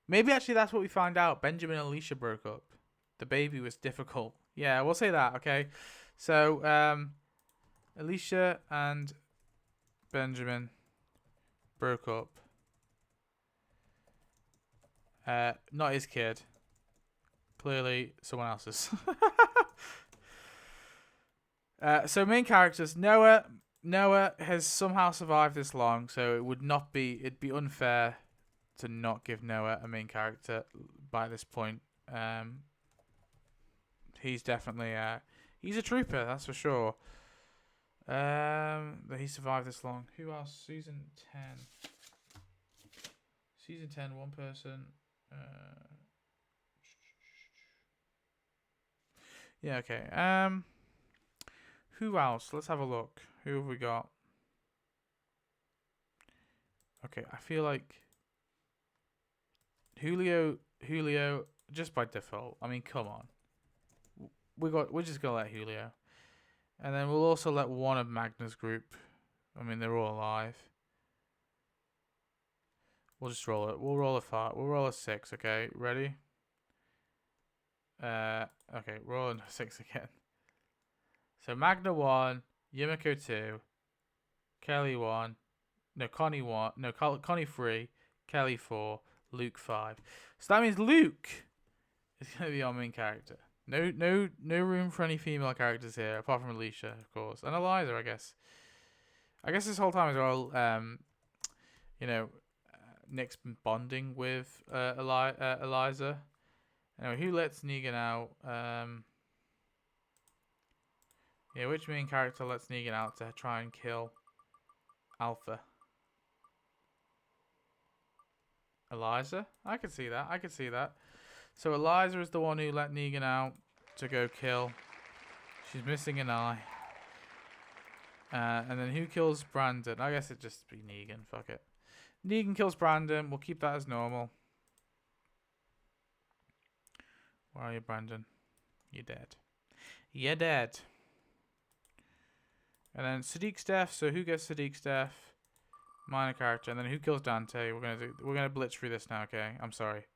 Maybe actually that's what we find out. Benjamin and Alicia broke up. The baby was difficult. Yeah, we'll say that, okay? So, Alicia and Benjamin broke up. Not his kid. Clearly someone else's. So main characters. Noah has somehow survived this long, so it'd be unfair to not give Noah a main character by this point. He's definitely he's a trooper, that's for sure. That he survived this long. Who else? Season 10, one person. Yeah, okay. Who else? Let's have a look. Who have we got? Okay, I feel like Julio, just by default. I mean, come on. We're just gonna let Julio, and then we'll also let one of Magna's group. I mean, they're all alive. We'll just roll it. We'll roll a 5. We'll roll a 6. Okay, ready? Okay, rolling a 6 again. So Magna 1, Yumiko 2, Kelly 1, no Connie 1, no Connie 3, Kelly 4, Luke 5. So that means Luke is gonna be our main character. No room for any female characters here, apart from Alicia, of course, and Eliza, I guess. I guess this whole time as well, Nick's been bonding with Eliza. Anyway, who lets Negan out? Yeah, which main character lets Negan out to try and kill Alpha? Eliza? I could see that. So Eliza is the one who let Negan out to go kill. She's missing an eye. And then who kills Brandon? I guess it'd just be Negan. Fuck it. Negan kills Brandon. We'll keep that as normal. Where are you, Brandon? You're dead. You're dead. And then Sadiq's death. So who gets Sadiq's death? Minor character. And then who kills Dante? We're gonna blitz through this now. Okay. I'm sorry.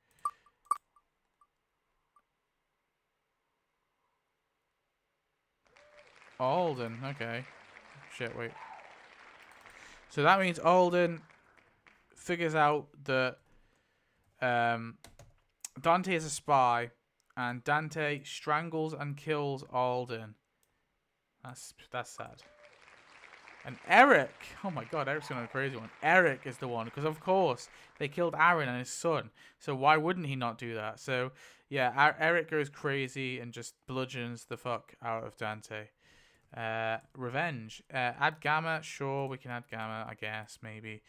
Alden. Okay. Shit. Wait. So that means Alden figures out that Dante is a spy, and Dante strangles and kills Alden. That's sad. And Eric, oh my god, Eric's going on a crazy one. Eric is the one, because of course they killed Aaron and his son. So why wouldn't he not do that? So yeah, Eric goes crazy and just bludgeons the fuck out of Dante. Revenge. Add Gamma. Sure, we can add Gamma, I guess, maybe.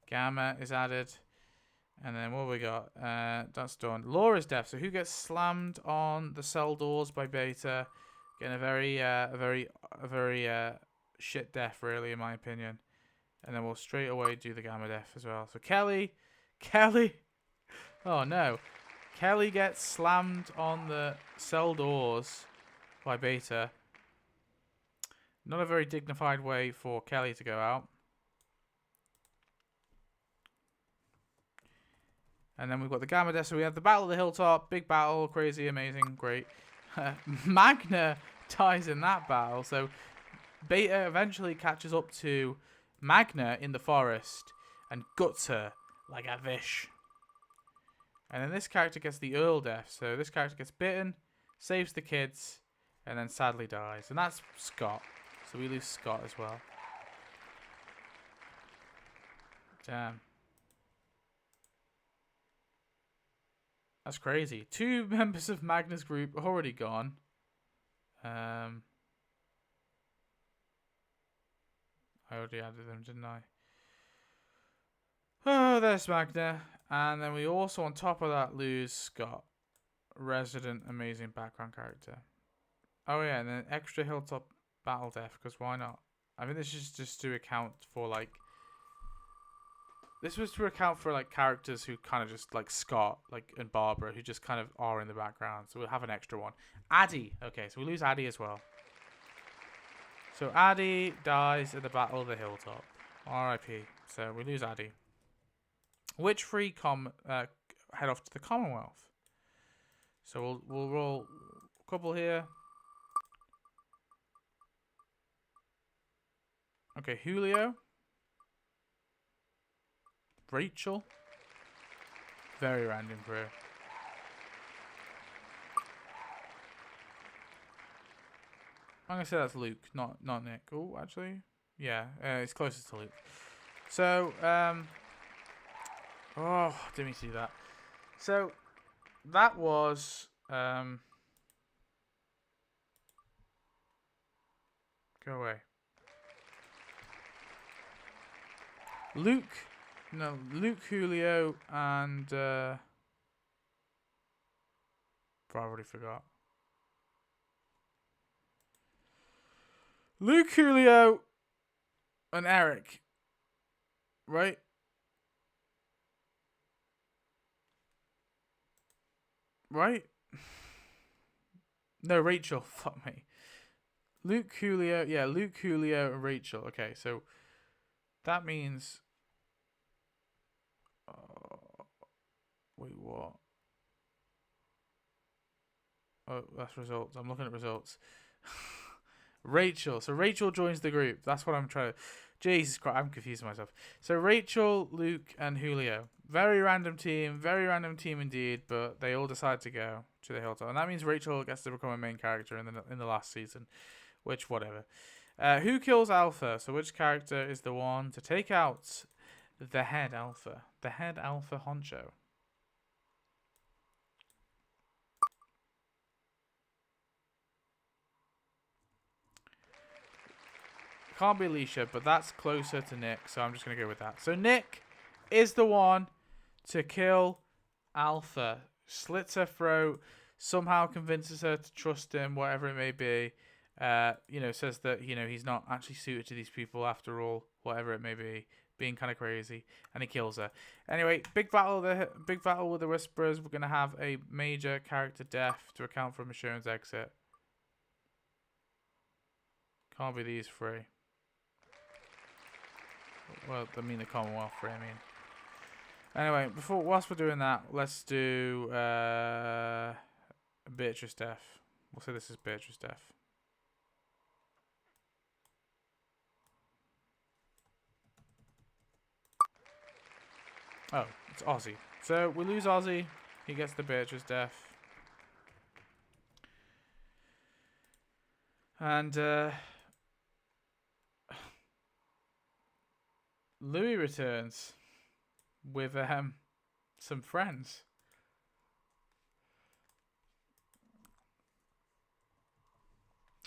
Gamma is added. And then what have we got? That's done. Laura's death. So who gets slammed on the cell doors by Beta? Getting a very shit death, really, in my opinion. And then we'll straight away do the Gamma death as well. So Kelly. Oh no. Kelly gets slammed on the cell doors by Beta. Not a very dignified way for Kelly to go out. And then we've got the Gamma death. So we have the Battle of the Hilltop. Big battle. Crazy, amazing, great. Magna dies in that battle. So Beta eventually catches up to Magna in the forest and guts her like a fish. And then this character gets the Earl death. So this character gets bitten, saves the kids, and then sadly dies. And that's Scott. So we lose Scott as well. Damn. That's crazy. 2 members of Magna's group are already gone. I already added them, didn't I? Oh, there's Magna. And then we also, on top of that, lose Scott. Resident, amazing background character. Oh yeah, and then extra Hilltop battle death, because why not? I mean, this is just to account for, like... This was to account for, like, characters who kind of just, like, Scott, like, and Barbara, who just kind of are in the background. So we'll have an extra one. Addie. Okay, so we lose Addie as well. So Addy dies at the Battle of the Hilltop. R.I.P. So we lose Addy. Which three head off to the Commonwealth? So we'll roll a couple here. Okay, Julio. Rachel. Very random crew. I'm gonna say that's Luke, not Nick. Oh, actually, yeah, it's closest to Luke. So, oh, didn't see that. So, that was go away. Luke, Julio, and I already forgot. Luke, Julio, and Eric, right? Right? No, Rachel. Fuck me. Luke, Julio, and Rachel. Okay, so that means. Wait, what? Oh, that's results. I'm looking at results. Rachel. So Rachel joins the group. That's what I'm trying to... Jesus Christ, I'm confusing myself. So Rachel, Luke, and Julio. Very random team indeed, but they all decide to go to the Hilltop. And that means Rachel gets to become a main character in the last season. Which, whatever. Who kills Alpha? So which character is the one to take out the head Alpha? The head Alpha honcho. Can't be Alicia, but that's closer to Nick, so I'm just going to go with that. So Nick is the one to kill Alpha. Slits her throat, somehow convinces her to trust him, whatever it may be. Says that, he's not actually suited to these people after all, whatever it may be. Being kind of crazy, and he kills her. Anyway, big battle with the Whisperers. We're going to have a major character death to account for Michonne's exit. Can't be these three. Well, I mean the Commonwealth free, I mean. Anyway, whilst we're doing that, let's do Beatrice Death. We'll say this is Beatrice Death. Oh, it's Ozzy. So we lose Ozzy. He gets the Beatrice Death. And Louis returns with some friends.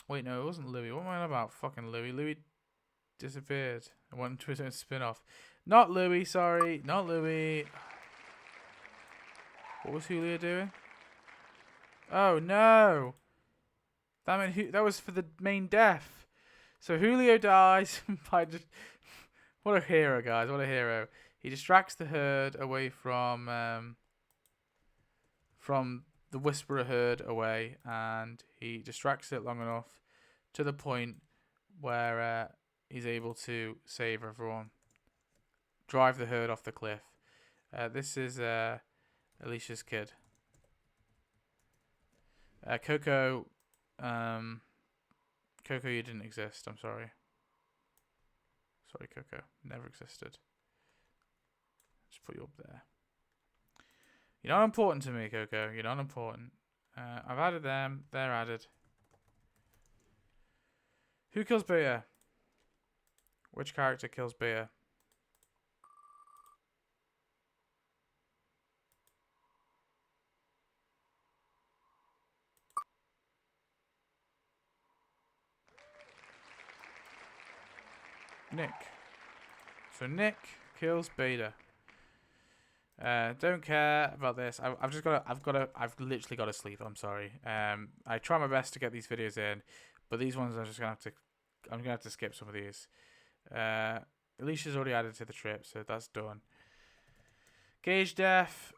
Wait, no, it wasn't Louis. What am I on about? Fucking Louis. Louis disappeared. I went to his own spin-off. Not Louis, sorry. Not Louis. What was Julio doing? Oh, no. That was for the main death. So Julio dies by just... What a hero, guys. What a hero. He distracts the herd away from the Whisperer herd away, and he distracts it long enough to the point where he's able to save everyone. Drive the herd off the cliff. This is Alicia's kid. Coco, you didn't exist. I'm sorry. Sorry, Coco. Never existed. Just put you up there. You're not important to me, Coco. You're not important. I've added them. They're added. Who kills Bea? Which character kills Bea? Nick. So Nick kills Beta. Don't care about this. I've literally got to sleep. I'm sorry. I try my best to get these videos in, but these ones I'm gonna have to skip some of these. Alicia's already added to the trip, so that's done. Gage death.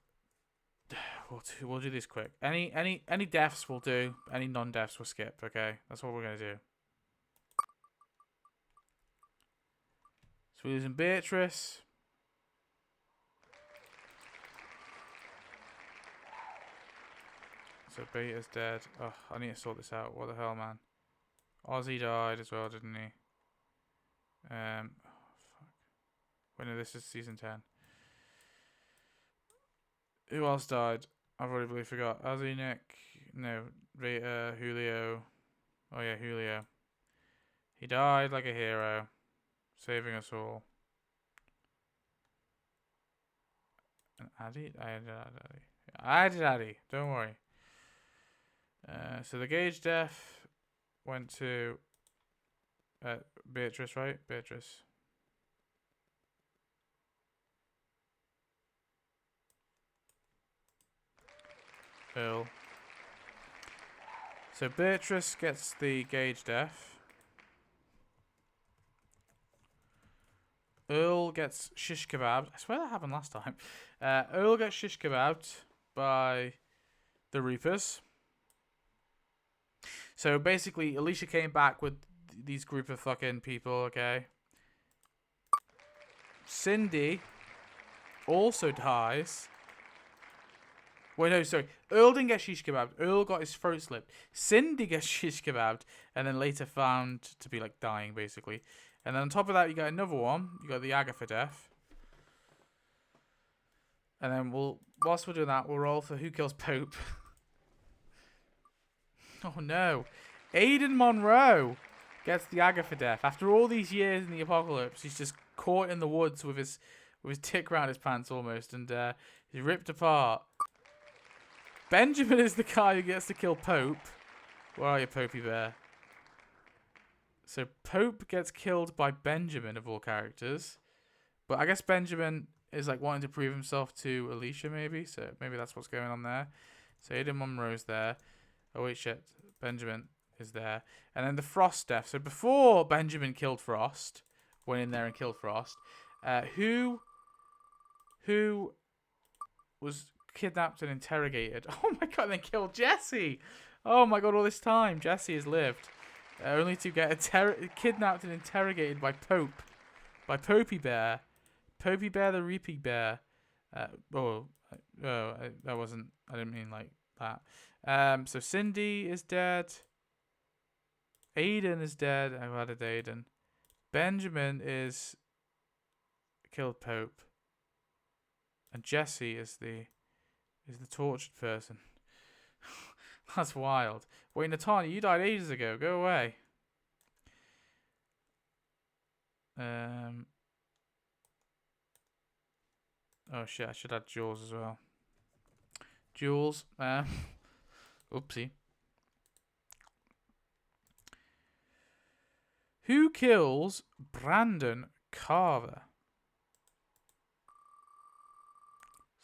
We'll do this quick. Any deaths we'll do. Any non-deaths we'll skip. Okay, that's what we're gonna do. So we're losing Beatrice. So Beta's dead. Oh, I need to sort this out. What the hell, man? Ozzy died as well, didn't he? Oh, fuck. Wait, no, this is season 10. Who else died? I've already forgot. Ozzy, Nick. No. Beta, Julio. Oh, yeah, Julio. He died like a hero. Saving us all. And Addy? I did Addy. Don't worry. So the Gage death went to Beatrice, right? Beatrice. Earl. So Beatrice gets the Gage death. Earl gets shish kebabbed. I swear that happened last time. Earl gets shish kebabbed by the Reapers. So basically, Alicia came back with these group of fucking people, okay? Cindy also dies. Wait, no, sorry. Earl didn't get shish kebabbed. Earl got his throat slit. Cindy gets shish kebabbed and then later found to be like dying, basically. And then on top of that, you got another one. You got the Agatha death. And then whilst we're doing that, we'll roll for who kills Pope. Oh no. Aidan Monroe gets the Agatha death. After all these years in the apocalypse, he's just caught in the woods with his dick around his pants almost. And he's ripped apart. Benjamin is the guy who gets to kill Pope. Where are you, Popey Bear? So Pope gets killed by Benjamin, of all characters. But I guess Benjamin is like wanting to prove himself to Alicia, maybe. So maybe that's what's going on there. So Aidan Monroe's there. Oh, wait, shit. Benjamin is there. And then the Frost death. So before Benjamin killed Frost, went in there and killed Frost, who was kidnapped and interrogated? Oh, my God, and then killed Jesse. Oh, my God, all this time, Jesse has lived. Only to get kidnapped and interrogated by Pope. By Popey Bear. Popey Bear the Reaping Bear. That wasn't... I didn't mean like that. So Cindy is dead. Aidan is dead. I've added Aidan. Benjamin is... killed Pope. And Jesse is the tortured person. That's wild. Wait, Natanya, you died ages ago. Go away. Oh shit, I should add Jules as well. Jules. Oopsie. Who kills Brandon Carver?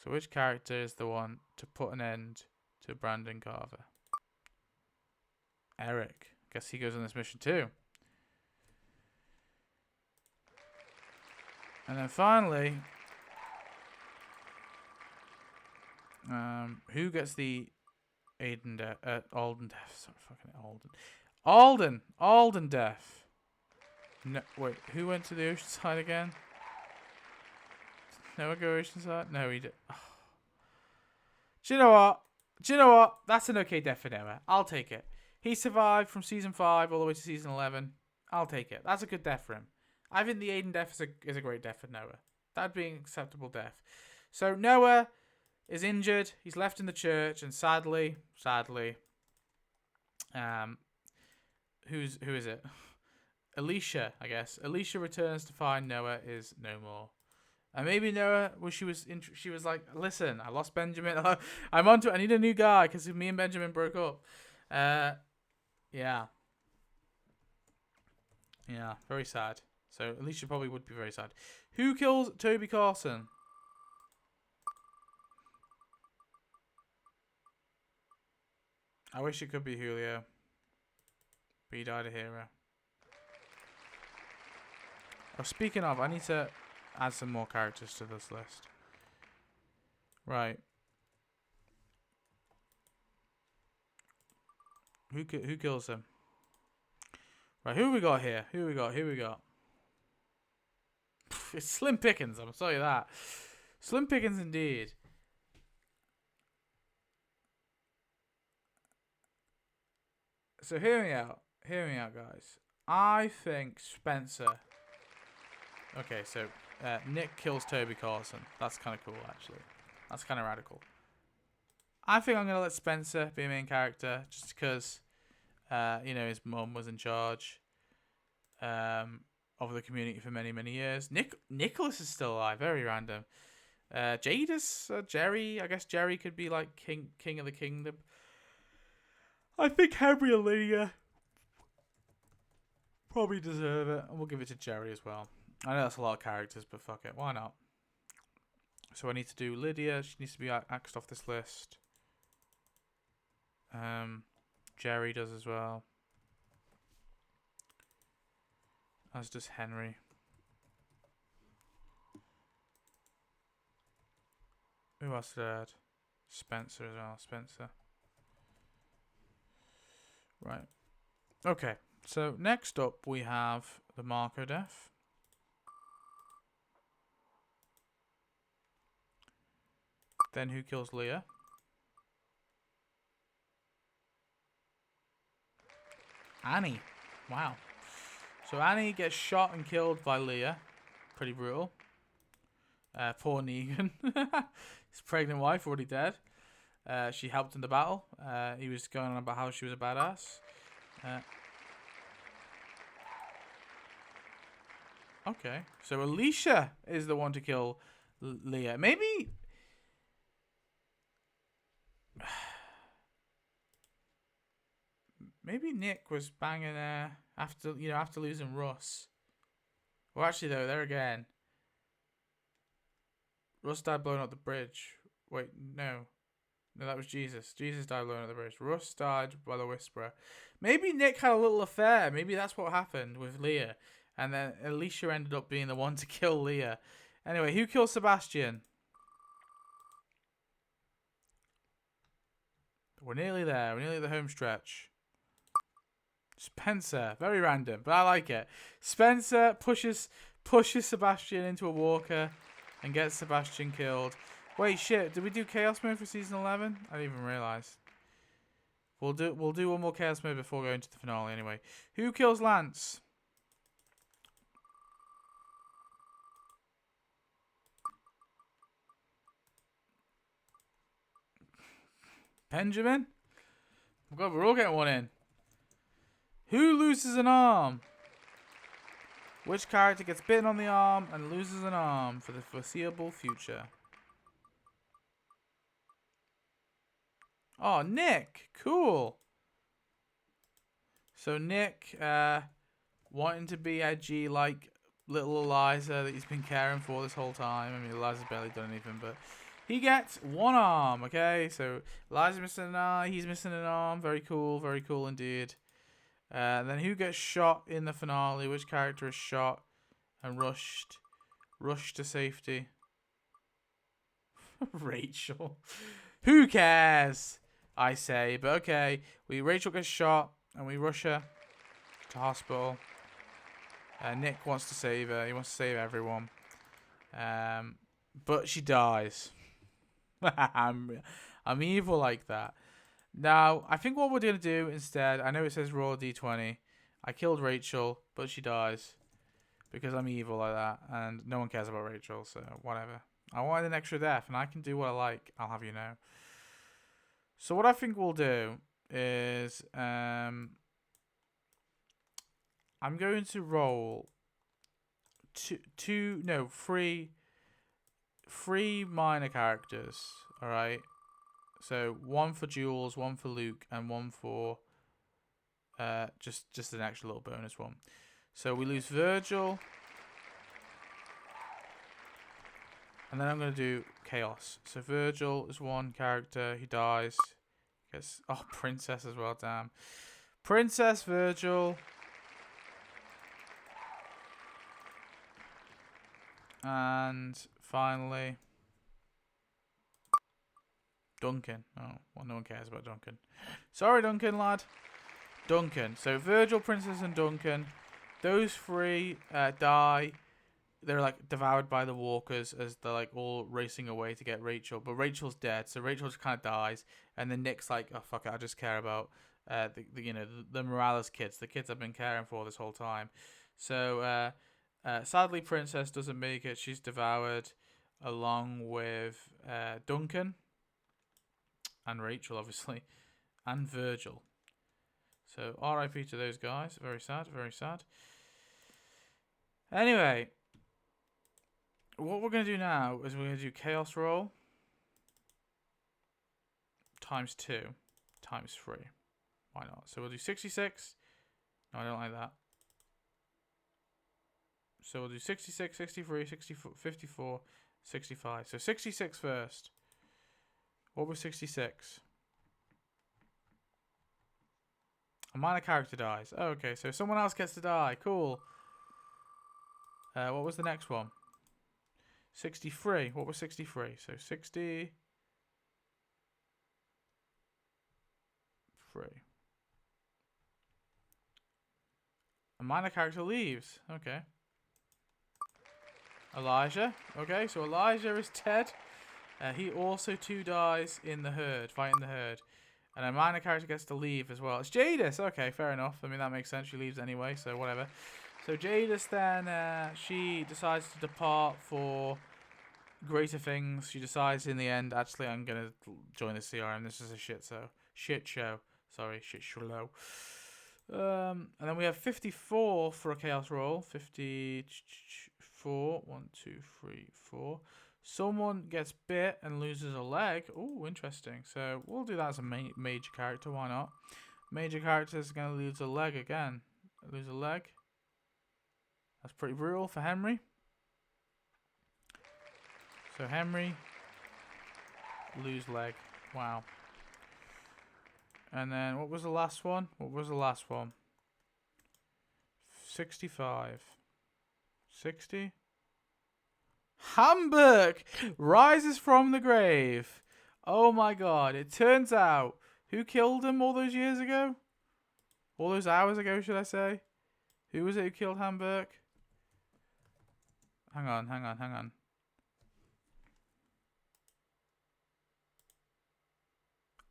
So which character is the one to put an end to Brandon Carver? Eric. Guess he goes on this mission too. And then finally, who gets the Alden death? Sorry, fucking Alden death. No, wait, who went to the Oceanside again? Noah go Oceanside? No, he did. Oh. Do you know what? That's an okay death for Noah. I'll take it. He survived from season 5 all the way to season 11. I'll take it. That's a good death for him. I think the Aiden death is a great death for Noah. That'd be an acceptable death. So Noah is injured. He's left in the church, and sadly, who is it? Alicia, I guess. Alicia returns to find Noah is no more. And maybe Noah, she was like, listen, I lost Benjamin. I'm onto it. I need a new guy because me and Benjamin broke up. Yeah, very sad. So Alicia probably would be very sad. Who kills Toby Carson? I wish it could be Julio. But he died a hero. Oh, speaking of, I need to add some more characters to this list. Right. Who kills him? Right, who we got here? Who we got? It's slim pickings, I'll tell you that. Slim pickings indeed. So hear me out, guys. I think Spencer. Okay, so Nick kills Toby Carson. That's kind of cool, actually. That's kind of radical. I think I'm gonna let Spencer be a main character, just because, his mum was in charge, of the community for many, many years. Nicholas is still alive. Very random. Jadis, Jerry. I guess Jerry could be like king of the kingdom. I think Henry and Lydia probably deserve it, and we'll give it to Jerry as well. I know that's a lot of characters, but fuck it, why not? So I need to do Lydia. She needs to be axed off this list. Jerry does as well. As does Henry. Who else did I add? Spencer as well. Spencer. Right. Okay. So next up we have the Marco death. Then who kills Leah? Annie. Wow. So Annie gets shot and killed by Leah. Pretty brutal. Poor Negan. His pregnant wife already dead. She helped in the battle. He was going on about how she was a badass. Okay. So Alicia is the one to kill Leah. Maybe... Maybe Nick was banging her after losing Russ. Well, actually, though, there again. Russ died blowing up the bridge. Wait, no. No, that was Jesus. Jesus died blowing up the bridge. Russ died by the Whisperer. Maybe Nick had a little affair. Maybe that's what happened with Leah. And then Alicia ended up being the one to kill Leah. Anyway, who killed Sebastian? We're nearly there. We're nearly at the home stretch. Spencer. Very random, but I like it. Spencer pushes Sebastian into a walker and gets Sebastian killed. Wait, shit. Did we do Chaos Mode for Season 11? I didn't even realise. We'll do one more Chaos Mode before going to the finale anyway. Who kills Lance? Benjamin? Oh God, we're all getting one in. Who loses an arm? Which character gets bitten on the arm and loses an arm for the foreseeable future? Oh, Nick. Cool. So Nick, wanting to be edgy like little Eliza that he's been caring for this whole time. I mean, Eliza's barely done anything, but he gets one arm, okay? So Eliza's missing an eye, he's missing an arm. Very cool indeed. Then who gets shot in the finale? Which character is shot and rushed to safety? Rachel. Who cares? I say, but okay. Rachel gets shot and we rush her to hospital. Nick wants to save her. He wants to save everyone. But she dies. I'm evil like that. Now, I think what we're going to do instead, I know it says roll D20. I killed Rachel, but she dies. Because I'm evil like that, and no one cares about Rachel, so whatever. I wanted an extra death, and I can do what I like, I'll have you know. So what I think we'll do is, I'm going to roll three minor characters, alright? So one for Jules, one for Luke, and one for just an extra little bonus one. So we lose Virgil, and then I'm gonna do Chaos. So Virgil is one character. He dies. Gets Princess as well. Damn, Princess Virgil, and finally Duncan. Oh, well, no one cares about Duncan. Sorry, Duncan, lad. Duncan. So Virgil, Princess, and Duncan. Those three die. they're like devoured by the walkers as they're like all racing away to get Rachel, but Rachel's dead, so Rachel just kind of dies, and then Nick's like, oh fuck it, I just care about the Morales kids, the kids I've been caring for this whole time. So sadly, Princess doesn't make it; she's devoured, along with Duncan and Rachel, obviously, and Virgil. So R.I.P. to those guys. Very sad, very sad. Anyway, what we're going to do now is we're going to do chaos roll times 2 times 3. Why not? So we'll do 66. No, I don't like that. So we'll do 66, 63, 64, 54, 65. So 66 first. What was 66? A minor character dies. Oh, okay, so someone else gets to die. Cool. What was the next one? 63. What was 63? So 63. A minor character leaves. Okay. Elijah. Okay, so Elijah is dead. He also too dies in the herd, fighting the herd. And a minor character gets to leave as well. It's Jadis. Okay, fair enough. I mean, that makes sense. She leaves anyway, so whatever. So Jadis then, she decides to depart for greater things. She decides in the end, actually, I'm going to join the CRM. This is a shit show. Sorry, shit show. And then we have 54 for a chaos roll. 54. 1, 2, 3, 4. Someone gets bit and loses a leg. Oh, interesting. So we'll do that as a major character. Why not? Major character is going to lose a leg again. Lose a leg. That's pretty brutal for Henry. So Henry, lose leg. Wow. And then what was the last one? 65. 60. Hamburg rises from the grave. Oh my god. It turns out, who killed him all those years ago? All those hours ago, should I say? Who was it who killed Hamburg? Hang on.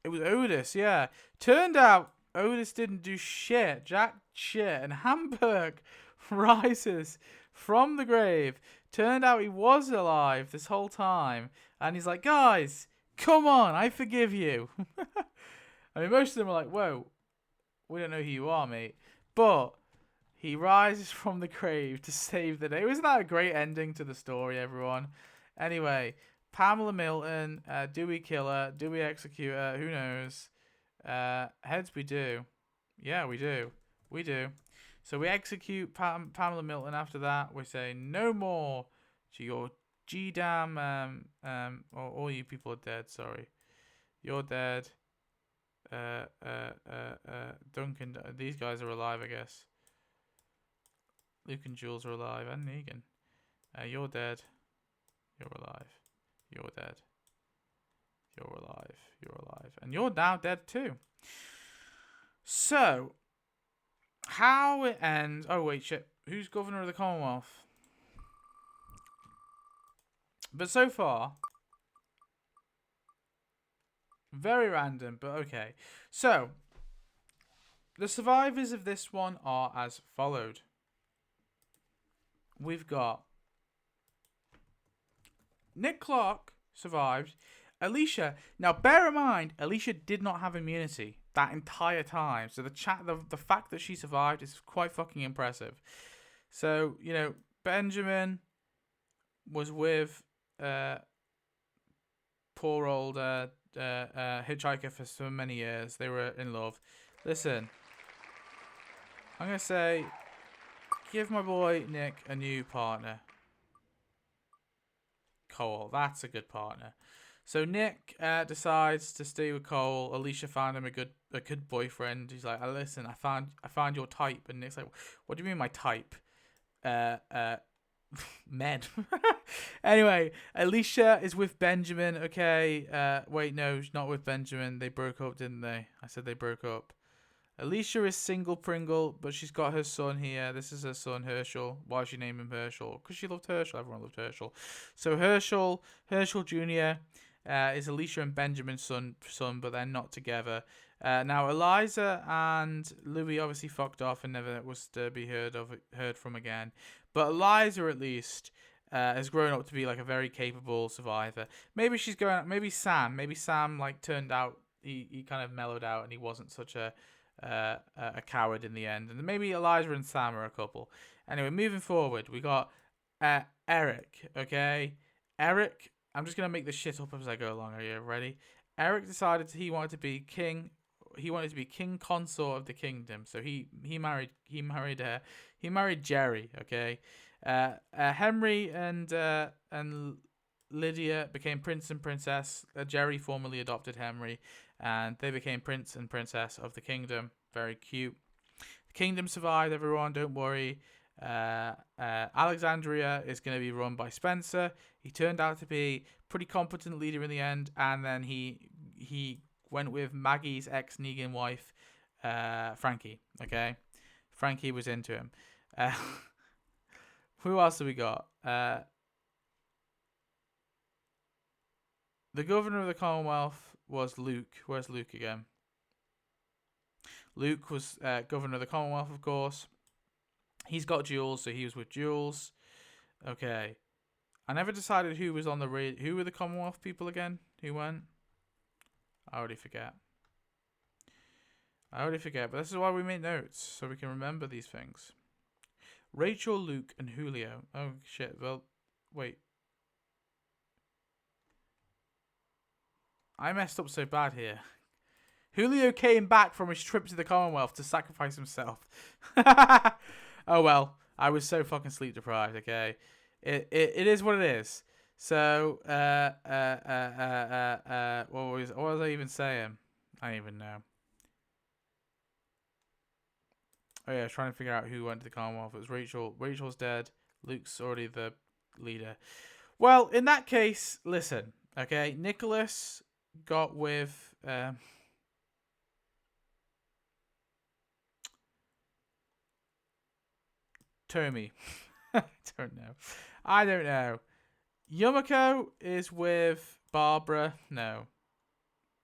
It was Otis, yeah. Turned out Otis didn't do shit. Jack shit. And Hamburg rises from the grave. Turned out he was alive this whole time. And he's like, guys, come on, I forgive you. I mean, most of them are like, whoa, we don't know who you are, mate. But he rises from the grave to save the day. Wasn't that a great ending to the story, everyone? Anyway, Pamela Milton, do we kill her? Do we execute her? Who knows? Heads we do. Yeah, we do. We do. So we execute Pamela Milton after that. We say no more to your G-damn, all you people are dead, sorry. You're dead. Duncan, these guys are alive, I guess. Luke and Jules are alive, and Negan. You're dead. You're alive. You're dead. You're alive. You're alive. And you're now dead too. So, how it ends... Oh, wait, shit. Who's governor of the Commonwealth? But so far... Very random, but okay. So, the survivors of this one are as followed. We've got Nick Clark survived. Alicia. Now, bear in mind, Alicia did not have immunity that entire time. So the fact that she survived is quite fucking impressive. So, you know, Benjamin was with poor old hitchhiker for so many years. They were in love. Listen, I'm going to say, give my boy Nick a new partner. Cole, that's a good partner. So Nick decides to stay with Cole. Alicia found him a good boyfriend. He's like, listen, I found your type. And Nick's like, what do you mean my type? Men. Anyway, Alicia is with Benjamin. Okay. Wait, no, she's not with Benjamin. They broke up, didn't they? I said they broke up. Alicia is single Pringle, but she's got her son here. This is her son, Herschel. Why did she name him Herschel? Because she loved Herschel. Everyone loved Herschel. So Herschel Jr. Is Alicia and Benjamin's son, but they're not together. Now Eliza and Louis obviously fucked off and never was to be heard from again. But Eliza at least has grown up to be like a very capable survivor. Maybe she's going. Maybe Sam like turned out. He kind of mellowed out and he wasn't such a coward in the end. And maybe Eliza and Sam are a couple. Anyway, moving forward, we got Eric. Okay, Eric. I'm just gonna make this shit up as I go along. Are you ready? Eric decided he wanted to be king. He wanted to be king consort of the kingdom. So he married Jerry. Okay, Henry and Lydia became prince and princess. Jerry formally adopted Henry, and they became prince and princess of the kingdom. Very cute. The kingdom survived. Everyone, don't worry. Alexandria is going to be run by Spencer. He turned out to be pretty competent leader in the end, and then he went with Maggie's ex-Negan wife, Frankie. Okay, Frankie was into him. Who else have we got? The governor of the Commonwealth was Luke. Where's Luke again? Luke was governor of the Commonwealth, of course. He's got Jules, so he was with Jules. Okay. I never decided who was on the raid. Who were the Commonwealth people again? Who went? I already forget. But this is why we make notes, so we can remember these things. Rachel, Luke, and Julio. Oh, shit. Well, wait. I messed up so bad here. Julio came back from his trip to the Commonwealth to sacrifice himself. Oh well, I was so fucking sleep deprived. Okay, it is what it is. So what was I even saying? I don't even know. Oh yeah, I was trying to figure out who went to the Commonwealth. It was Rachel. Rachel's dead. Luke's already the leader. Well, in that case, listen. Okay, Nicholas got with Tomi. I don't know. Yumiko is with Barbara. No.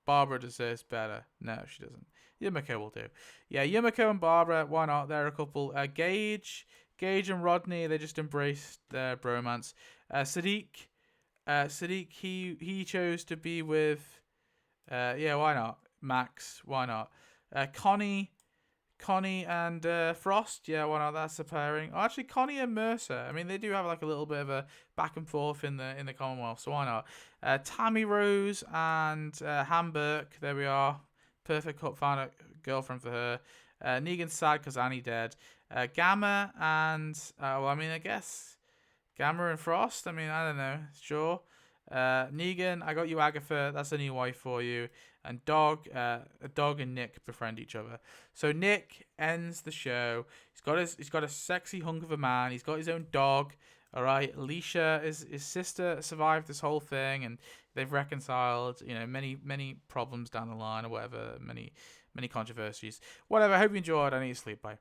Barbara deserves better. No, she doesn't. Yumiko will do. Yeah, Yumiko and Barbara, why not? They're a couple. Gage and Rodney, they just embraced their bromance. Sadiq, he chose to be with, yeah, why not? Max, why not? Connie and Frost, yeah, why not? That's a pairing. Oh, actually, Connie and Mercer. I mean, they do have like a little bit of a back and forth in the Commonwealth, so why not? Tammy Rose and Hamburg. There we are. Perfect cup. Found a girlfriend for her. Negan's sad because Annie dead. Gamma and well, I mean, I guess Gamma and Frost. I mean, I don't know. Sure. Negan, I got you Agatha. That's a new wife for you. And Dog and Nick befriend each other. So Nick ends the show. He's got a sexy hunk of a man. He's got his own dog. All right. Alicia, his sister, survived this whole thing, and they've reconciled. You know, many problems down the line or whatever. Many controversies. Whatever. I hope you enjoyed. I need to sleep. Bye.